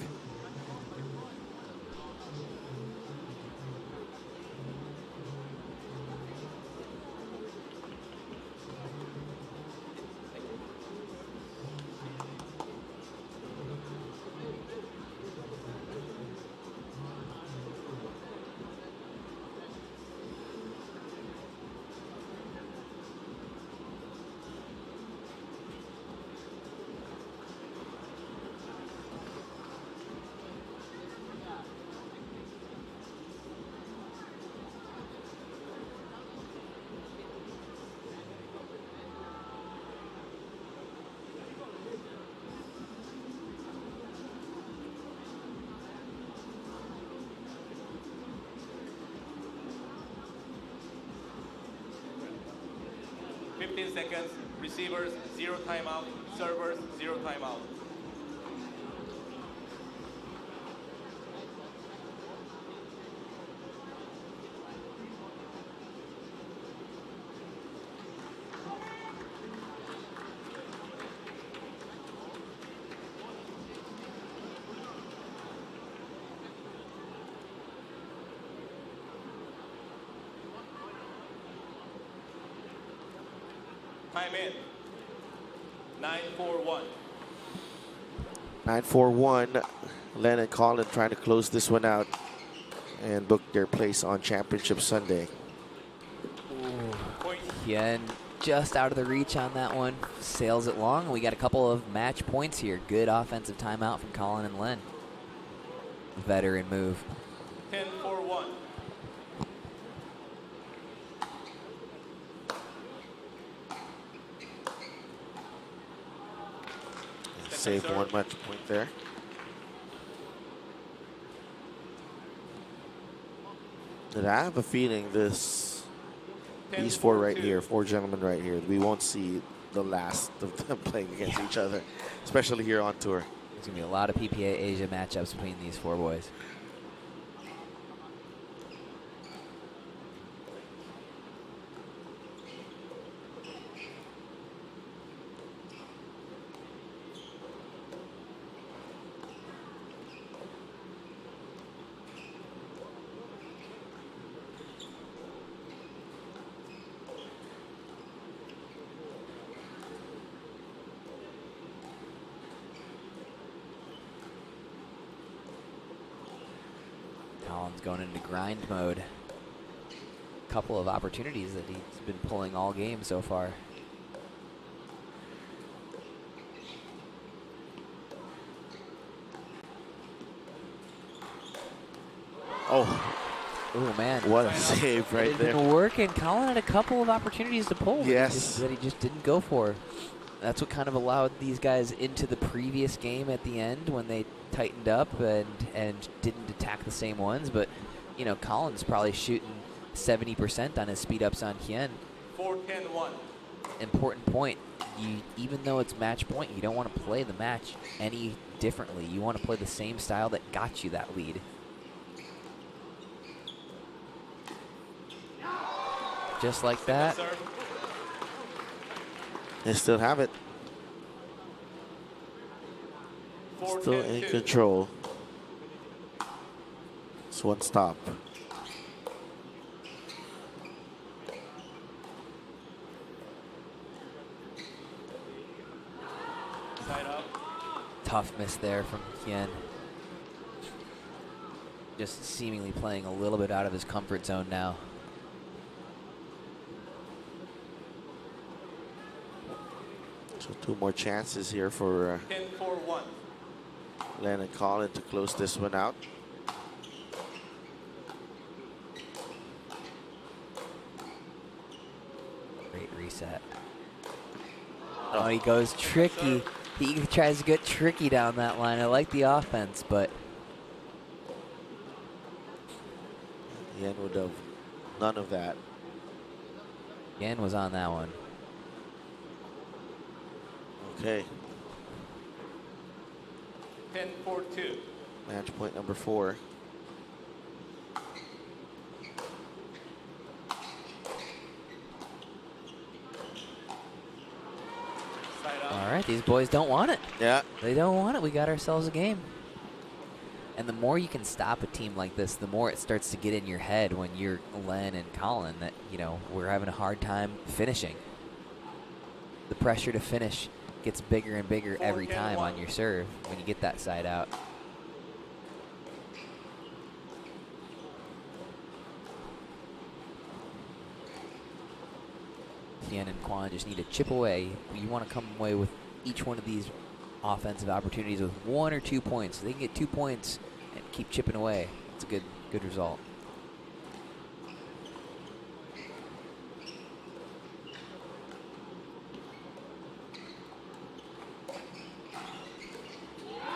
Seconds. Receivers, 0 timeout. Servers, 0 timeout. Time in. 9-4-1. 9-4-1. Len and Colin trying to close this one out and book their place on Championship Sunday. Hien just out of the reach on that one. Sails it long. We got a couple of match points here. Good offensive timeout from Colin and Len. Veteran move. 10-4-1. Save one match point there. But I have a feeling these four right here, four gentlemen right here, we won't see the last of them playing against each other, especially here on tour. There's going to be a lot of PPA Asia matchups between these four boys. Colin's going into grind mode. Couple of opportunities that he's been pulling all game so far. Oh, man. What a save right there. It's been working. Colin had a couple of opportunities to pull. Yes. That he just didn't go for. That's what kind of allowed these guys into the previous game at the end when they tightened up and didn't attack the same ones. But, you know, Colin's probably shooting 70% on his speed ups on Hien. 4-10-1. Important point. Even though it's match point, you don't want to play the match any differently. You want to play the same style that got you that lead. Just like that. They still have it. Still in control. It's one stop. Side up. Tough miss there from Hien. Just seemingly playing a little bit out of his comfort zone now. So two more chances here for 10-4-1. Len and Colin to close this one out. Great reset. Oh, he goes tricky. He tries to get tricky down that line. I like the offense, but Hien would have none of that. Hien was on that one. Okay. 10-4-2. Match point number 4. All right, these boys don't want it. Yeah. They don't want it. We got ourselves a game. And the more you can stop a team like this, the more it starts to get in your head when you're Len and Colin that, you know, we're having a hard time finishing. The pressure to finish gets bigger and bigger every time on your serve when you get that side out. Hien and Quan just need to chip away. You want to come away with each one of these offensive opportunities with 1 or 2 points. They can get 2 points and keep chipping away. It's a good result.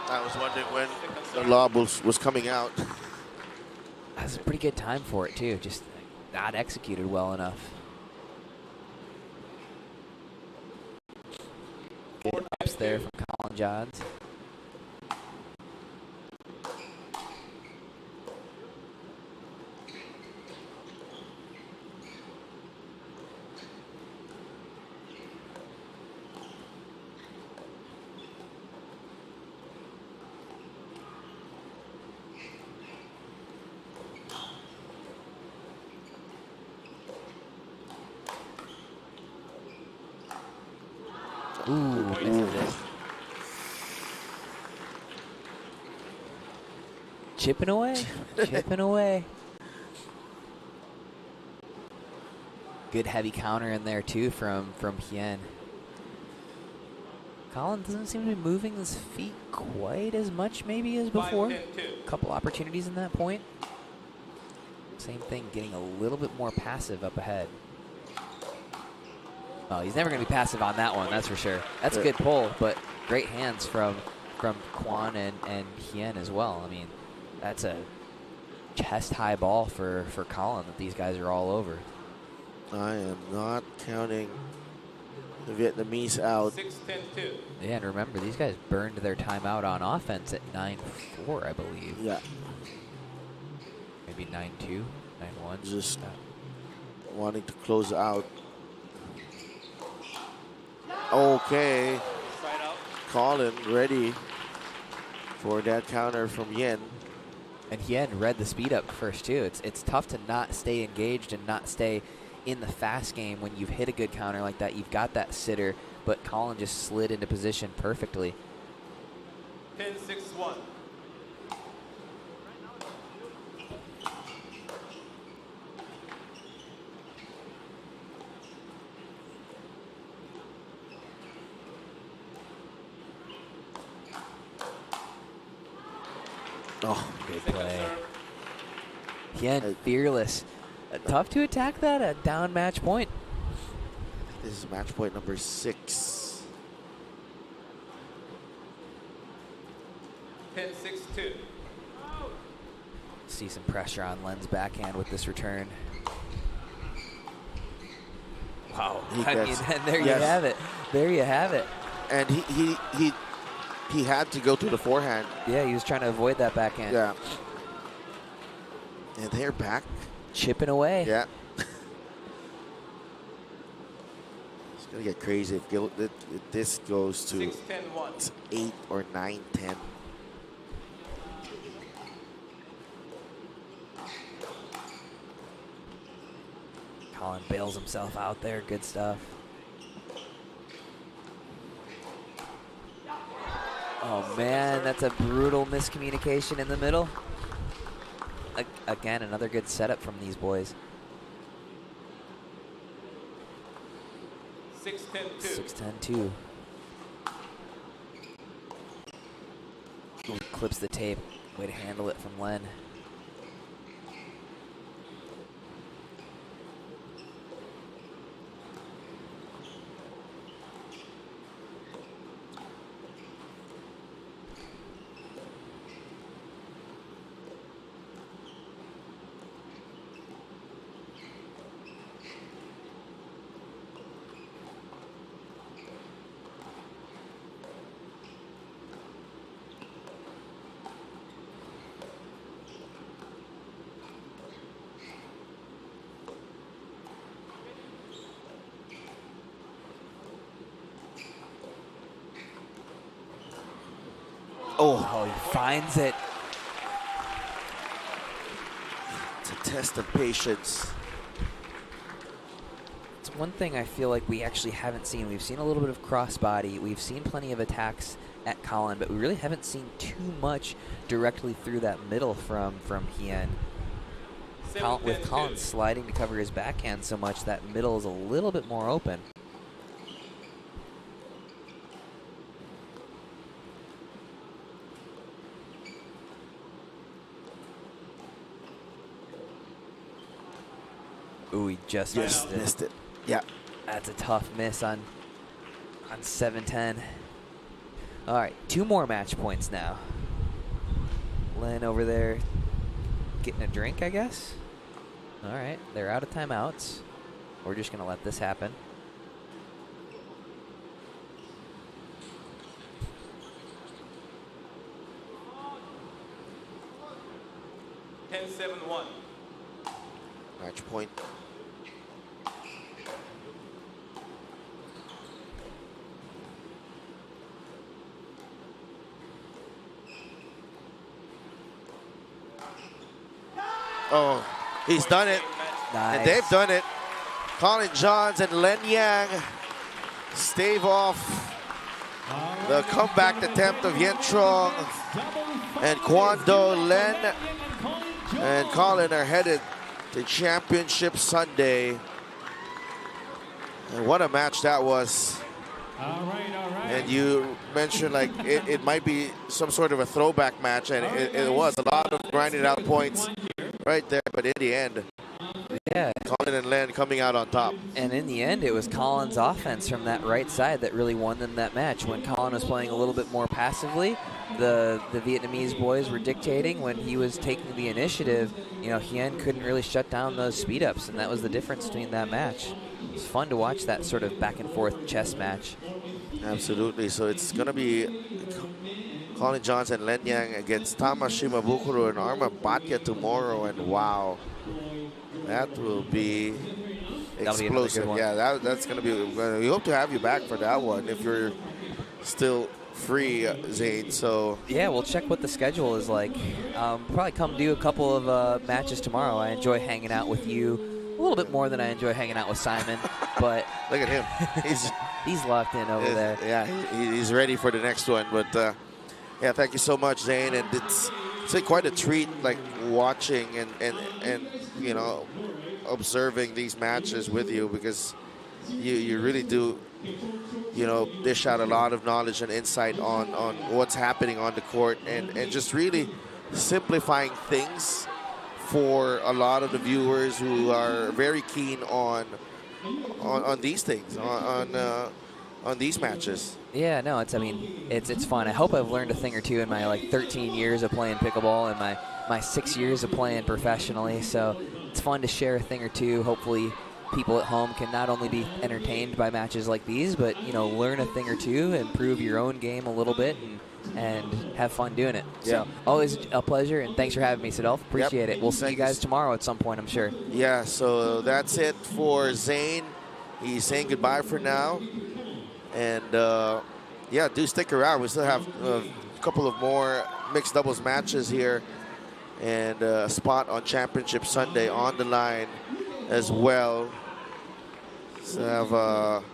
I was wondering when the lob was coming out. That's a pretty good time for it too. Just not executed well enough. Good ups there from Colin Johns. Ooh, misses it. Chipping away, chipping away. Good heavy counter in there too from Hien. Colin doesn't seem to be moving his feet quite as much maybe as before. A couple opportunities in that point. Same thing, getting a little bit more passive up ahead. Oh, he's never going to be passive on that one, that's for sure. That's a good pull, but great hands from Quan and Hien as well. I mean, that's a chest-high ball for Colin that these guys are all over. I am not counting the Vietnamese out. 6-10-2. Yeah, and remember, these guys burned their timeout on offense at 9-4, I believe. Yeah. Maybe 9-2, 9-1. Just wanting to close out. Okay. Colin ready for that counter from Yen. And Hien read the speed up first, too. It's tough to not stay engaged and not stay in the fast game when you've hit a good counter like that. You've got that sitter, but Colin just slid into position perfectly. 10-6-1. Oh, good play. Hien, fearless. Tough to attack that at down match point. This is match point number 6. 10-6-2. See some pressure on Len's backhand with this return. Wow. I mean, and there you have it. There you have it. And he had to go to the forehand. Yeah, he was trying to avoid that backhand. Yeah. And they're back. Chipping away. Yeah. It's going to get crazy if this goes to 6-10-1. 8 or 9-10. Colin bails himself out there. Good stuff. Oh, man, that's a brutal miscommunication in the middle. Again, another good setup from these boys. 6-10-2. 6-10-2. Clips the tape. Way to handle it from Len. Oh, he finds it. It's a test of patience. It's one thing I feel like we actually haven't seen. We've seen a little bit of crossbody. We've seen plenty of attacks at Colin, but we really haven't seen too much directly through that middle from Hien. With Colin sliding to cover his backhand so much, that middle is a little bit more open. Ooh, he just missed it. Yeah. That's a tough miss on 7-10. All right, 2 more match points now. Len over there getting a drink, I guess. All right, they're out of timeouts. We're just going to let this happen. Match point. Oh, he's done it. Nice. And they've done it. Colin Johns and Len Yang stave off The comeback attempt of Yen Trong and Kwon Do Len and Colin are headed to Championship Sunday. And what a match that was. All right. And you mentioned like it might be some sort of a throwback match, and it was a lot of grinded out points right there, but in the end, yeah, Colin and Len coming out on top. And in the end, it was Colin's offense from that right side that really won them that match. When Colin was playing a little bit more passively, the Vietnamese boys were dictating. When he was taking the initiative, you know, Hien couldn't really shut down those speed ups, and that was the difference between that match. It was fun to watch that sort of back and forth chess match. Absolutely. So it's going to be Colin Johnson and Len Yang against Tama Shimabukuro and Arma Bhatia tomorrow. And wow, that will be explosive. Yeah, that's going to be. We hope to have you back for that one if you're still free, Zane. So yeah, we'll check what the schedule is like. Probably come do a couple of matches tomorrow. I enjoy hanging out with you a little bit more than I enjoy hanging out with Simon, but look at him. He's locked in over there. Yeah, he's ready for the next one. But yeah, thank you so much, Zane. And it's quite a treat, like watching and you know, observing these matches with you, because you really do, you know, dish out a lot of knowledge and insight on what's happening on the court, and just really simplifying things for a lot of the viewers who are very keen on these things, on these matches. Yeah, no, it's fun. I hope I've learned a thing or two in my like 13 years of playing pickleball and my 6 years of playing professionally. So it's fun to share a thing or two. Hopefully people at home can not only be entertained by matches like these, but, you know, learn a thing or two, improve your own game a little bit, and have fun doing it. Yeah. So always a pleasure, and thanks for having me, Sadolf. Appreciate it. We'll see you guys tomorrow at some point, I'm sure. Yeah, so that's it for Zane. He's saying goodbye for now. And yeah, do stick around. We still have a couple of more mixed doubles matches here, and a spot on Championship Sunday on the line as well. So have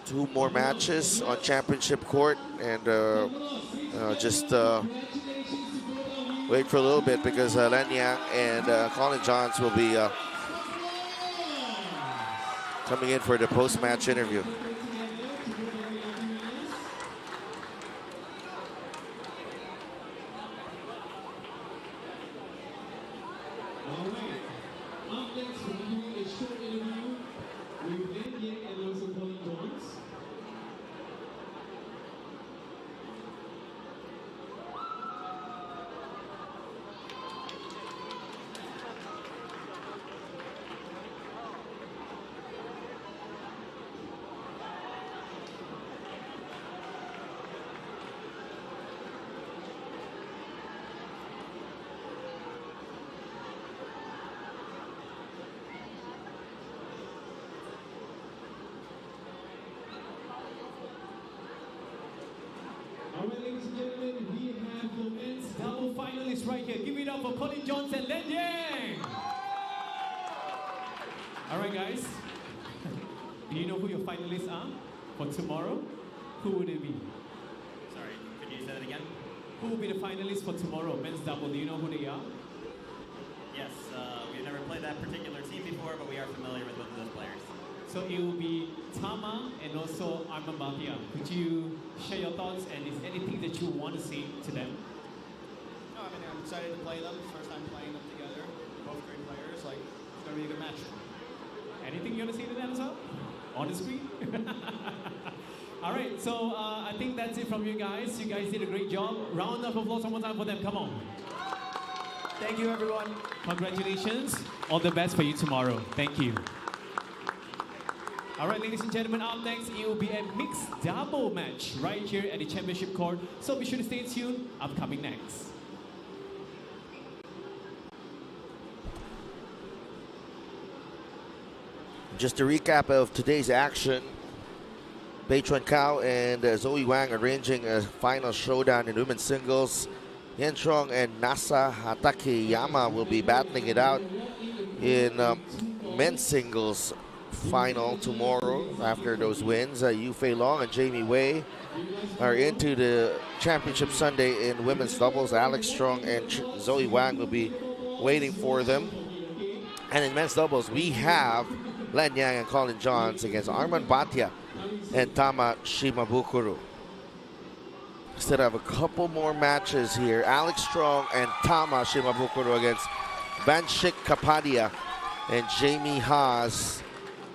2 more matches on Championship Court, and just wait for a little bit, because Len Yang and Colin Johns will be coming in for the post-match interview. All right, ladies and gentlemen, we have the men's double finalists right here. Give it up for Colin Johnson and Len Yang. All right, guys. Do you know who your finalists are for tomorrow? Who would it be? Sorry, could you say that again? Who will be the finalists for tomorrow, men's double? Do you know who they are? Yes, we've never played that particular team before, but we are familiar with both of those players. So it will be Tama and also Arma Bhatia. Could you share your thoughts, and is anything that you want to say to them? No, I mean, I'm excited to play them. First time playing them together. Both great players. Like, it's going to be a good match. Anything you want to say to them as well? On the screen? All right, so I think that's it from you guys. You guys did a great job. Round of applause one more time for them. Come on. Thank you, everyone. Congratulations. All the best for you tomorrow. Thank you. All right, ladies and gentlemen, up next, it will be a mixed double match right here at the championship court. So be sure to stay tuned. Upcoming next. Just a recap of today's action. Bei Chuan Kao and Zoe Wang arranging a final showdown in women's singles. Yen Trong and Nasa Hatake Yama will be battling it out in men's singles final tomorrow after those wins. Yu Fei Long and Jamie Wei are into the championship Sunday in women's doubles. Alex Strong and Zoe Wang will be waiting for them. And in men's doubles, we have Len Yang and Colin Johns against Arman Bhatia and Tama Shimabukuro. Still have a couple more matches here. Alex Strong and Tama Shimabukuro against Vanshik Kapadia and Jamie Haas.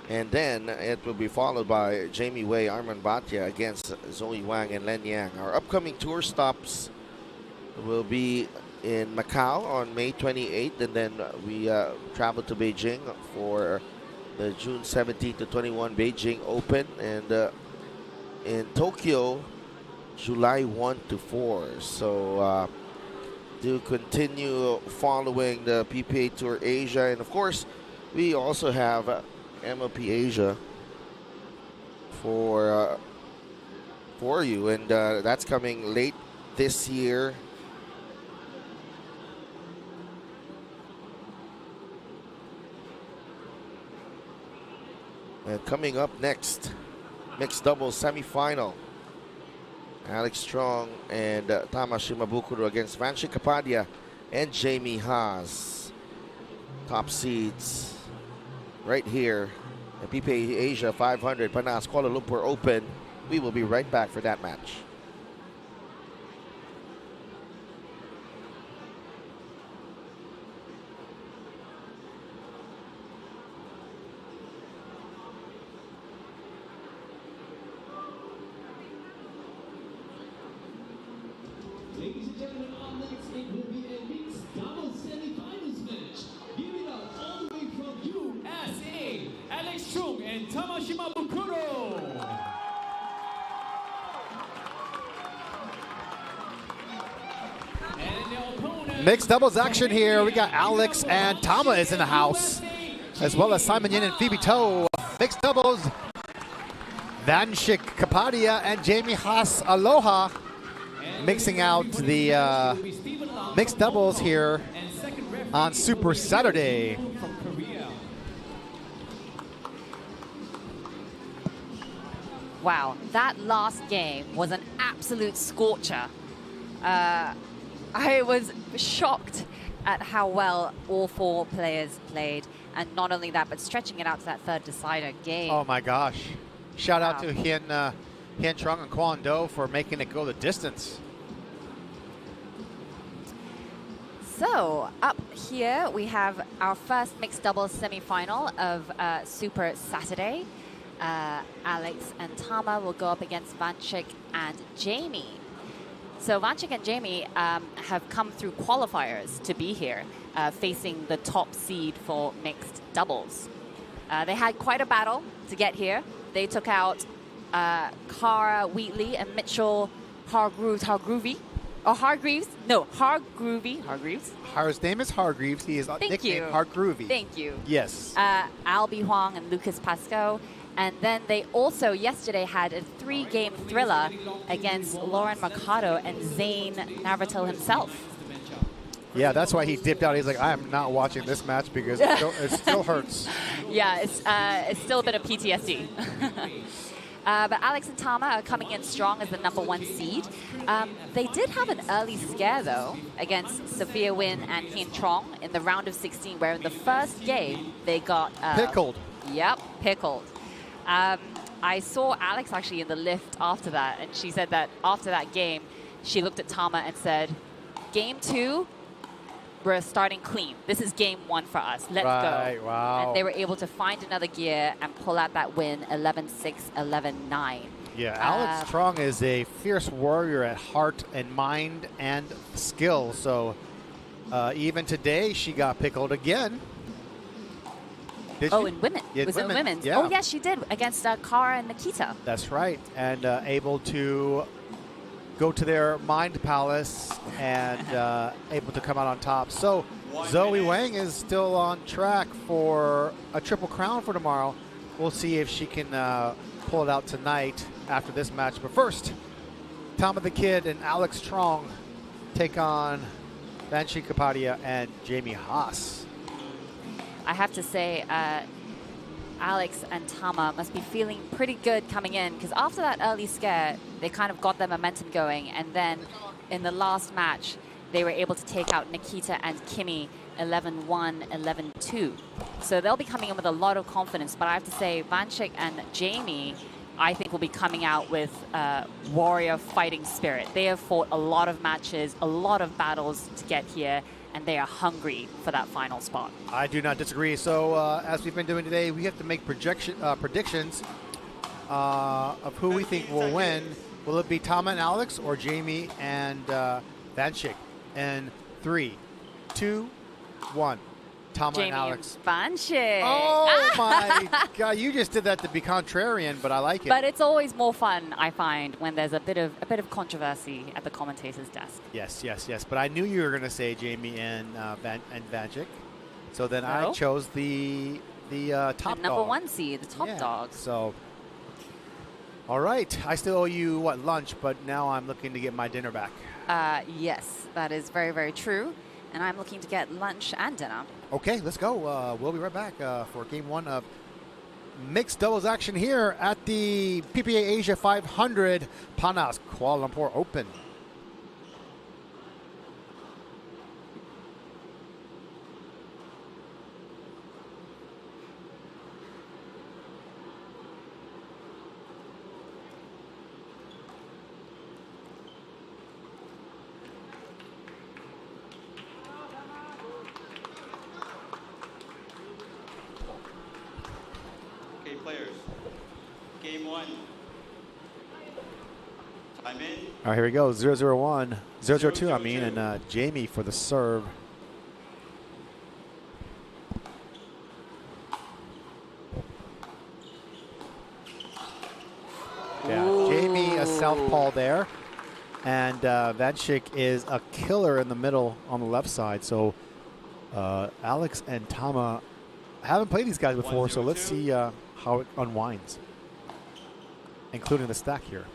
And then it will be followed by Jamie Wei, Arman Bhatia against Zoe Wang and Len Yang. Our upcoming tour stops will be in Macau on May 28th, and then we travel to Beijing for the June 17 to 21 Beijing Open, and in Tokyo, July 1 to 4. So do continue following the PPA Tour Asia, and of course, we also have MLP Asia for you, and that's coming late this year. And coming up next, mixed doubles semifinal. Alex Strong and Tama Shimabukuro against Vanshik Kapadia and Jamie Haas. Top seeds right here at PPA Asia 500 Panas Kuala Lumpur Open. We will be right back for that match. Ladies and gentlemen, up next it will be a mixed doubles semi-finals match. Give it up all the way from USA, Alex Strong and Tama Shimabukuro. And their opponent, Mixed doubles action here. We got Alex and Tama is in the house, as well as Simon Yin and Phoebe Toe. Mixed doubles, Vanshik Kapadia and Jamie Haas Aloha. Mixing out the mixed doubles here on Super Saturday. Wow, that last game was an absolute scorcher. I was shocked at how well all four players played, and not only that, but stretching it out to that third decider game. Oh my gosh. Shout out to Hien Trong and Kwon Do for making it go the distance. So up here we have our first mixed doubles semi-final of Super Saturday. Alex and Tama will go up against Vanshik and Jamie. So Vanshik and Jamie have come through qualifiers to be here, facing the top seed for mixed doubles. They had quite a battle to get here. They took out Cara Wheatley and Mitchell Hargreaves. His name is Hargreaves. He is nicknamed Hargroovy. Thank you. Yes. Albie Huang and Lucas Pascoe. And then they also yesterday had a 3-game thriller against Lauren Mercado and Zane Navratil himself. Yeah, that's why he dipped out. He's like, I am not watching this match because it still hurts. Yeah, it's still a bit of PTSD. But Alex and Tama are coming in strong as the #1 seed. They did have an early scare, though, against Sophia Wynn and Hien Trong in the round of 16, where in the first game they got... pickled. Yep, pickled. I saw Alex actually in the lift after that, and she said that after that game, she looked at Tama and said, Game 2, we're starting clean. This is game 1 for us. Let's go. Wow. And they were able to find another gear and pull out that win, 11-6, 11-9. Yeah, Alex Strong is a fierce warrior at heart and mind and skill. So even today, she got pickled again. In women. Yeah, it was in women's. Yeah. Oh, yes, she did, against Cara and Nikita. That's right. And able to go to their Mind Palace and able to come out on top. So Zoe Wang is still on track for a triple crown for tomorrow. We'll see if she can pull it out tonight after this match. But first, Tama the Kid and Alex Strong take on Vanshik Kapadia and Jamie Haas. I have to say, Alex and Tama must be feeling pretty good coming in, because after that early scare, they kind of got their momentum going, and then in the last match, they were able to take out Nikita and Kimi 11-1, 11-2. So they'll be coming in with a lot of confidence, but I have to say, Vanchik and Jamie, I think, will be coming out with warrior fighting spirit. They have fought a lot of matches, a lot of battles to get here, and they are hungry for that final spot. I do not disagree. So as we've been doing today, we have to make predictions of who we think will win. Will it be Tama and Alex or Jamie and Vanchik? And 3, 2, 1. Tama Jamie and Alex. Vanchik. Oh my God! You just did that to be contrarian, but I like it. But it's always more fun, I find, when there's a bit of controversy at the commentator's desk. Yes, yes, yes. But I knew you were going to say Jamie and Vanchik, so then I chose the top number dog. 1 seed, the top dog. So, all right. I still owe you lunch, but now I'm looking to get my dinner back. Yes, that is very, very true. And I'm looking to get lunch and dinner. Okay, let's go. We'll be right back for game 1 of mixed doubles action here at the PPA Asia 500 Panas Kuala Lumpur Open. Players, game 1. Time in. All right, here we go. 0-0-1, 0-0-2, I mean, and Jamie for the serve. Yeah, Jamie a southpaw there, and Vanchik is a killer in the middle on the left side. So Alex and Tama haven't played these guys before, so let's see how it unwinds, including the stack here.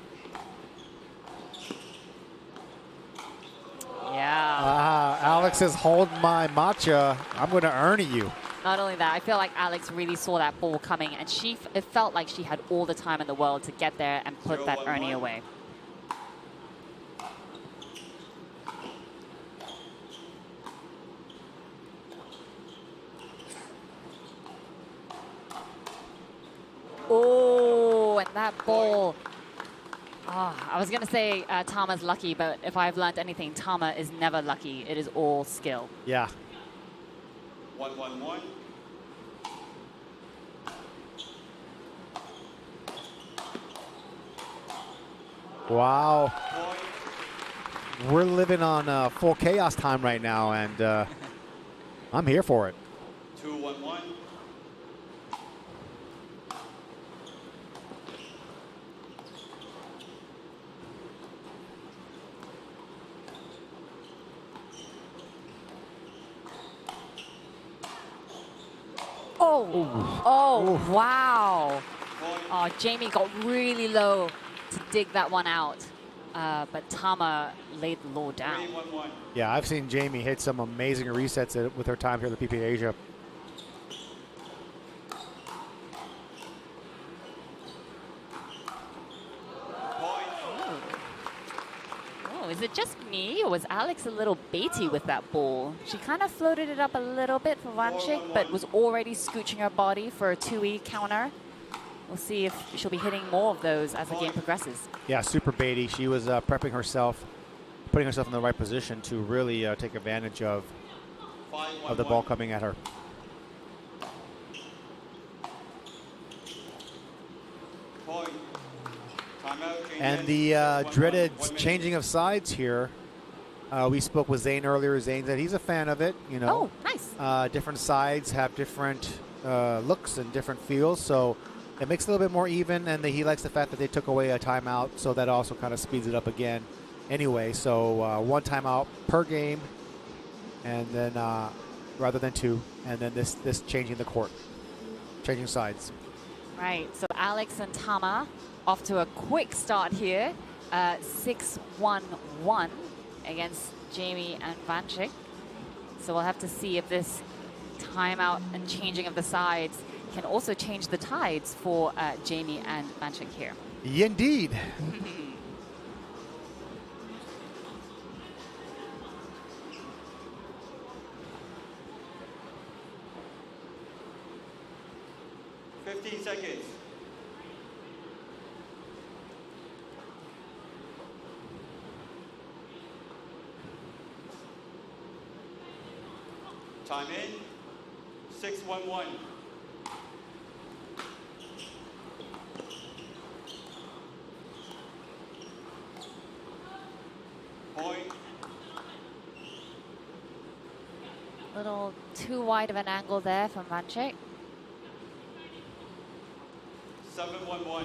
Yeah. Alex says, hold my matcha. I'm going to earn you. Not only that, I feel like Alex really saw that ball coming, and it felt like she had all the time in the world to get there and put that Ernie away. Oh, and that ball. Oh, I was going to say Tama's lucky, but if I've learned anything, Tama is never lucky. It is all skill. Yeah. 1-1-1. Wow. We're living on full chaos time right now, and I'm here for it. 2-1-1. Oh, wow. Oh, Jamie got really low to dig that one out. But Tama laid the law down. Yeah, I've seen Jamie hit some amazing resets with her time here at the PPA Asia. Oh, is it just me, or was Alex a little baity with that ball? She kind of floated it up a little bit for Vanchik, but was already scooching her body for a 2E counter. We'll see if she'll be hitting more of those as the game progresses. Yeah, super baity. She was prepping herself, putting herself in the right position to really take advantage of the ball coming at her. And the dreaded changing of sides here. We spoke with Zane earlier. Zane said he's a fan of it. You know, oh, nice. Different sides have different looks and different feels, so it makes it a little bit more even. And he likes the fact that they took away a timeout, so that also kind of speeds it up again. Anyway, so 1 timeout per game, and then rather than 2, and then this changing the court, changing sides. Right. So Alex and Tama off to a quick start here. 6-1-1 against Jamie and Vanchik. So we'll have to see if this timeout and changing of the sides can also change the tides for Jamie and Vanchik here. Indeed. Seconds. Time in. 6-1-1. Point. Little too wide of an angle there from Vanchik. 7-1-1.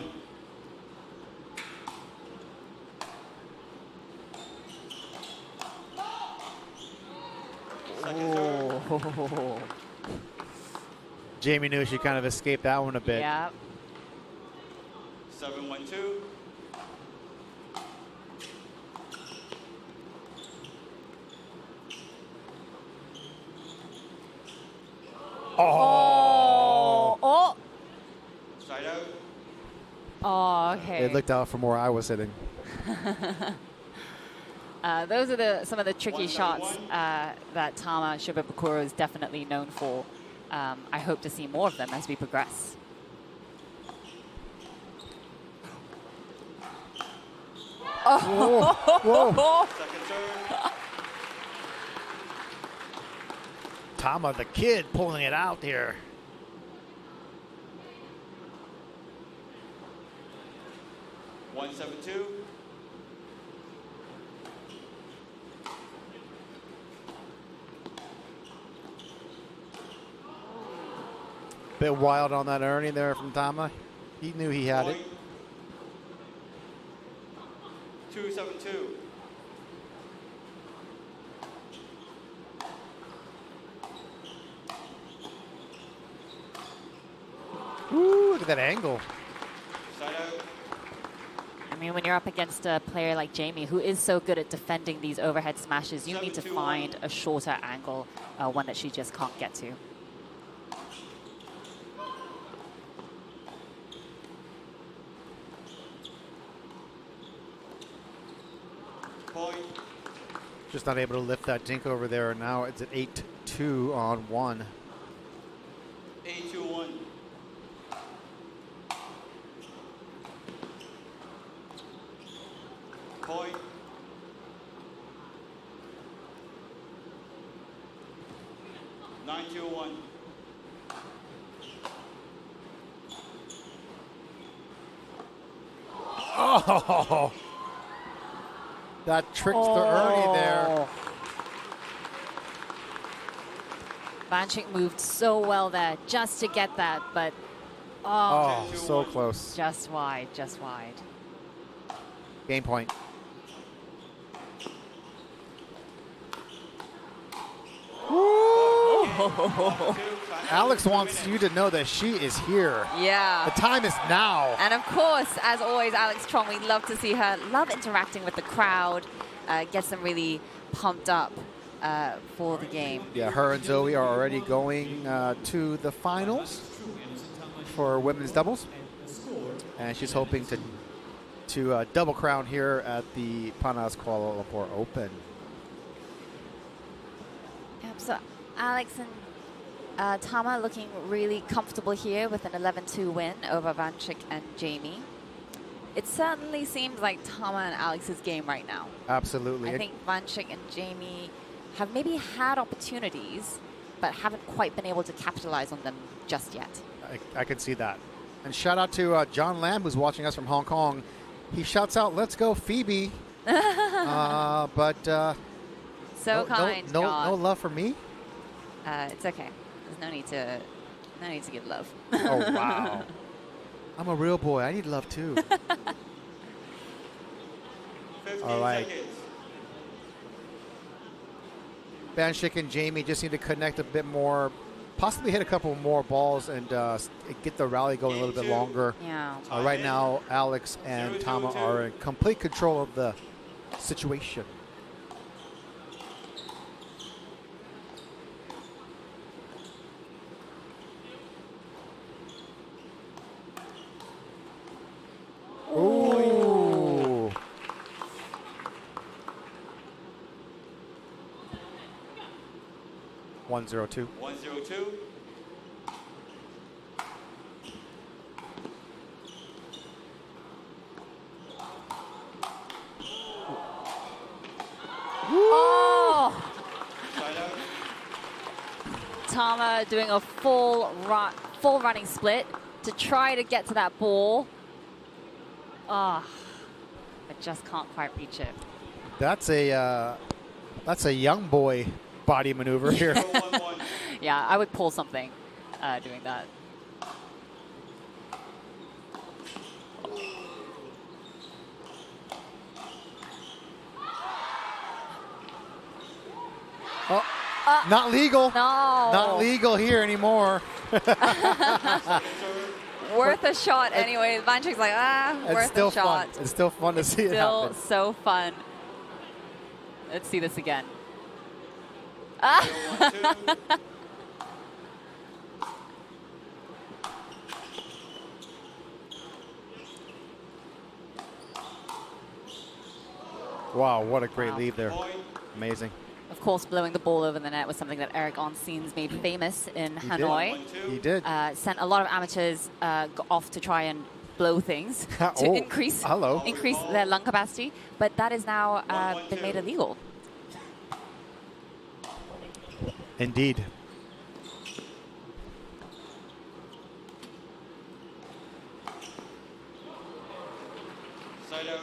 Oh. Jamie knew she kind of escaped that one a bit. Yeah. 7-1-2. Oh. Oh. Side out. Oh, okay. It looked out from where I was sitting. Those are some of the tricky shots that Tama Shibabukuro is definitely known for. I hope to see more of them as we progress. Oh. Whoa. Tama, the kid, pulling it out here. One 7-2. Bit wild on that Ernie there from Tama. He knew he had it. 2-7-2. Ooh, look at that angle. Side out. I mean, when you're up against a player like Jamie, who is so good at defending these overhead smashes, you need to find a shorter angle, one that she just can't get to. Point. Just not able to lift that dink over there. Now it's at 8-2 on 1. 8-2-1. Point. Nine, 2-1. Oh, that tricks the Ernie there. Vanchik moved so well there just to get that, but oh, so close. Just wide, just wide. Game point. Alex wants you to know that she is here. Yeah. The time is now. And of course, as always, Alex Trong, we love to see her, love interacting with the crowd, gets them really pumped up for the game. Yeah, her and Zoe are already going to the finals for women's doubles. And she's hoping to double crown here at the Panas Kuala Lumpur Open. Yep, so Alex and Tama looking really comfortable here with an 11-2 win over Vanchik and Jamie. It certainly seems like Tama and Alex's game right now. Absolutely. I think Vanchik and Jamie have maybe had opportunities, but haven't quite been able to capitalize on them just yet. I can see that. And shout out to John Lamb, who's watching us from Hong Kong. He shouts out, "Let's go, Phoebe." But so kind, no John. love for me. It's okay. There's no need to give love. Oh wow! I'm a real boy. I need love too. All right. Vanchik and Jamie just need to connect a bit more, possibly hit a couple more balls and get the rally going a little bit longer. Yeah. Right now, Alex and Tama are in complete control of the situation. 102. 102. Oh! Side out. Tama doing a full running split to try to get to that ball. Ah, but just can't quite reach it. That's a young boy body maneuver here. Yeah, I would pull something doing that. Oh, not legal. No. Not legal here anymore. Worth a shot anyway. Vanchik's like, worth a shot. It's still fun to see it happen. Still so fun. Let's see this again. Wow, what a great lead there. Amazing. Of course, blowing the ball over the net was something that Eric Onseens made famous in Hanoi. He did. Sent a lot of amateurs off to try and blow things to increase their lung capacity, but that is now been made illegal. Indeed. Side out.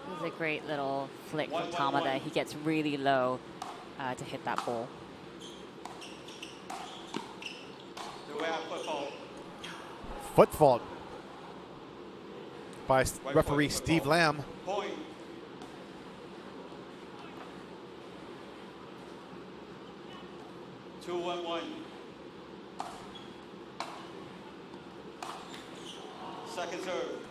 This is a great little flick from Tama there. He gets really low to hit that ball. The way I foot fault. Foot fault by referee Steve Lamb. Point. Two, 1-1. Second serve.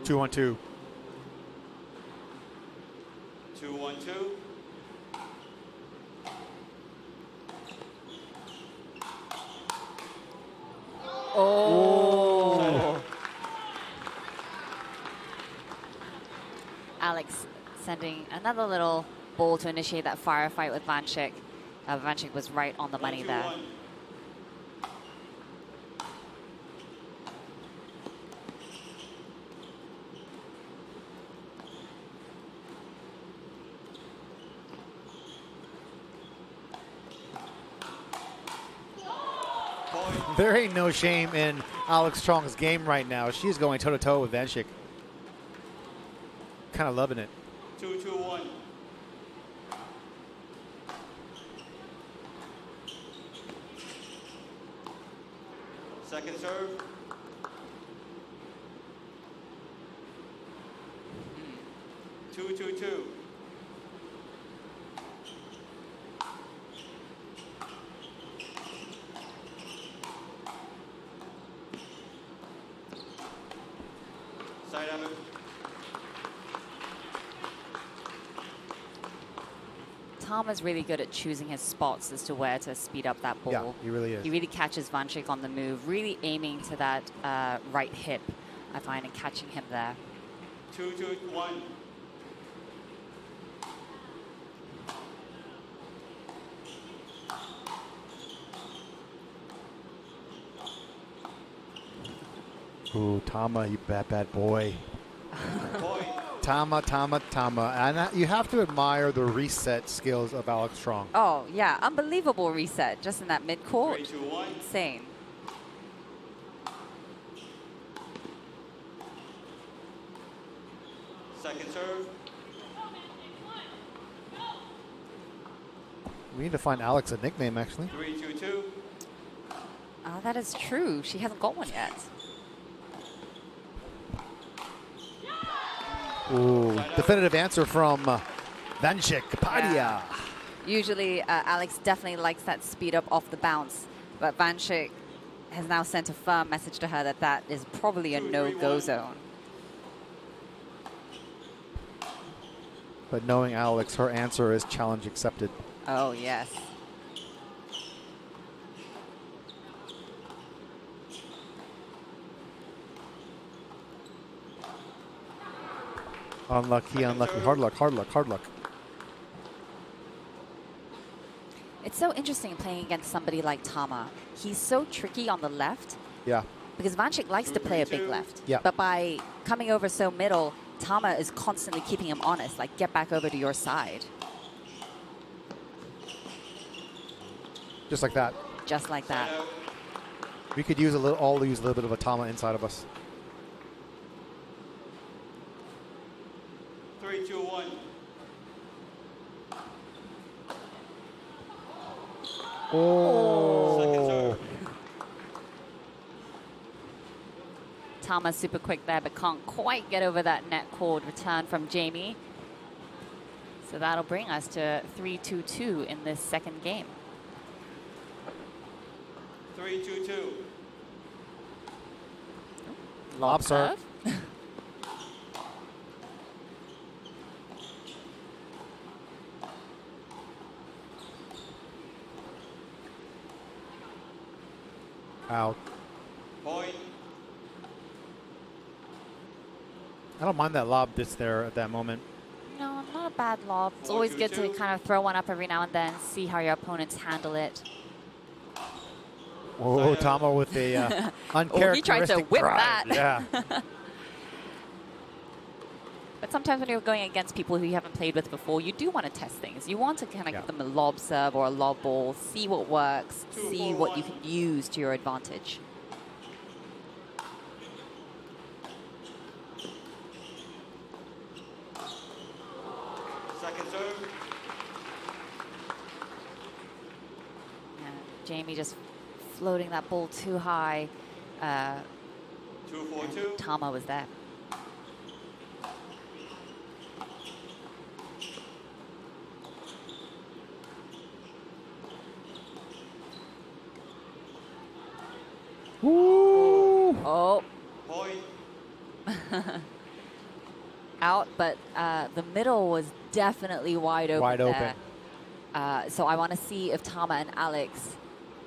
Two, 1-2. 2-1-2. Oh. Alex sending another little ball to initiate that firefight with Vanchik. Vanchik was right on the money there. There ain't no shame in Alex Strong's game right now. She's going toe-to-toe with Vanchik. Kind of loving it. 2-2-1. Second serve. Two, 2-2. Side out. Tama's really good at choosing his spots as to where to speed up that ball. Yeah, he really is. He really catches Vanchik on the move, really aiming to that right hip, I find, and catching him there. 2-2-1. Ooh, Tama, you bad boy. Tama. And you have to admire the reset skills of Alex Strong. Oh, yeah. Unbelievable reset just in that mid-court. 3-2-1. Insane. Second serve. We need to find Alex a nickname, actually. 3-2-2. Oh, that is true. She hasn't got one yet. Ooh, definitive answer from Vanchik Kapadia. Yeah. Usually, Alex definitely likes that speed up off the bounce, but Vanchik has now sent a firm message to her that that is probably a no-go zone. But knowing Alex, her answer is challenge accepted. Oh, yes. Unlucky, unlucky. Hard luck, hard luck, hard luck. It's so interesting playing against somebody like Tama. He's so tricky on the left. Yeah. Because Vanchik likes to play a big left. Yeah. But by coming over so middle, Tama is constantly keeping him honest, like get back over to your side. Just like that. Just like that. We could use all use a little bit of a Tama inside of us. 3, 2, 1. Oh. Tama's super quick there, but can't quite get over that net cord return from Jamie. So that'll bring us to 3-2-2 in this second game. 3, 2, 2. Lob serve. Out. Point. I don't mind that lob that's there at that moment. No, not a bad lob. It's always good to kind of throw one up every now and then, see how your opponents handle it. Oh, Tama with a uncharacteristic Oh, he tried to whip drive. that. Yeah. But sometimes when you're going against people who you haven't played with before, you do want to test things. You want to kind of give them a lob serve or a lob ball, see what works, see what you can use to your advantage. Second serve. Jamie just floating that ball too high. 2, 4, 2. Tama was there. Woo! Oh. Point. Out, but the middle was definitely wide open. Wide open. There. So I want to see if Tama and Alex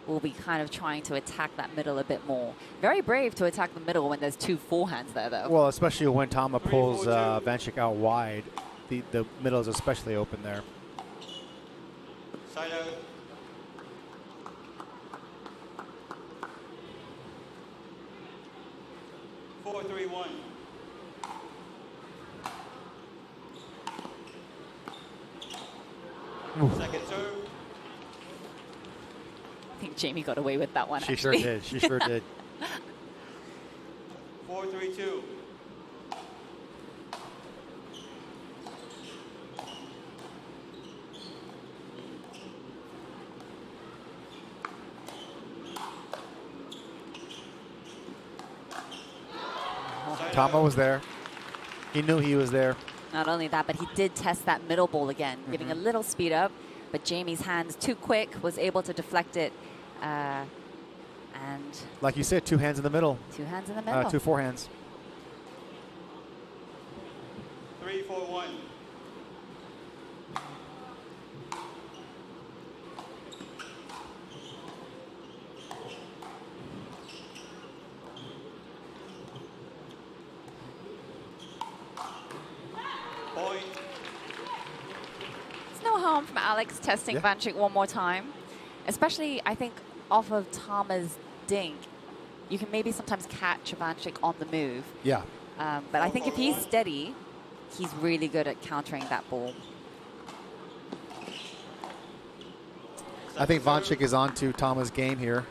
will be kind of trying to attack that middle a bit more. Very brave to attack the middle when there's two forehands there, though. Well, especially when Tama pulls Vanchik out wide. The middle is especially open there. Side out. Four, 3, 1. Second serve. I think Jamie got away with that one. She actually. sure did. She sure did. 4, 3, 2. Tama was there. He knew he was there. Not only that, but he did test that middle ball again, giving a little speed up. But Jamie's hands too quick, was able to deflect it. And Like you said, two hands in the middle. two hands in the middle. Two forehands. 3, 4, 1. Point. There's no harm from Alex testing Vanchik one more time. Especially, I think, off of Tama's dink. You can maybe sometimes catch Vanchik on the move. Yeah. But I think if he's steady, he's really good at countering that ball. I think Vanchik is on to Tama's game here.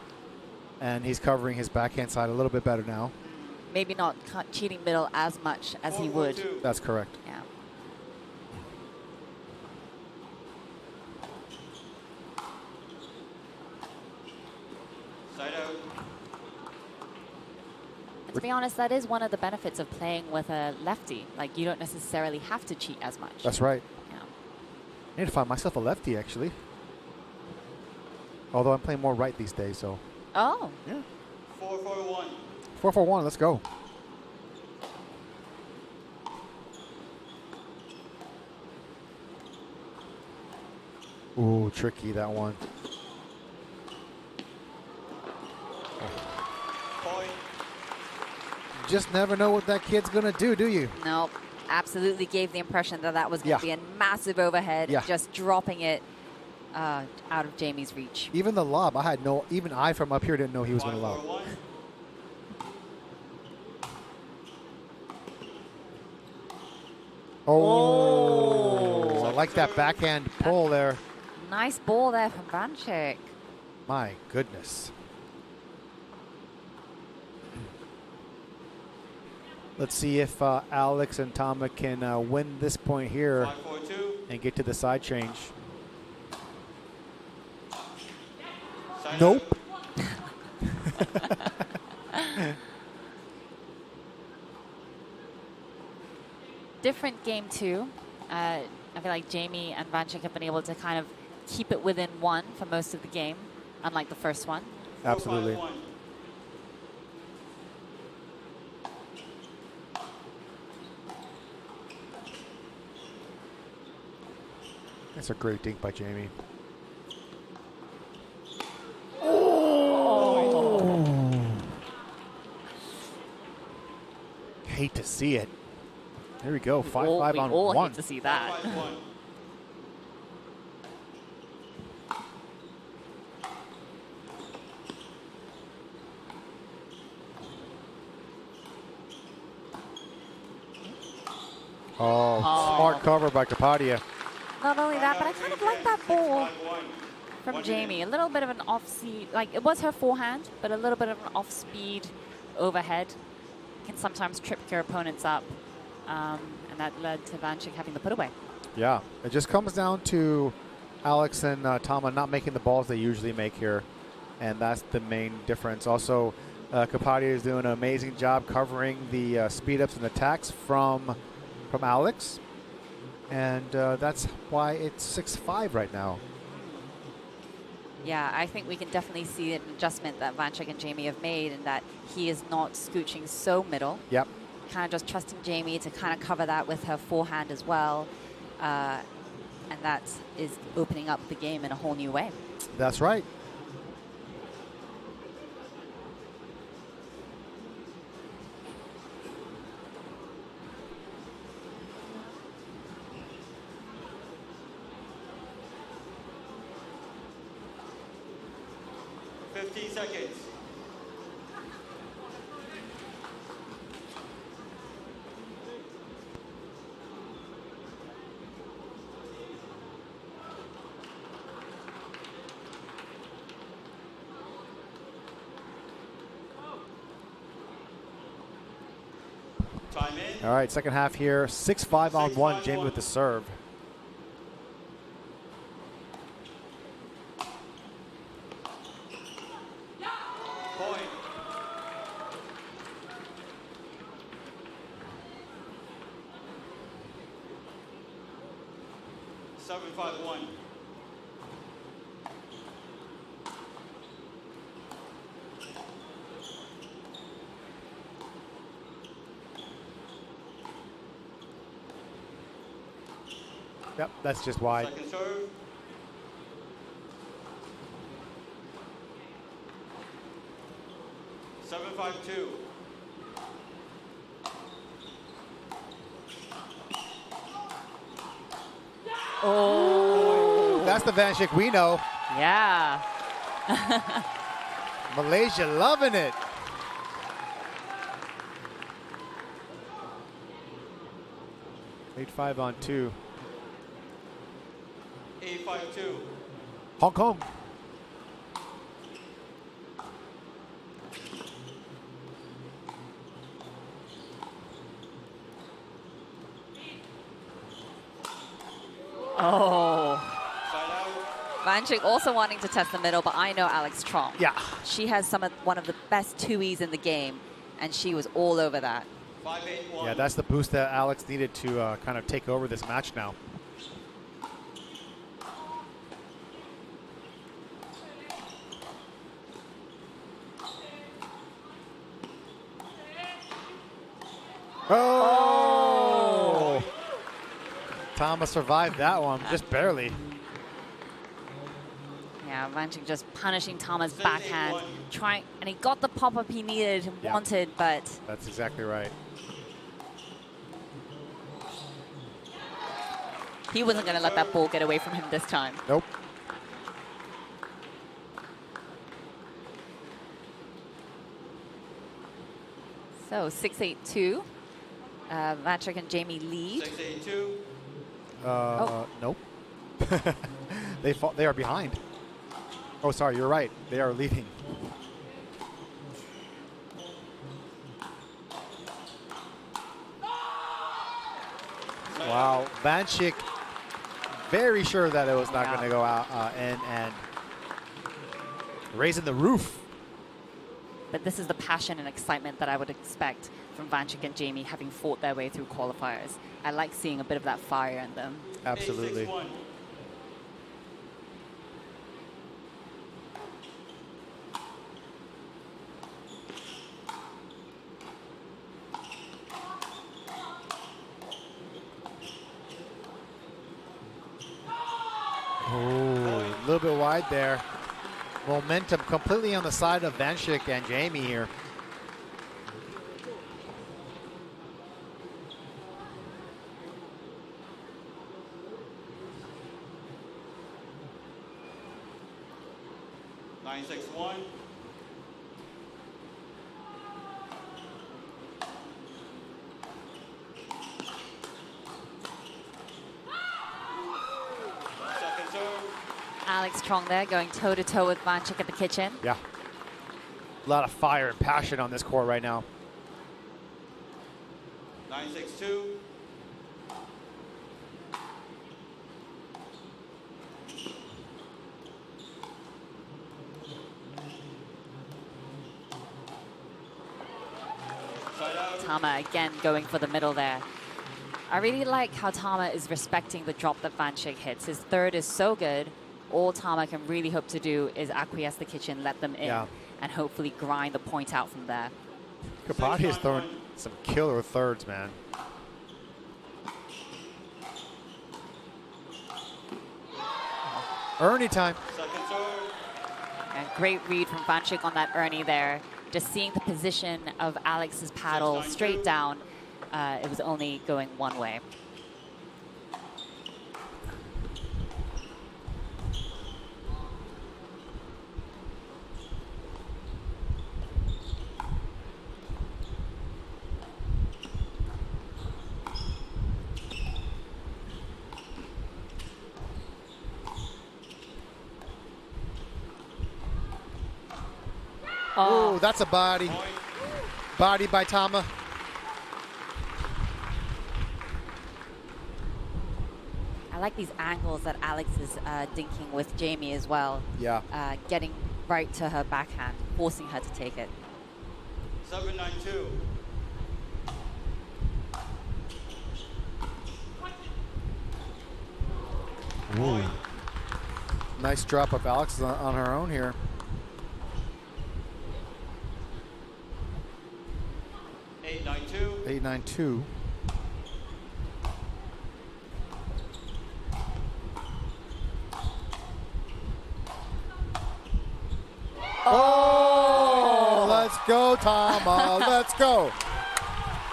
And he's covering his backhand side a little bit better now. Maybe not cheating middle as much as he would. That's correct. Yeah. Side out. And to be honest, that is one of the benefits of playing with a lefty. Like, you don't necessarily have to cheat as much. That's right. Yeah. I need to find myself a lefty, actually. Although I'm playing more right these days, so. Oh. Yeah. 4, 4, 1. 4-4-1, let's go. Ooh, tricky, that one. Point. Just never know what that kid's going to do you? Nope. Absolutely gave the impression that that was going to be a massive overhead, just dropping it out of Jamie's reach. Even the lob, even I from up here didn't know he was going to lob. Oh, I like that backhand pull there. Nice ball there from Vanchik. My goodness. Let's see if Alex and Tama can win this point here and get to the side change. Nope. Different game two. I feel like Jamie and Vanchik have been able to kind of keep it within one for most of the game, unlike the first one. Absolutely. That's a great dink by Jamie. Oh! Hate to see it. There we go, 5-5 on all one. hate to see that. Smart cover by Kapadia. Not only that, but I kind of like that ball from Jamie. A little bit of an off-speed, like it was her forehand, but a little bit of an off-speed overhead can sometimes trip your opponents up, and that led to Vanchik having the put away. Yeah, it just comes down to Alex and Tama not making the balls they usually make here, and that's the main difference. Also, Kapadia is doing an amazing job covering the speed-ups and attacks from Alex. And that's why it's 6-5 right now. Yeah, I think we can definitely see an adjustment that Vanchik and Jamie have made, and that he is not scooching so middle. Yep. Kind of just trusting Jamie to kind of cover that with her forehand as well. And that is opening up the game in a whole new way. That's right. Seconds. Time in. All right, second half here. 6-5 on one. Jamie with the serve. Point. 7-5-1. Yep, that's just wide. Second serve. Seven, 5-2. Oh. That's the Vanchik we know. Yeah. Malaysia loving it. Eight 5 on 2. 8-5-2. Hong Kong. Oh. Vanchik also wanting to test the middle, but I know Alex Trong. Yeah. She has one of the best 2Es in the game, and she was all over that. 5-8-1. Yeah, that's the boost that Alex needed to kind of take over this match now. Oh! Thomas survived that one, just barely. Vanchik just punishing Tama's backhand, and he got the pop-up he needed and wanted, but... That's exactly right. He wasn't going to let that ball get away from him this time. Nope. So 6-8-2. Vanchik and Jamie lead. 6-8-2. Nope. They are behind. Oh, sorry, you're right. They are leading. Wow, Vanchik very sure that it was not going to go out and raising the roof. But this is the passion and excitement that I would expect from Vanchik and Jamie having fought their way through qualifiers. I like seeing a bit of that fire in them. Absolutely. 8-6-1. Oh, a little bit wide there. Momentum completely on the side of Vanchik and Jamie here. Nine, 6-1. Second serve. Alex Trong there going toe-to-toe with Vanchik at the kitchen. Yeah. A lot of fire and passion on this court right now. 9-6-2. Side out. Tama again going for the middle there. I really like how Tama is respecting the drop that Vanchik hits. His third is so good. All Tama can really hope to do is acquiesce the kitchen, let them in, and hopefully grind the point out from there. Kapati is throwing some killer thirds, man. Ernie time. Second serve. And great read from Vanchik on that Ernie there. Just seeing the position of Alex's paddle straight down. It was only going one way. Oh, that's a body. Body by Tama. I like these angles that Alex is dinking with Jamie as well. Yeah. Getting right to her backhand, forcing her to take it. 7-9-2. Ooh. Nice drop of Alex on her own here. 8-9-2. 8-9-2. Oh, let's go, Tama. Let's go.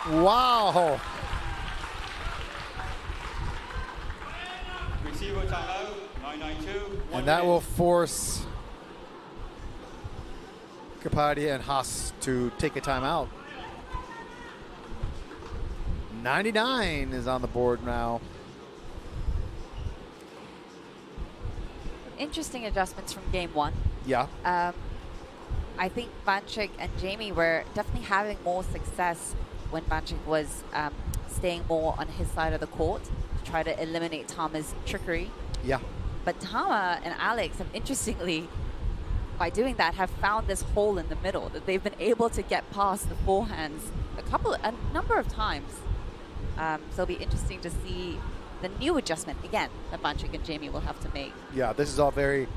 Wow. Receiver timeout. 9-9-2. And that will force Kapadia and Haas to take a timeout. 99 is on the board now. Interesting adjustments from game one. Yeah. I think Vanchik and Jamie were definitely having more success when Vanchik was staying more on his side of the court to try to eliminate Tama's trickery. Yeah. But Tama and Alex have interestingly, by doing that, have found this hole in the middle that they've been able to get past the forehands a number of times. So it'll be interesting to see the new adjustment, again, that Vanchik and Jamie will have to make. Yeah, this is all very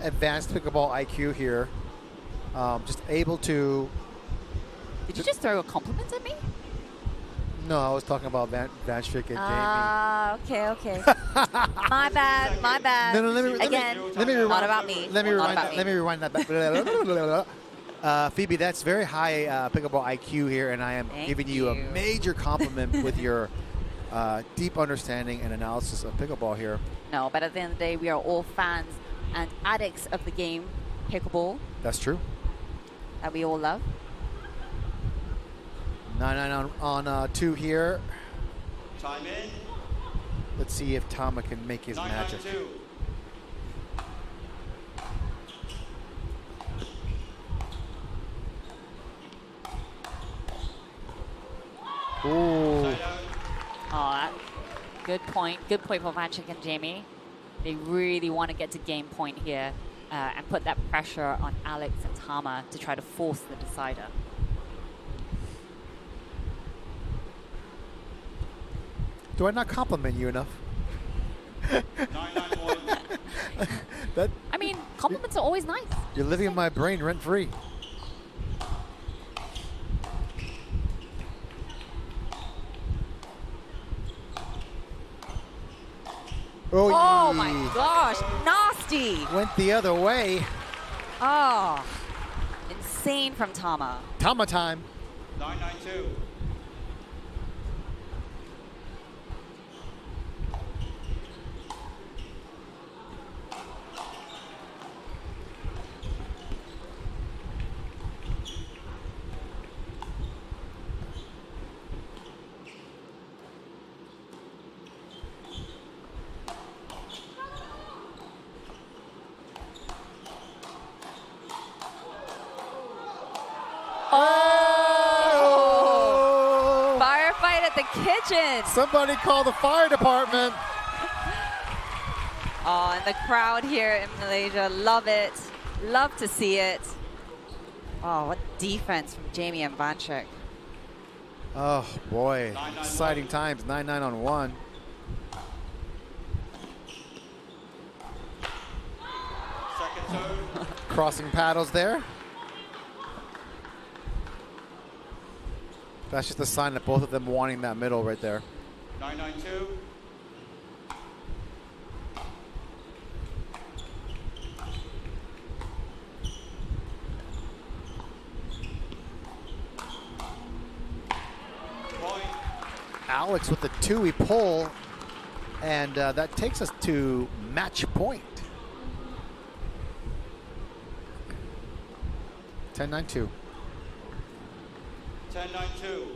advanced pickleball IQ here. Just able to... Did you just throw a compliment at me? No, I was talking about Van Schick and Okay, okay. My bad, my bad. No, let me rewind. Not about me. Let me Not rewind. about Let me rewind that back. Phoebe, that's very high pickleball IQ here, and I am giving you a major compliment with your deep understanding and analysis of pickleball here. No, but at the end of the day, we are all fans and addicts of the game, pickleball. That's true. That we all love. 9-9 on 2 here. Time in. Let's see if Tama can make his magic. 992. Ooh. Oh, good point. Good point for Van Schick and Jamie. They really want to get to game point here and put that pressure on Alex and Tama to try to force the decider. Do I not compliment you enough? 991. I mean, compliments are always nice. You're living in my brain rent-free. Oh my gosh, nasty. Went the other way. Oh, insane from Tama. Tama time. 992. Oh! Firefight at the kitchen. Somebody call the fire department. Oh, and the crowd here in Malaysia love it. Love to see it. Oh, what defense from Jamie and Van Schick. Oh boy, exciting times. 9-9 on 1. Second serve. Crossing paddles there. That's just a sign that both of them wanting that middle right there. 992. Point. Alex with the 2-we pull, and that takes us to match point. 10-9-2. 1092.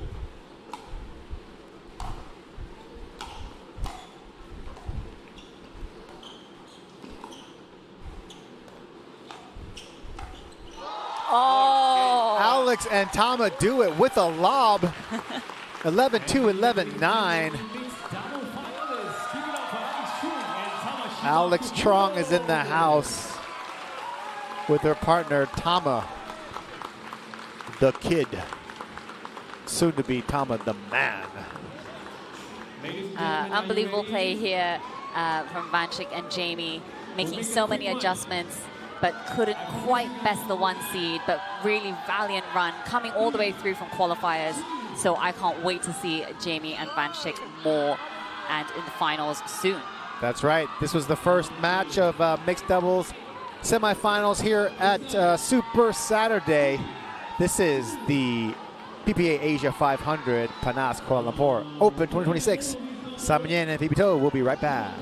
Oh! Alex and Tama do it with a lob. 11-2, 11-9. Alex Trong is in the house with her partner Tama, the kid. Soon to be Tama, the man. Unbelievable play here from Van Schick and Jamie, making so many adjustments, but couldn't quite best the 1 seed, but really valiant run, coming all the way through from qualifiers. So I can't wait to see Jamie and Van Schick more and in the finals soon. That's right. This was the first match of mixed doubles semifinals here at Super Saturday. This is the PPA Asia 500 Panas Kuala Lumpur Open 2026. Simon Yen and Phoebe To will be right back.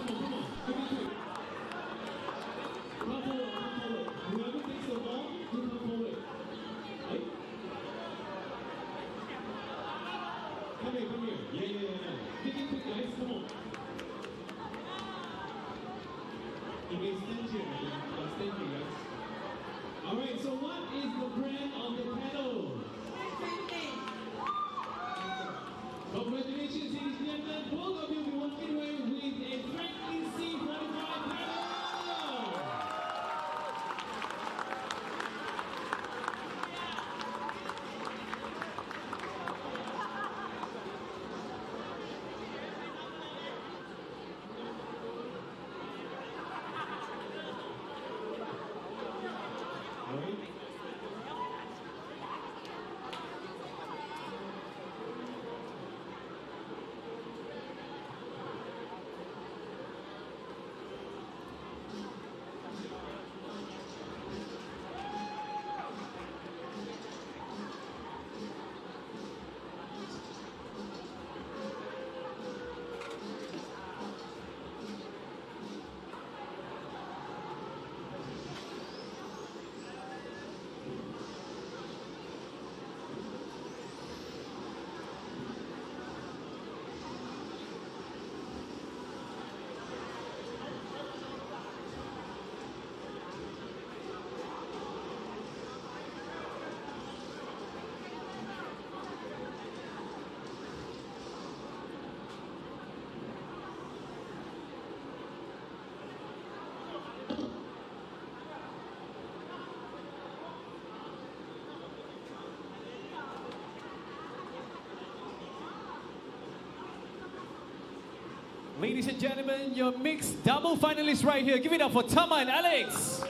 All right, so what is the brand on the pedal? Congratulations, ladies and gentlemen. Both of you will be walking away with a Franklin C45 pedal. Ladies and gentlemen, your mixed double finalists right here. Give it up for Tama and Alex.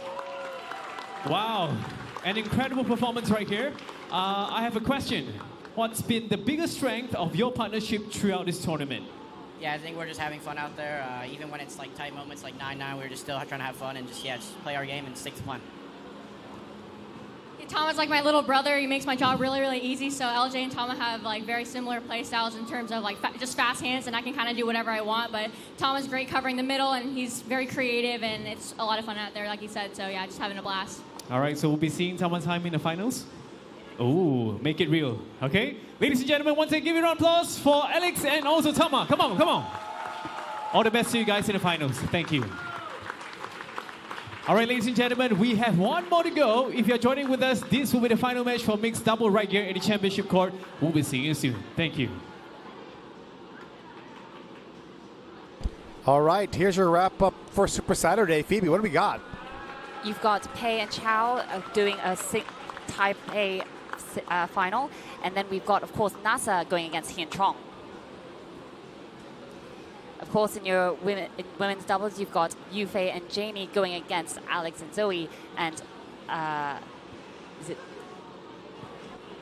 Wow, an incredible performance right here. I have a question. What's been the biggest strength of your partnership throughout this tournament? Yeah, I think we're just having fun out there. Even when it's like tight moments like 9-9, we're just still trying to have fun and just play our game and stick to plan. Tama's like my little brother. He makes my job really, really easy. So LJ and Tama have like very similar play styles in terms of like just fast hands, and I can kind of do whatever I want. But Tama's great covering the middle, and he's very creative, and it's a lot of fun out there, like he said. So yeah, just having a blast. All right, so we'll be seeing Tama time in the finals. Oh, make it real, okay? Ladies and gentlemen, once again, give it a round of applause for Alex and also Tama. Come on, come on. All the best to you guys in the finals. Thank you. All right, ladies and gentlemen, we have one more to go. If you're joining with us, this will be the final match for mixed double right here in the championship court. We'll be seeing you soon. Thank you. All right, here's your wrap up for Super Saturday. Phoebe, what do we got? You've got Pei and Chow doing a Type A final. And then we've got, of course, NASA going against Hien Trong. Of course, in your women's doubles, you've got Yufei and Jamie going against Alex and Zoe, and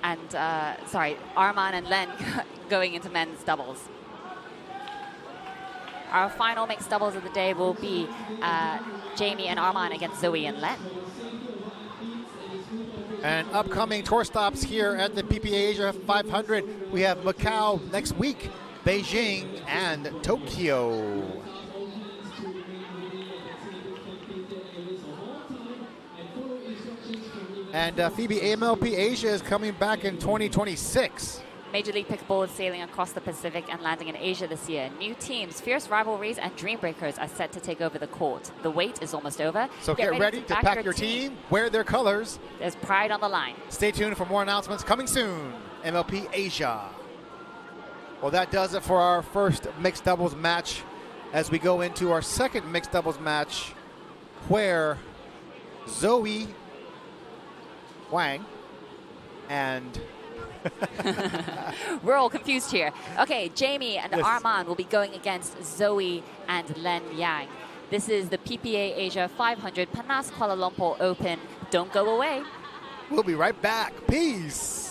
Arman and Len going into men's doubles. Our final mixed doubles of the day will be Jamie and Arman against Zoe and Len. And upcoming tour stops here at the PPA Asia 500, we have Macau next week, Beijing, and Tokyo. And Phoebe, AMLP Asia is coming back in 2026. Major League Pickleball is sailing across the Pacific and landing in Asia this year. New teams, fierce rivalries, and dream breakers are set to take over the court. The wait is almost over. So get ready to pack your team, wear their colors. There's pride on the line. Stay tuned for more announcements coming soon. MLP Asia. Well, that does it for our first mixed doubles match as we go into our second mixed doubles match where Zoe Wang and we're all confused here. Okay, Jamie and Arman will be going against Zoe and Len Yang. This is the PPA Asia 500 Panas Kuala Lumpur Open. Don't go away. We'll be right back. Peace.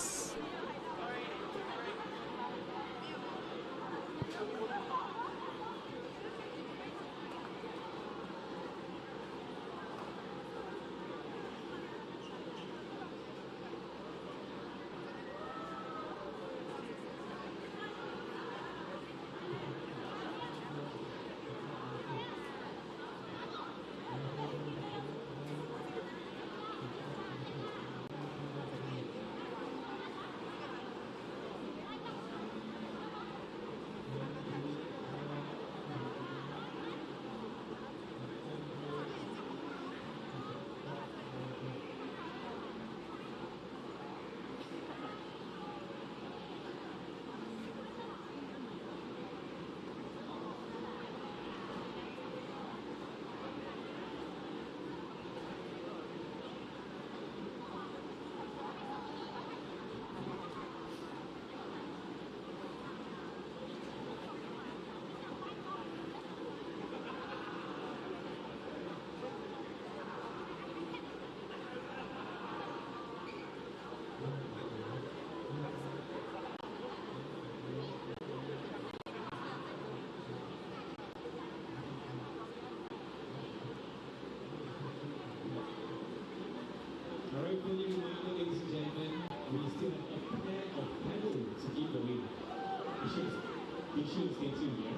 Ladies and gentlemen, we still have a pair of paddles to keep going. You should stay tuned here.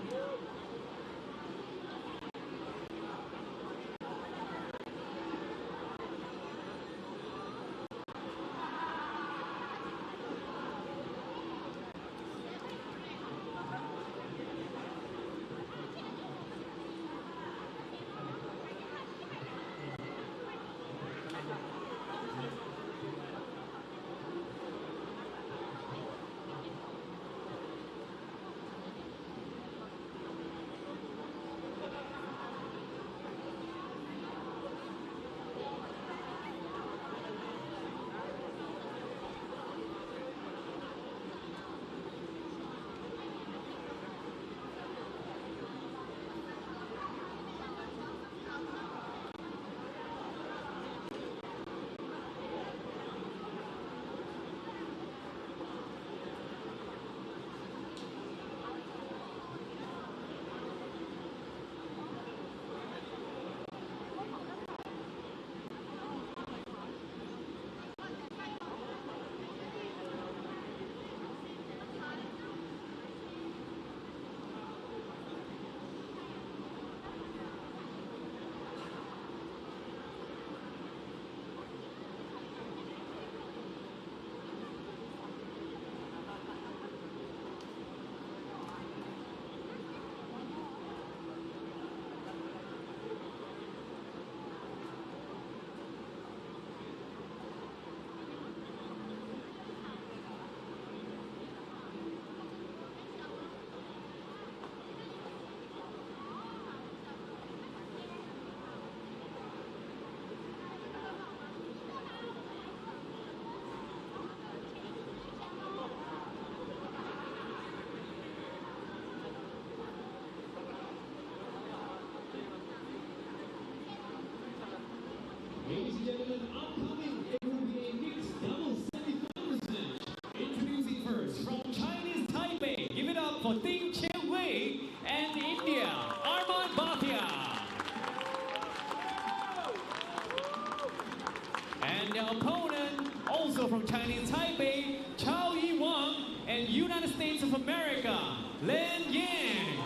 United States of America, Len Yang.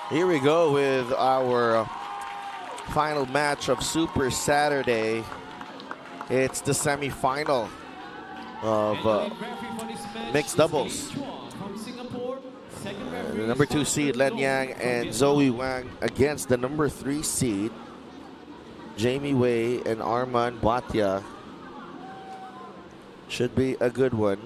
Here we go with our final match of Super Saturday. It's the semifinal of mixed doubles. The number 2 seed Len Yang and Zoe Wang against the number 3 seed Jamie Wei and Arman Bhatia. Should be a good one.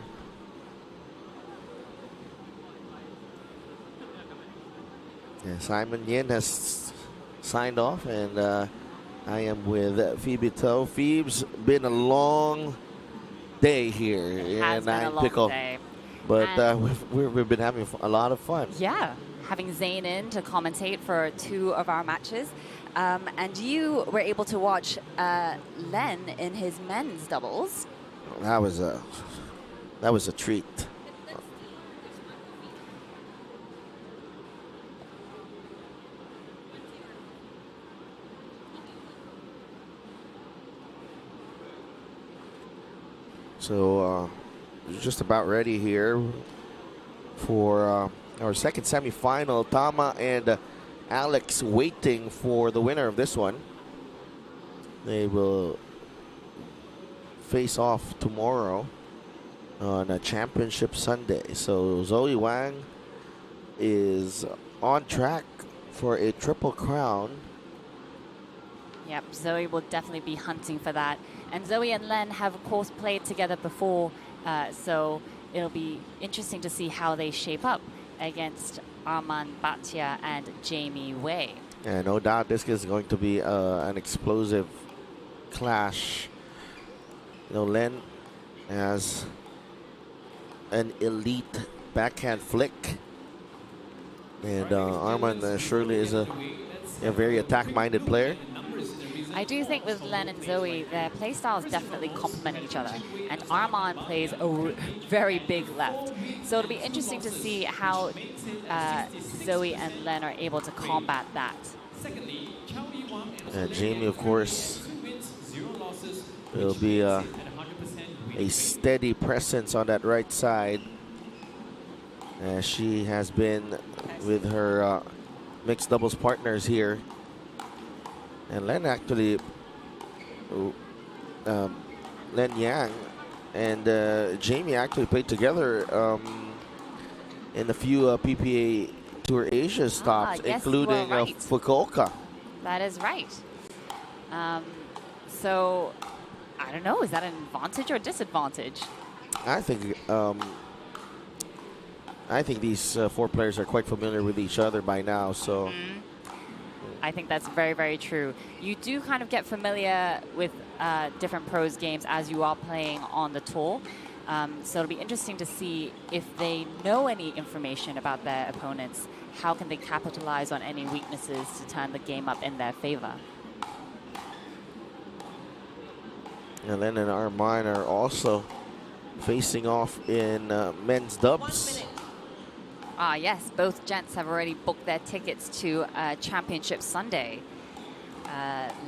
Yeah, Simon Yin has signed off, and I am with Phoebe Toe. Phoebe's been a long day here in Nine Pickle, but we've been having a lot of fun. Yeah, having Zane in to commentate for 2 of our matches. And you were able to watch Len in his men's doubles. That was a treat. So just about ready here for our second semifinal. Tama and Alex waiting for the winner of this one. They will face off tomorrow on a championship Sunday. So Zoe Wang is on track for a triple crown. Yep, Zoe will definitely be hunting for that. And Zoe and Len have, of course, played together before, so it'll be interesting to see how they shape up against Arman Bhatia and Jamie Wei. Yeah, no doubt this is going to be an explosive clash. You know, Len has an elite backhand flick, and Arman surely is a very attack-minded player. I do think with Len and Zoe, their play styles definitely complement each other. And Arman plays a very big left. So it'll be interesting to see how Zoe and Len are able to combat that. Jamie, of course, will be a steady presence on that right side, as she has been with her mixed doubles partners here. And Len actually, Len Yang and Jamie actually played together in a few PPA Tour Asia stops, yes, including right. Fukuoka. That is right. So, I don't know, is that an advantage or disadvantage? I think these 4 players are quite familiar with each other by now, so. I think that's very, very true. You do kind of get familiar with different pros games as you are playing on the tour. So it'll be interesting to see if they know any information about their opponents. How can they capitalize on any weaknesses to turn the game up in their favor? And Len and Arman are also facing off in men's dubs. Yes, both gents have already booked their tickets to Championship Sunday.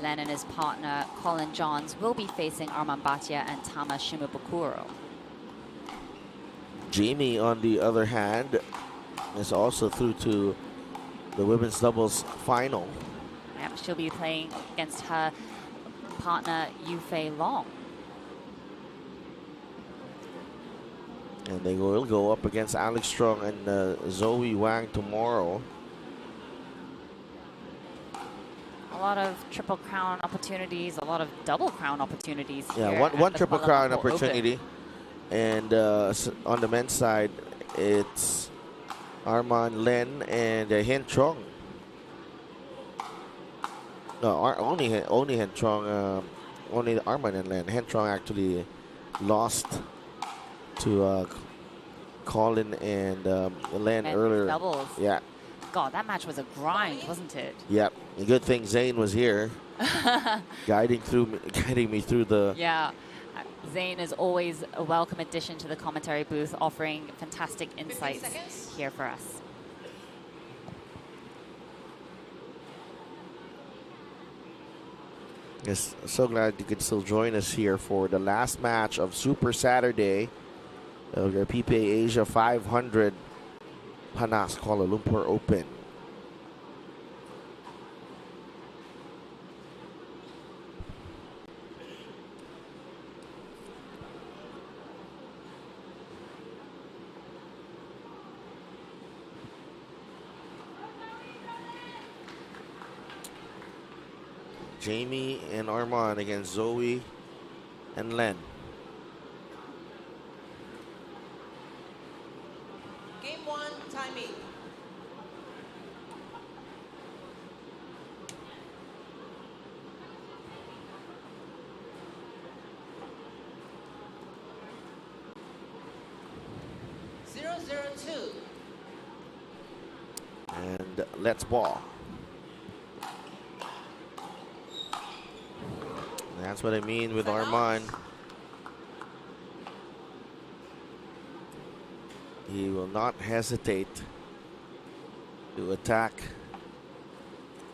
Len and his partner, Colin Johns, will be facing Arman Bhatia and Tama Shimabukuro. Jamie, on the other hand, is also through to the women's doubles final. Yep, she'll be playing against her partner, Yufei Long. And they will go up against Alex Strong and Zoe Wang tomorrow. A lot of triple crown opportunities, a lot of double crown opportunities. Yeah, here one at the triple Kuala crown Lumpur opportunity. Open. And on the men's side, it's Arman, Len, and Hen Trong. No, only Hen Trong, only Arman and Len. Hen Trong actually lost to Colin and Len Men's earlier. doubles. Yeah. God, that match was a grind, wasn't it? Yep. A good thing Zane was here, guiding me through the. Yeah. Zane is always a welcome addition to the commentary booth, offering fantastic insights here for us. Yes, so glad you could still join us here for the last match of Super Saturday. of the PPA Asia 500 Panas Kuala Lumpur Open. Jamie and Armand against Zoe and Len. Game 1, timing. Zero, 2. And let's ball. That's what I mean with Armand. He will not hesitate to attack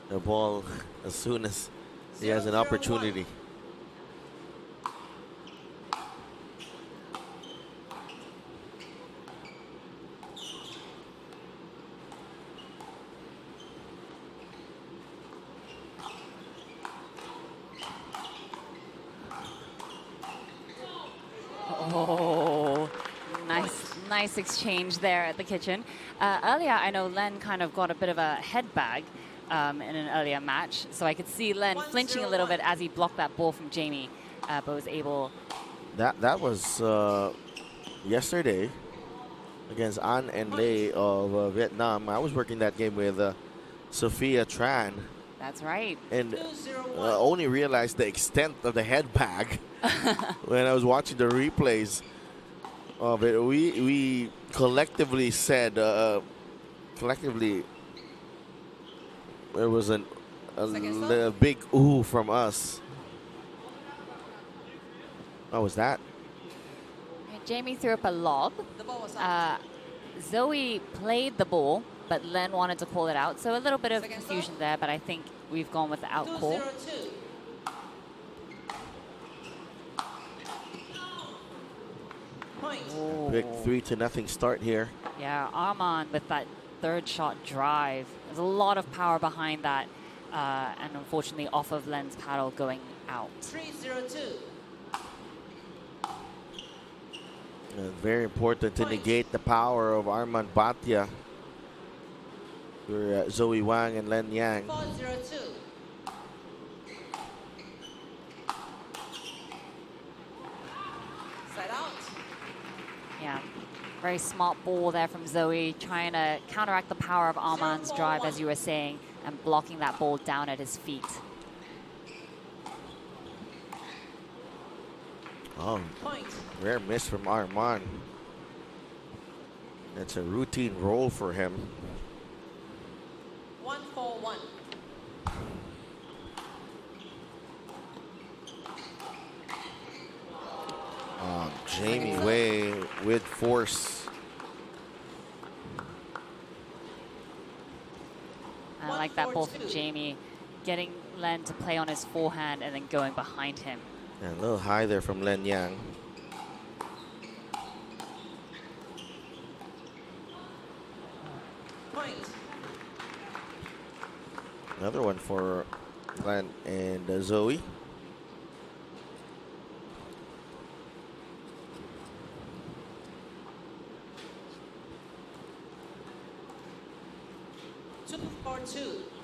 the ball as soon as he has an opportunity. Oh, nice exchange there at the kitchen. Earlier, I know Len kind of got a bit of a head bag in an earlier match, so I could see Len flinching a little bit as he blocked that ball from Jamie, but was able. That was yesterday against An and Lei of Vietnam. I was working that game with Sophia Tran. That's right. And only realized the extent of the head bag when I was watching the replays of it. We collectively said, there was a big ooh from us. What was that? Jamie threw up a lob. Zoe played the ball, but Len wanted to call it out. So a little bit of confusion there, but I think we've gone with the out call. Big 3-0 start here. Yeah, Armand with that third shot drive. There's a lot of power behind that, and unfortunately off of Len's paddle going out. 3-0-2. Very important to negate the power of Armand Bhatia for Zoe Wang and Len Yang. 4-0-2. Side out. Yeah, very smart ball there from Zoe, trying to counteract the power of Armand's drive, as you were saying, and blocking that ball down at his feet. Oh, rare miss from Armand. That's a routine roll for him. 1-4-1. Jamie Wei with force. I like that ball from Jamie, getting Len to play on his forehand and then going behind him. And a little high there from Len Yang. Point. Another one for Len and Zoe.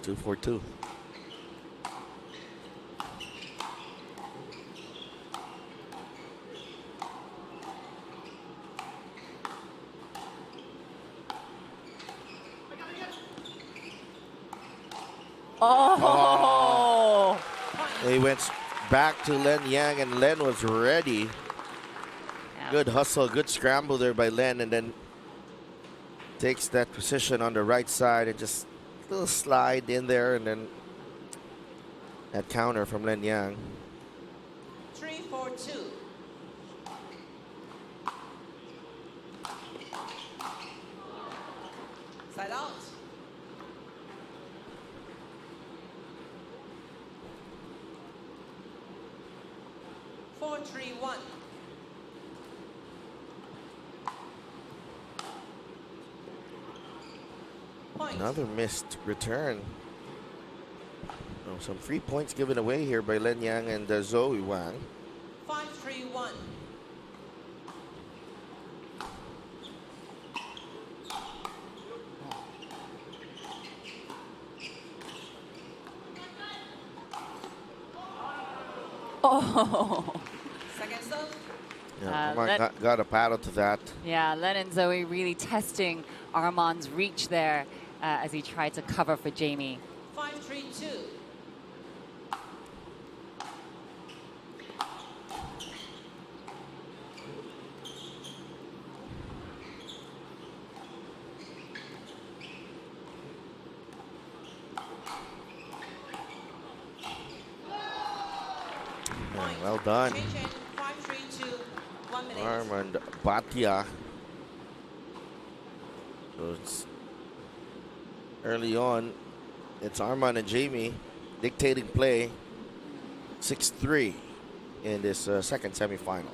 Two for two. Oh! He went back to Len Yang, and Len was ready. Yeah. Good hustle, good scramble there by Len, and then takes that position on the right side and just a little slide in there, and then that counter from Len Yang. 3-4-2. Side out. Four, 3-1. Another missed return. Oh, some free points given away here by Len Yang and Zoe Wang. 5-3-1. Oh. Second serve. Yeah, Armand got a paddle to that. Yeah, Len and Zoe really testing Armand's reach there as he tried to cover for Jamie. 5-3-2. Yeah, well done. 5-3-2. 1 minute. Armand Bhatia. So it's early on, it's Armand and Jamie dictating play. 6-3 in this second semifinal.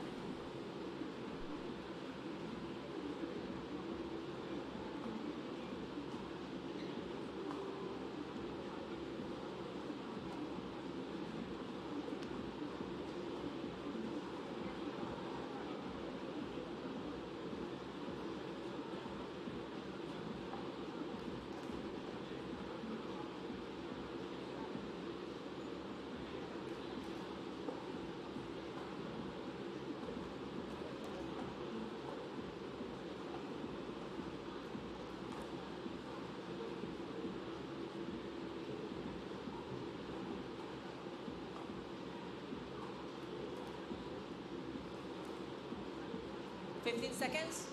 Seconds.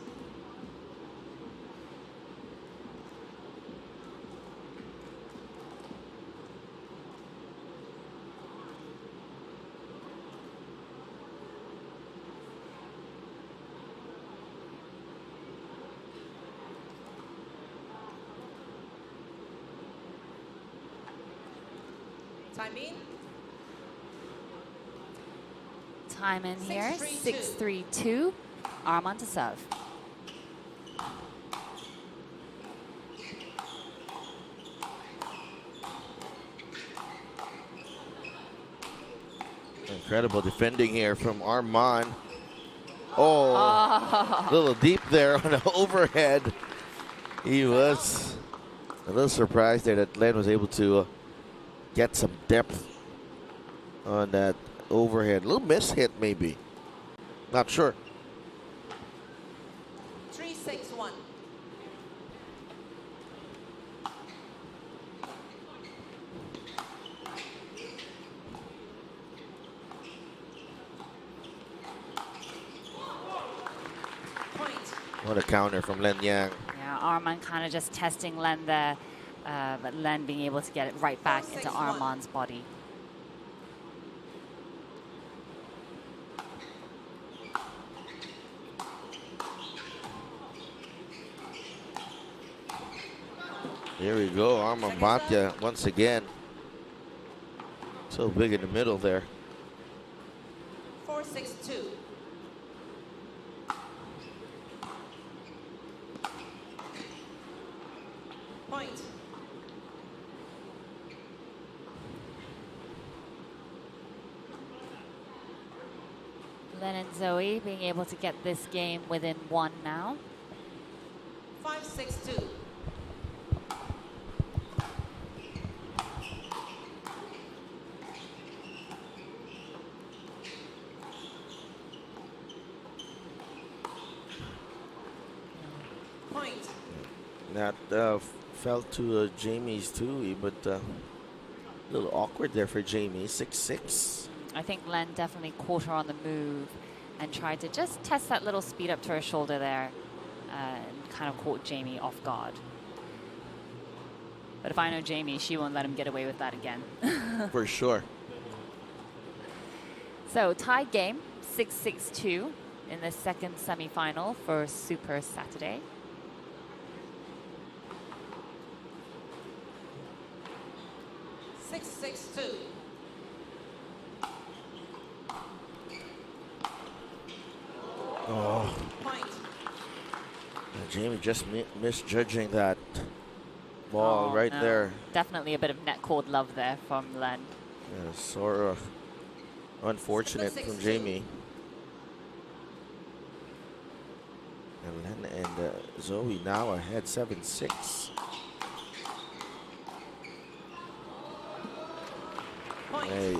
Time in. Time in here, 6-3-2. Armand to serve. Incredible defending here from Armand. Oh, a little deep there on the overhead. He was a little surprised there that Len was able to get some depth on that overhead. A little miss hit maybe. Not sure. 3-6-1. What a counter from Len Yang. Yeah, Armand kind of just testing Len there, but Len being able to get it right back into Armand's body. Here we go, Armand Bhatia once again. So big in the middle there. 4-6-2. Point. Len and Zoe being able to get this game within 1 now. 5-6-2. Point. That fell to Jamie's too, but a little awkward there for Jamie. 6-6. I think Len definitely caught her on the move and tried to just test that little speed up to her shoulder there and kind of caught Jamie off guard. But if I know Jamie, she won't let him get away with that again. For sure. So tie game, 6-6-2 in the second semifinal for Super Saturday. Oh. Jamie just misjudging that ball right no. there. Definitely a bit of net cord love there from Len. Yeah, sort of unfortunate from Jamie. And Len and Zoe now ahead 7-6. Hey,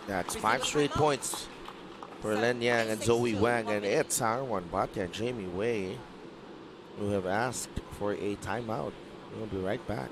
that's 5 straight points for Len Yang and Zoe Wang, and it's Arwan Bhatia and Jamie Wei who have asked for a timeout. We'll be right back.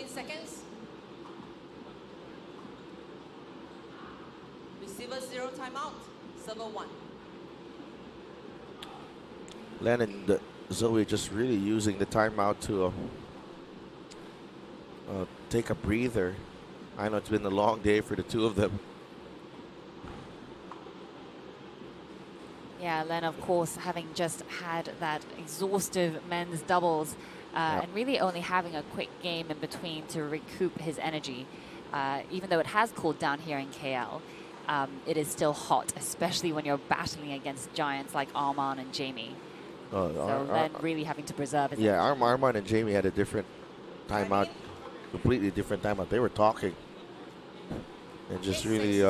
Seconds. Receiver 0 timeout. Server 1. Len and Zoe just really using the timeout to take a breather. I know it's been a long day for the two of them. Yeah, Len, of course, having just had that exhaustive men's doubles and really only having a quick game in between to recoup his energy. Even though it has cooled down here in KL, it is still hot, especially when you're battling against giants like Arman and Jamie. So Len really having to preserve his energy. Arman and Jamie had a different timeout, completely different timeout. They were talking and just really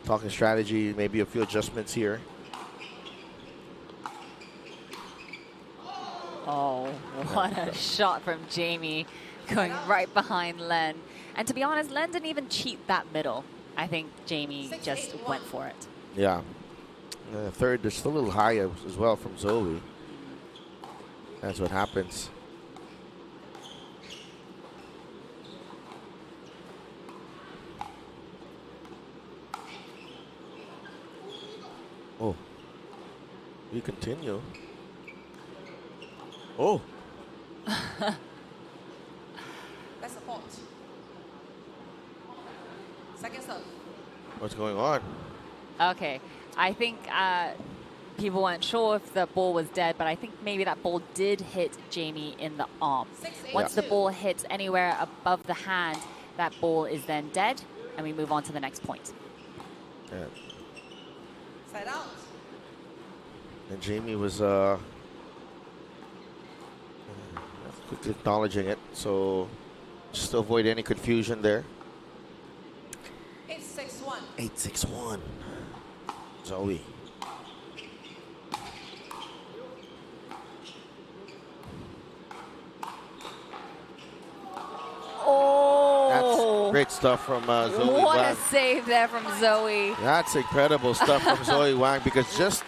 talking strategy, maybe a few adjustments here. Oh, what a shot from Jamie going right behind Len. And to be honest, Len didn't even cheat that middle. I think Jamie just went for it. Yeah. Third, just a little high as well from Zoe. That's what happens. Oh. We continue. Oh. That's a fault. Second serve. What's going on? Okay, I think people weren't sure if the ball was dead, but I think maybe that ball did hit Jamie in the arm. Once the ball hits anywhere above the hand, that ball is then dead, and we move on to the next point. Yeah. Side out. And Jamie was quickly acknowledging it, so just to avoid any confusion there. 8-6-1. 8-6-1. Zoe. Oh! That's great stuff from Zoe What Wang. a save there from Zoe. That's incredible stuff from Zoe Wang, because just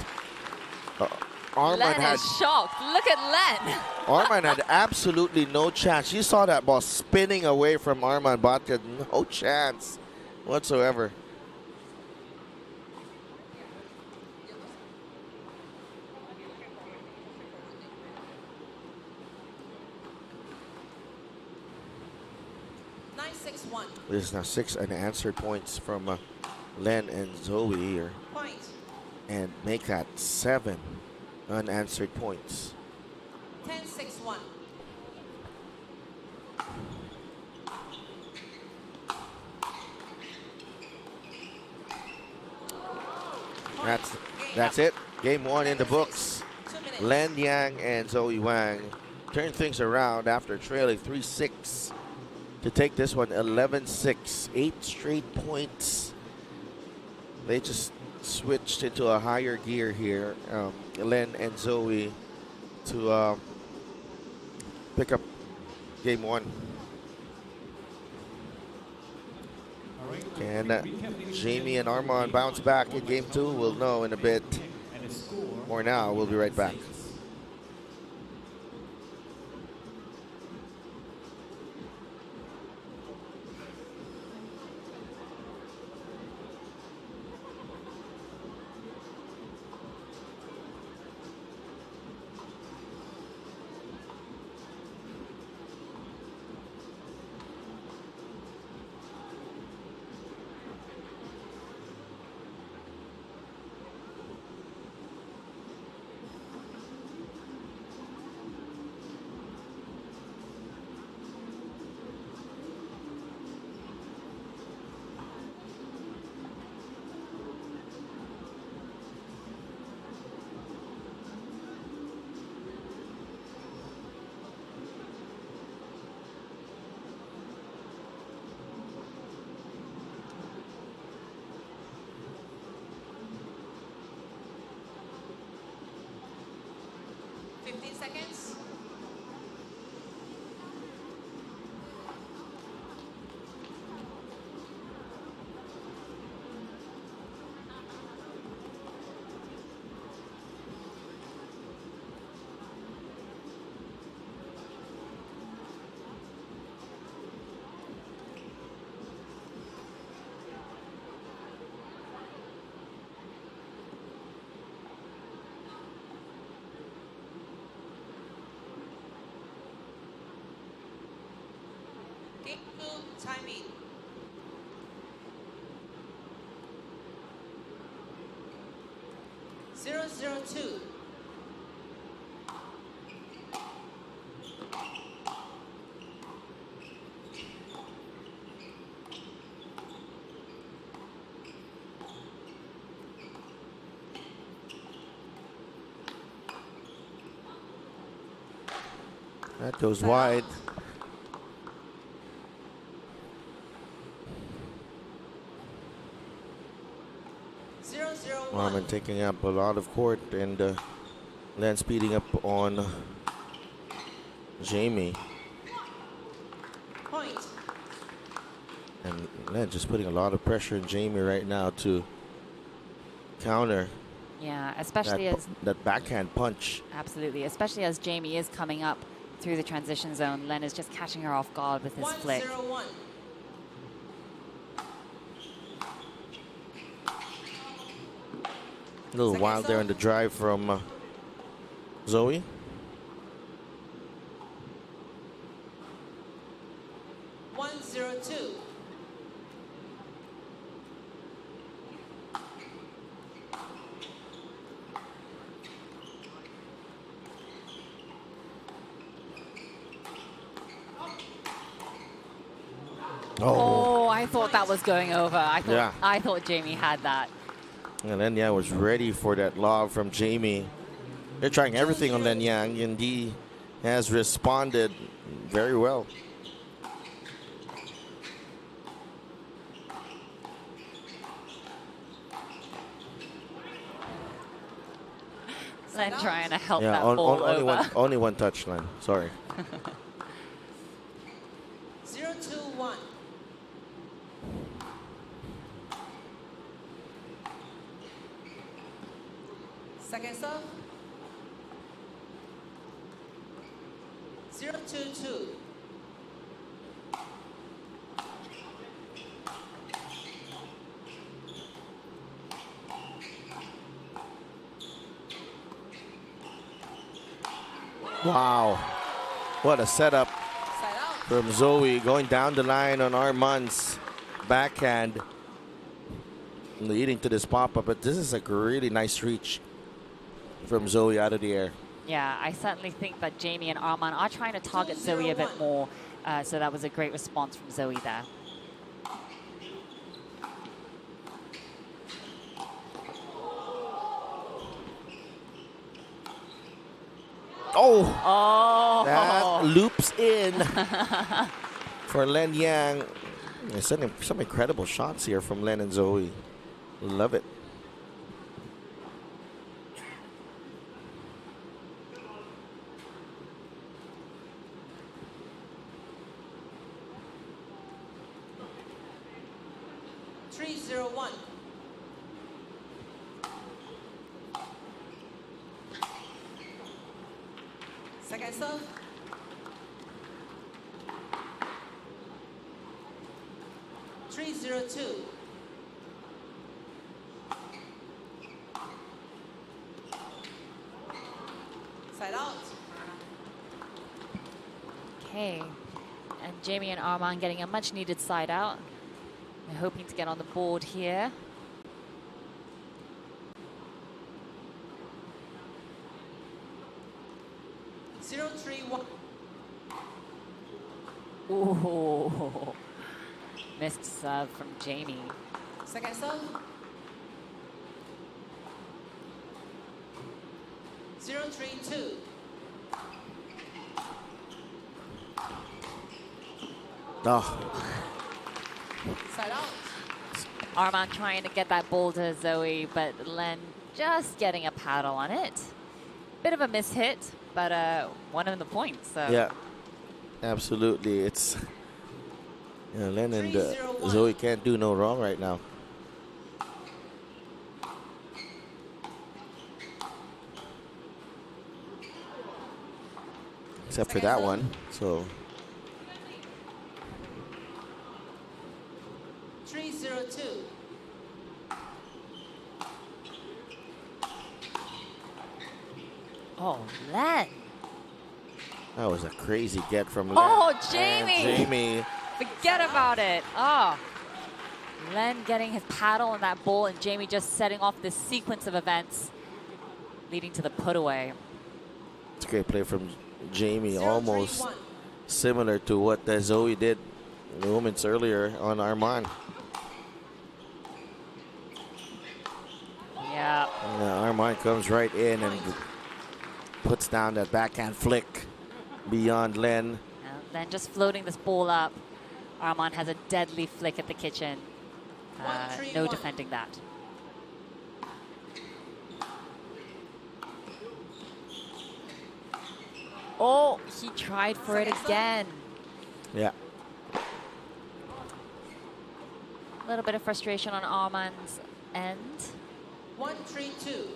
Arman Len had is shocked. Look at Len. Arman had absolutely no chance. You saw that ball spinning away from Arman Bhatia. No chance whatsoever. There's now 6 unanswered points from Len and Zoe here. Point. And make that 7 unanswered points. 10-6-1. That's it. Game 1 in the books. Len Yang and Zoe Wang turn things around after trailing 3-6 to take this one 11-6. 8 straight points. They just switched into a higher gear here, Len and Zoe, to pick up game one. Can Jamie and Armand bounce back in game two? We'll know in a bit. More now. We'll be right back. Seconds. Timing. Zero, 2. That goes wide. Armand taking up a lot of court, and Len speeding up on Jamie. Point. And Len just putting a lot of pressure on Jamie right now to counter. Yeah, especially as that backhand punch. Absolutely, especially as Jamie is coming up through the transition zone. Len is just catching her off guard with his flick. 1-0-1. A little wild there on the drive from Zoe. Oh, I thought that was going over. I thought Jamie had that. And Len Yang was ready for that lob from Jamie. They're trying everything on Len Yang, and he has responded very well. Len trying to help that ball over. Only one touch, Len. Sorry. 0-2-1. Second serve. 0-2-2. Wow. What a setup from Zoe, going down the line on Armand's backhand, leading to this pop-up. But this is a really nice reach from Zoe out of the air. Yeah, I certainly think that Jamie and Armand are trying to target Zoe a bit more. So that was a great response from Zoe there. Oh, that loops in for Len Yang. Some incredible shots here from Len and Zoe. Love it. Second serve. 3-0-2. Side out. Okay. And Jamie and Arman getting a much needed side out. They're hoping to get on the board here. Zero, 3-1. Ooh. Missed serve from Jamie. Second serve. 0-3-2. Oh, Side out. Arman trying to get that ball to Zoe, but Len just getting a paddle on it. Bit of a mishit, but one of the points. So. yeah, absolutely. It's Len and Zoe can't do no wrong right now. Except for that one. So 3-0-2. Oh, Len. that was a crazy get from Len. Oh, And Jamie. Jamie. Forget about it. Oh. Len getting his paddle on that ball and Jamie just setting off this sequence of events leading to the put away. It's a great play from Jamie, almost similar to what Zoe did moments earlier on Arman. Yeah. Arman comes right in and puts down that backhand flick beyond Len. And then just floating this ball up. Arman has a deadly flick at the kitchen. No defending that. Oh, he tried for it again. Yeah. A little bit of frustration on Arman's end. 1-3-2.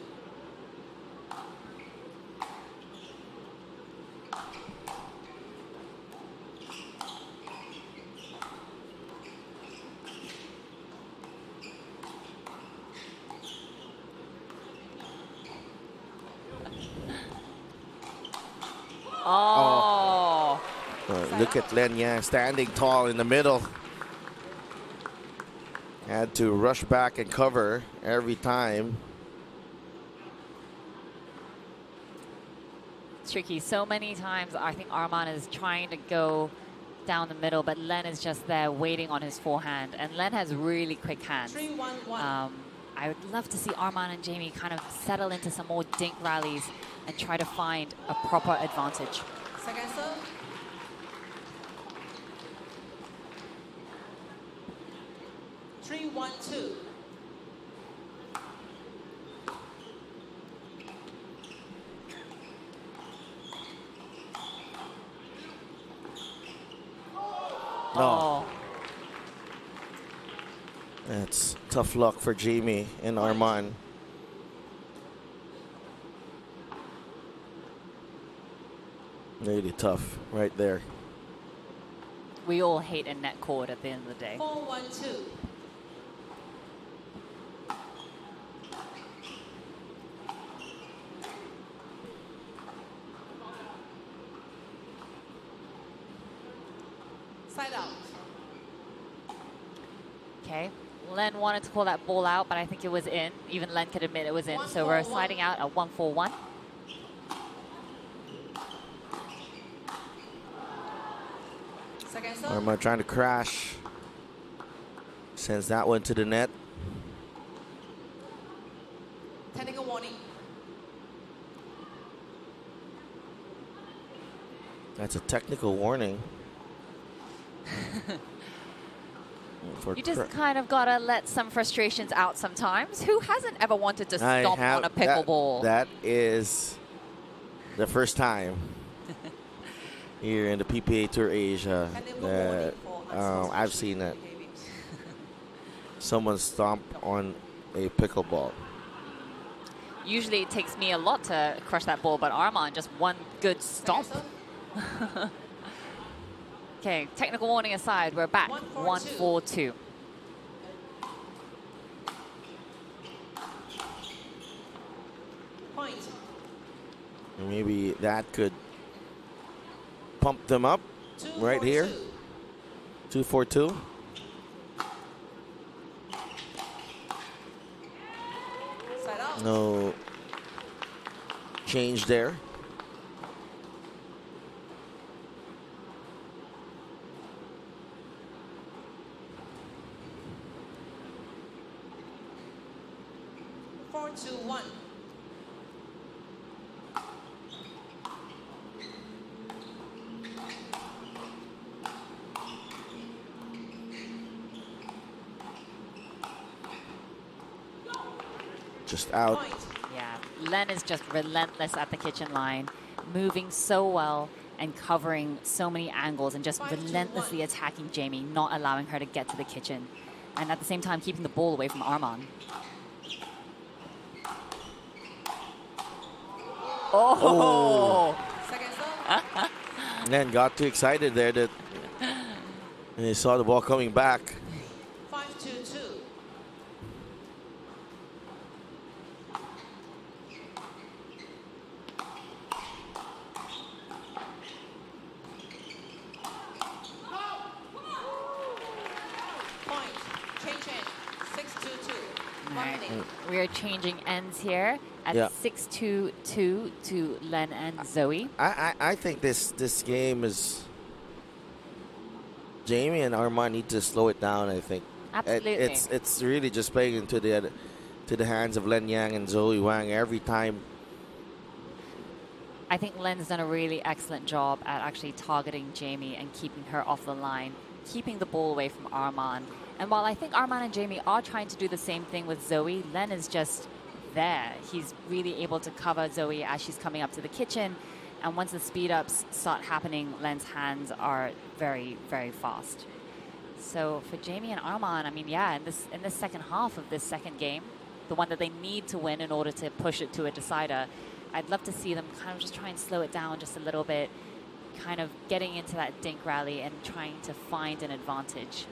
Oh. Look at Len Yang standing tall in the middle. Had to rush back and cover every time. It's tricky. So many times I think Arman is trying to go down the middle, but Len is just there waiting on his forehand. And Len has really quick hands. 3-1-1. I would love to see Arman and Jamie kind of settle into some more dink rallies and try to find a proper advantage. Second serve. 3-1-2. No. That's tough luck for Jamie and Arman. Really tough right there. We all hate a net cord at the end of the day. 4-1-2. Side out. Okay. Len wanted to call that ball out, but I think it was in. Even Len could admit it was in. So we're sliding out at 1-4-1. Second serve. Arman trying to crash. Sends that one to the net. Technical warning. That's a technical warning. You just kind of got to let some frustrations out sometimes. Who hasn't ever wanted to stomp on a pickleball? That is the first time here in the PPA Tour Asia that I've seen it. Someone stomp on a pickleball. Usually it takes me a lot to crush that ball, but Arman just one good stomp. Okay, technical warning aside, we're back. 1-4-2. Point. Maybe that could pump them up right here. 2-4-2. No change there. Four, two, one. Just out. Yeah, Len is just relentless at the kitchen line, moving so well and covering so many angles and just relentlessly attacking Jamie, not allowing her to get to the kitchen. And at the same time, keeping the ball away from Arman. Oh! Len got too excited there that and he saw the ball coming back. 5-2-2. Point. Change in. 6-2-2. 1 minute. We are changing ends here at 6-2-2 to Len and Zoe. I think this game is Jamie and Arman need to slow it down. I think Absolutely. It's really just playing into the hands of Len Yang and Zoe Wang every time. I think Len's done a really excellent job at actually targeting Jamie and keeping her off the line, keeping the ball away from Arman. And while I think Arman and Jamie are trying to do the same thing with Zoe, Len is just there. He's really able to cover Zoe as she's coming up to the kitchen. And once the speed ups start happening, Len's hands are very, very fast. So for Jamie and Arman, I mean, yeah, in this second half of this second game, the one that they need to win in order to push it to a decider, I'd love to see them kind of just try and slow it down just a little bit, kind of getting into that dink rally and trying to find an advantage.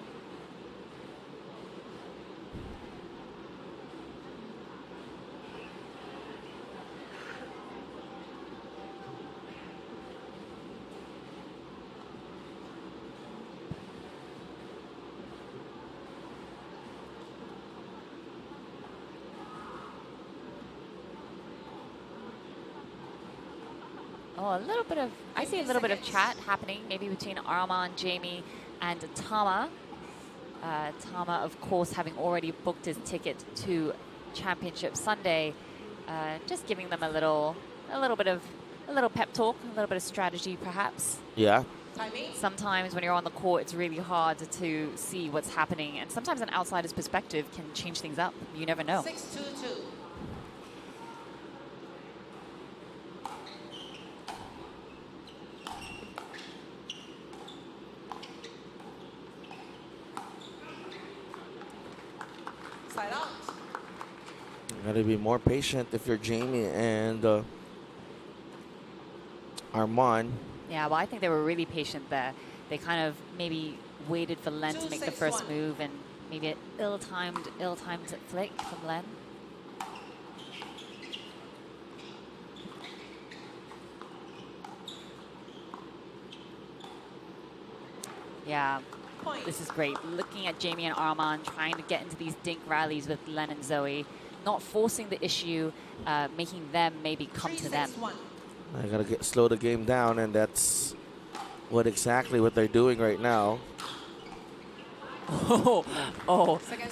Oh, a little bit of, I see a little bit of chat happening, maybe between Arman, Jamie, and Tama. Tama, of course, having already booked his ticket to Championship Sunday, just giving them a little pep talk, a little bit of strategy, perhaps. Yeah. Sometimes when you're on the court, it's really hard to see what's happening, and sometimes an outsider's perspective can change things up. You never know. 6-2-2. Side out. You gotta be more patient if you're Jamie and Arman. Yeah, well, I think they were really patient there. They kind of maybe waited for Len to make the first move, and maybe an ill-timed flick from Len. Yeah, this is great. Looking at Jamie and Arman trying to get into these dink rallies with Len and Zoe, not forcing the issue, making them maybe come to them. I gotta slow the game down, and that's exactly what they're doing right now.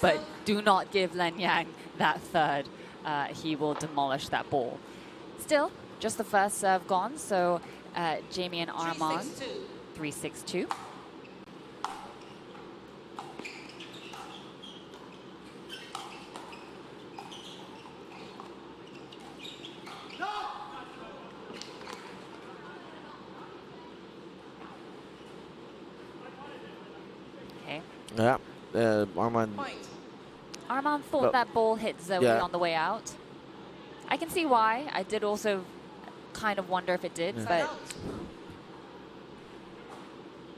But do not give Len Yang that third. He will demolish that ball. Still, just the first serve gone, so Jamie and Arman, 3-6-2. Yeah, Arman. Arman thought that ball hit Zoe on the way out. I can see why. I did also kind of wonder if it did, but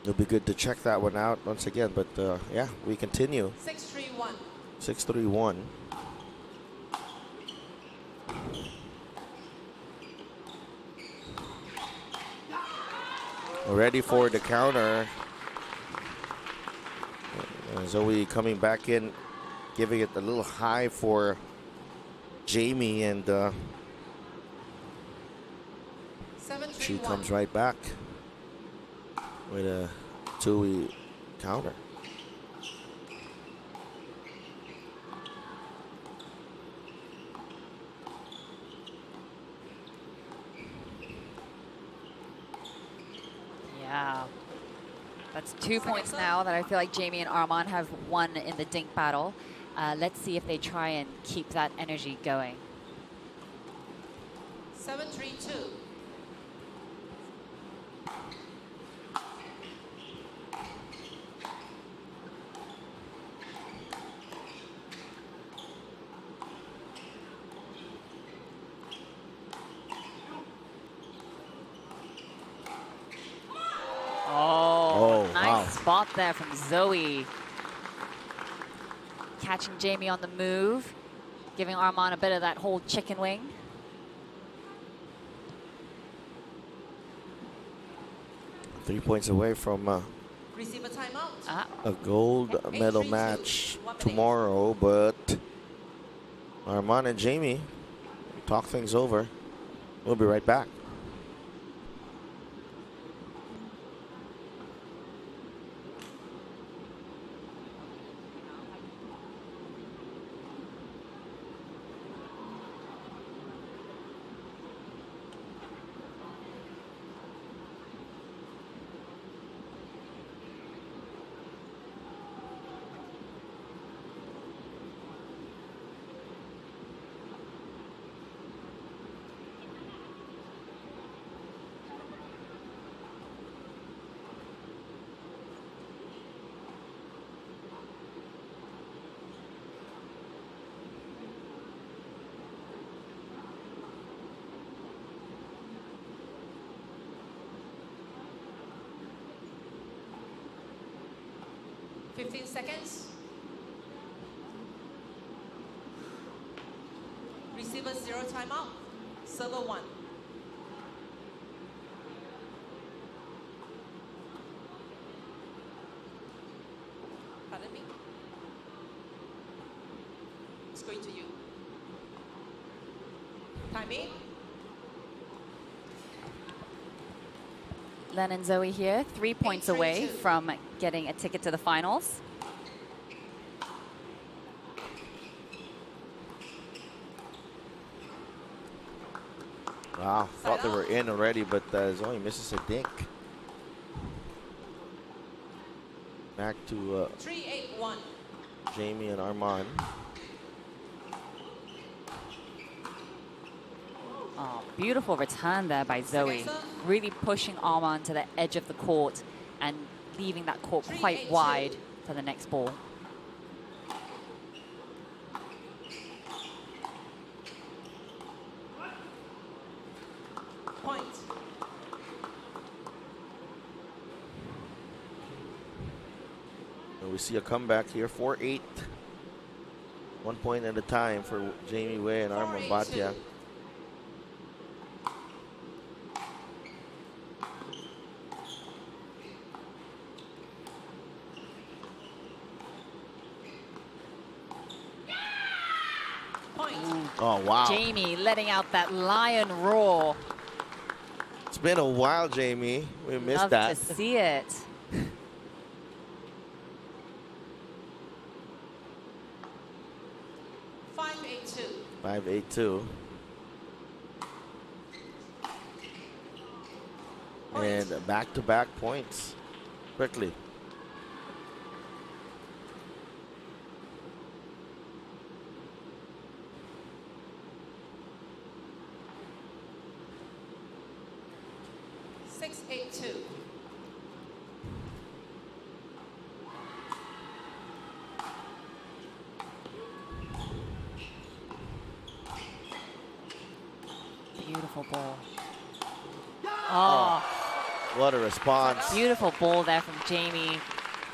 It'll be good to check that one out once again. But yeah, we continue. 6-3-1. 6-3-1. Ready for the counter. Zoe coming back in, giving it a little high for Jamie, and she comes right back with a 2-way counter. yeah. That's 2 points now that I feel like Jamie and Arman have won in the dink battle. Let's see if they try and keep that energy going. 7-3-2. Oh, nice wow. spot there from Zoe. Catching Jamie on the move, giving Arman a bit of that whole chicken wing. Three points away from Receive a timeout. a gold medal match tomorrow, but Arman and Jamie talk things over. We'll be right back. Seconds. Receiver 0 timeout. Server 1. Pardon me. It's going to you. Timing. Len and Zoe here, 3 points away from getting a ticket to the finals. Wow, thought they were in already, but Zoe misses a dink. Back to 3-8-1. Jamie and Arman. Oh, beautiful return there by Zoe. Really pushing Arman to the edge of the court and leaving that court quite wide for the next ball. Point. And we see a comeback here, 4-8. 1 point at a time for Jamie Wei and Arman Bhatia. Oh, wow. Jamie letting out that lion roar. It's been a while, Jamie. We missed Love that. to see it. 5-8-2. And back-to-back points quickly. Beautiful ball. Oh. What a response. Beautiful ball there from Jamie.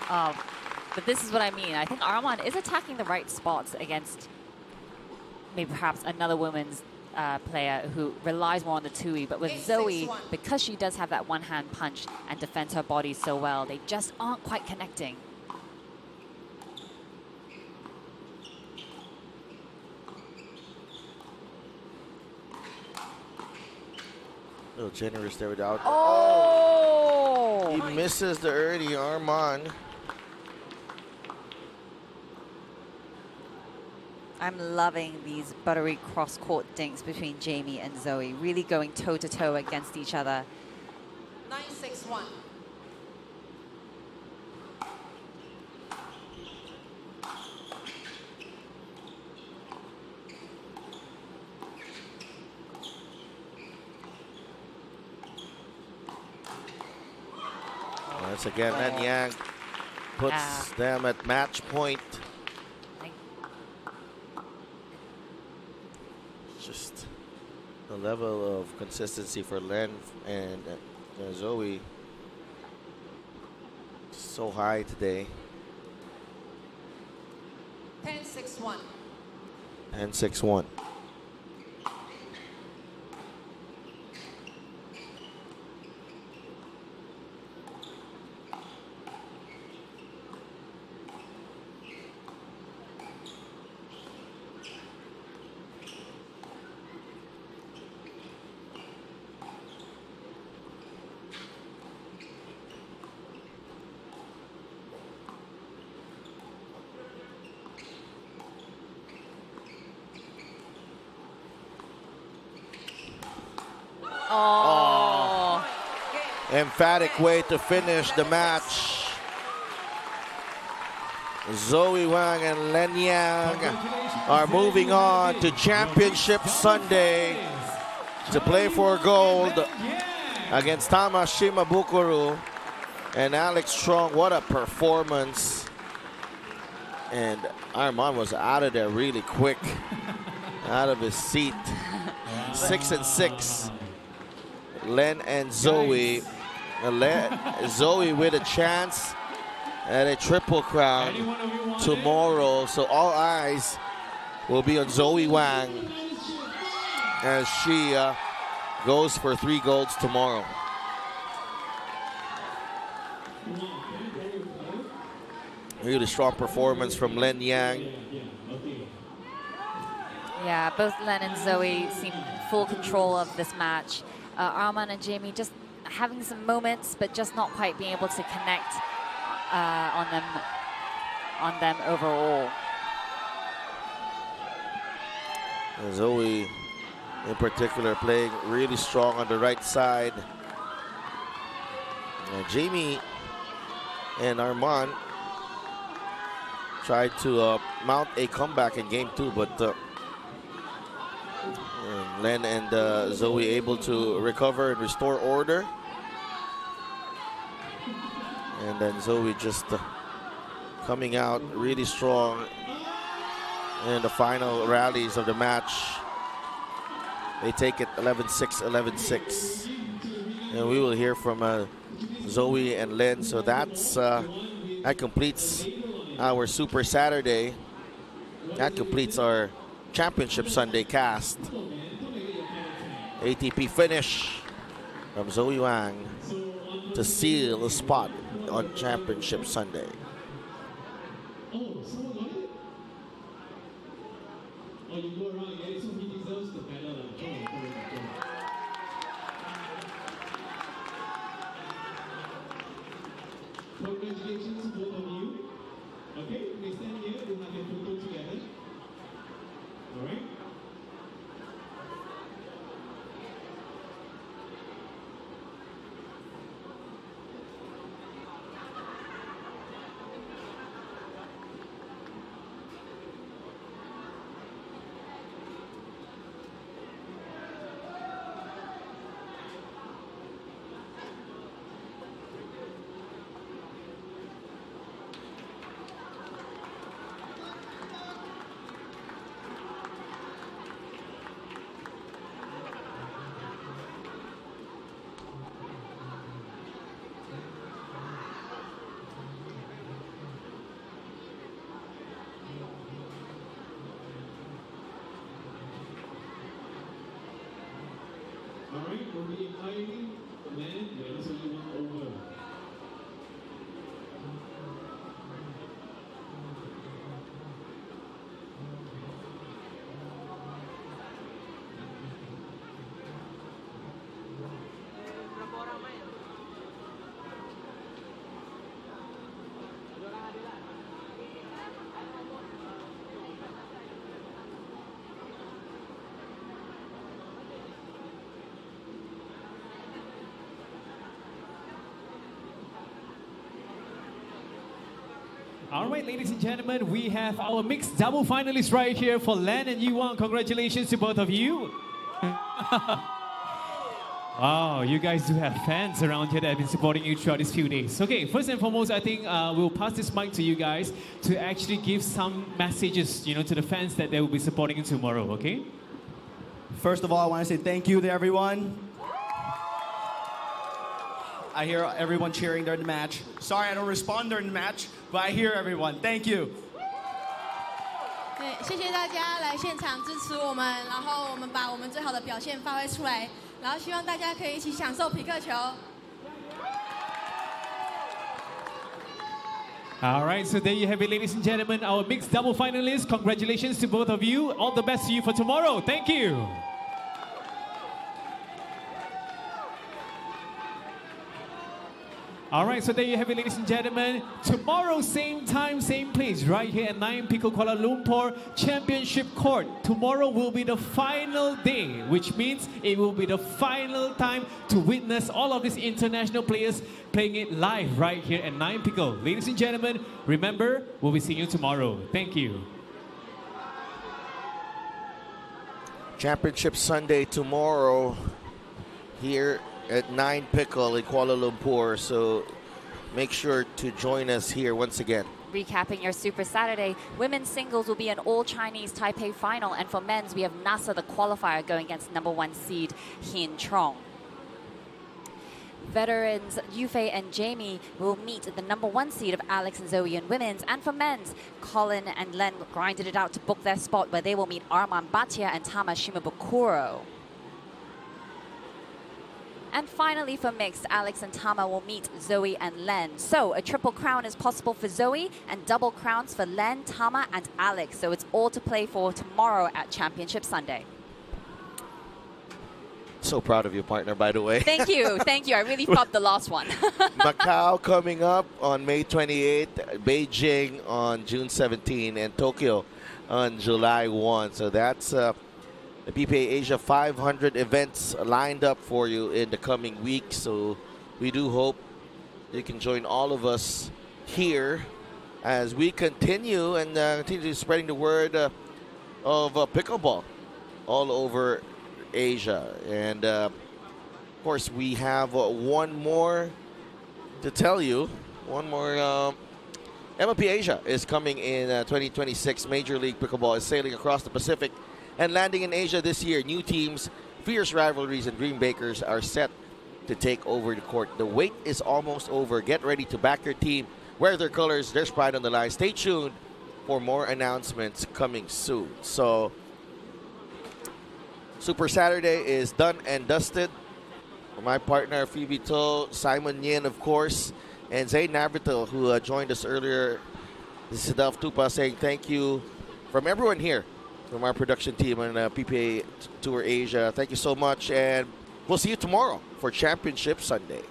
But this is what I mean. I think Arman is attacking the right spots against maybe perhaps another women's player who relies more on the two-e. But with Zoe, because she does have that one-hand punch and defends her body so well, they just aren't quite connecting. A little generous there without. Oh! He misses the early Arman. I'm loving these buttery cross-court dinks between Jamie and Zoe, really going toe-to-toe against each other. 9-6-1. Once again, Len Yang puts them at match point. Just the level of consistency for Len and Zoe so high today. 10-6-1. 10-6-1. Oh. Emphatic way to finish the match. Zoe Wang and Len Yang are moving on to Championship Sunday to play for gold against Tamashima Bukuru and Alex Strong. What a performance. And Arman was out of there really quick, out of his seat. 6-6. Len and Zoe. Zoe with a chance at a triple crown tomorrow. So all eyes will be on Zoe Wang as she goes for 3 golds tomorrow. Really strong performance from Len Yang. Yeah, both Len and Zoe seem full control of this match. Arman and Jamie just having some moments, but just not quite being able to connect on them overall. And Zoe, in particular, playing really strong on the right side. And Jamie and Arman tried to mount a comeback in game 2, but Len and Zoe able to recover and restore order. And then Zoe just coming out really strong in the final rallies of the match. They take it 11-6, 11-6. And we will hear from Zoe and Len. So that's that completes our Super Saturday. That completes our Championship Sunday cast. ATP finish from Zoe Wang to seal a spot on Championship Sunday. Congratulations to both of you. Okay, please stand here. We'll have your photo together. All right. right, we'll be inviting the men ready so you want over. All right, ladies and gentlemen, we have our mixed double finalists right here for Len and Yuan. Congratulations to both of you. Wow, you guys do have fans around here that have been supporting you throughout these few days. Okay, first and foremost, I think we'll pass this mic to you guys to actually give some messages, to the fans that they will be supporting you tomorrow, okay? First of all, I want to say thank you to everyone. I hear everyone cheering during the match. Sorry I don't respond during the match, but I hear everyone. Thank you. 对，谢谢大家来现场支持我们，然后我们把我们最好的表现发挥出来，然后希望大家可以一起享受匹克球。All right, so there you have it, ladies and gentlemen, our mixed double finalists. Congratulations to both of you. All the best to you for tomorrow. Thank you. All right, so there you have it, ladies and gentlemen. Tomorrow, same time, same place, right here at 9 PPA Kuala Lumpur Championship Court. Tomorrow will be the final day, which means it will be the final time to witness all of these international players playing it live right here at 9 PPA. Ladies and gentlemen, remember, we'll be seeing you tomorrow. Thank you. Championship Sunday tomorrow here at 9 Pickle in Kuala Lumpur, so make sure to join us here once again. Recapping your Super Saturday, women's singles will be an all-Chinese Taipei final, and for men's, we have Nasser, the qualifier, going against #1 seed Hin Trong. Veterans Yufei and Jamie will meet the #1 seed of Alex and Zoe in women's, and for men's, Colin and Len grinded it out to book their spot where they will meet Arman Bhatia and Tama Shimabukuro. And finally, for mixed, Alex and Tama will meet Zoe and Len. So a triple crown is possible for Zoe and double crowns for Len, Tama, and Alex. So it's all to play for tomorrow at Championship Sunday. So proud of you, partner, by the way. Thank you. Thank you. I really flubbed the last one. Macau coming up on May 28th, Beijing on June 17, and Tokyo on July 1. So that's the PPA Asia 500 events lined up for you in the coming weeks. So we do hope you can join all of us here as we continue and continue spreading the word of pickleball all over Asia. And of course, we have one more to tell you. One more. MLP Asia is coming in 2026. Major League Pickleball is sailing across the Pacific and landing in Asia this year. New teams, fierce rivalries, and dream bakers are set to take over the court. The wait is almost over. Get ready to back your team. Wear their colors. There's pride on the line. Stay tuned for more announcements coming soon. So, Super Saturday is done and dusted. For my partner, Phoebe To, Simon Yin, of course, and Zayn Navrito, who joined us earlier. This is Delph Tupa saying thank you from everyone here, from our production team on PPA Tour Asia. Thank you so much, and we'll see you tomorrow for Championship Sunday.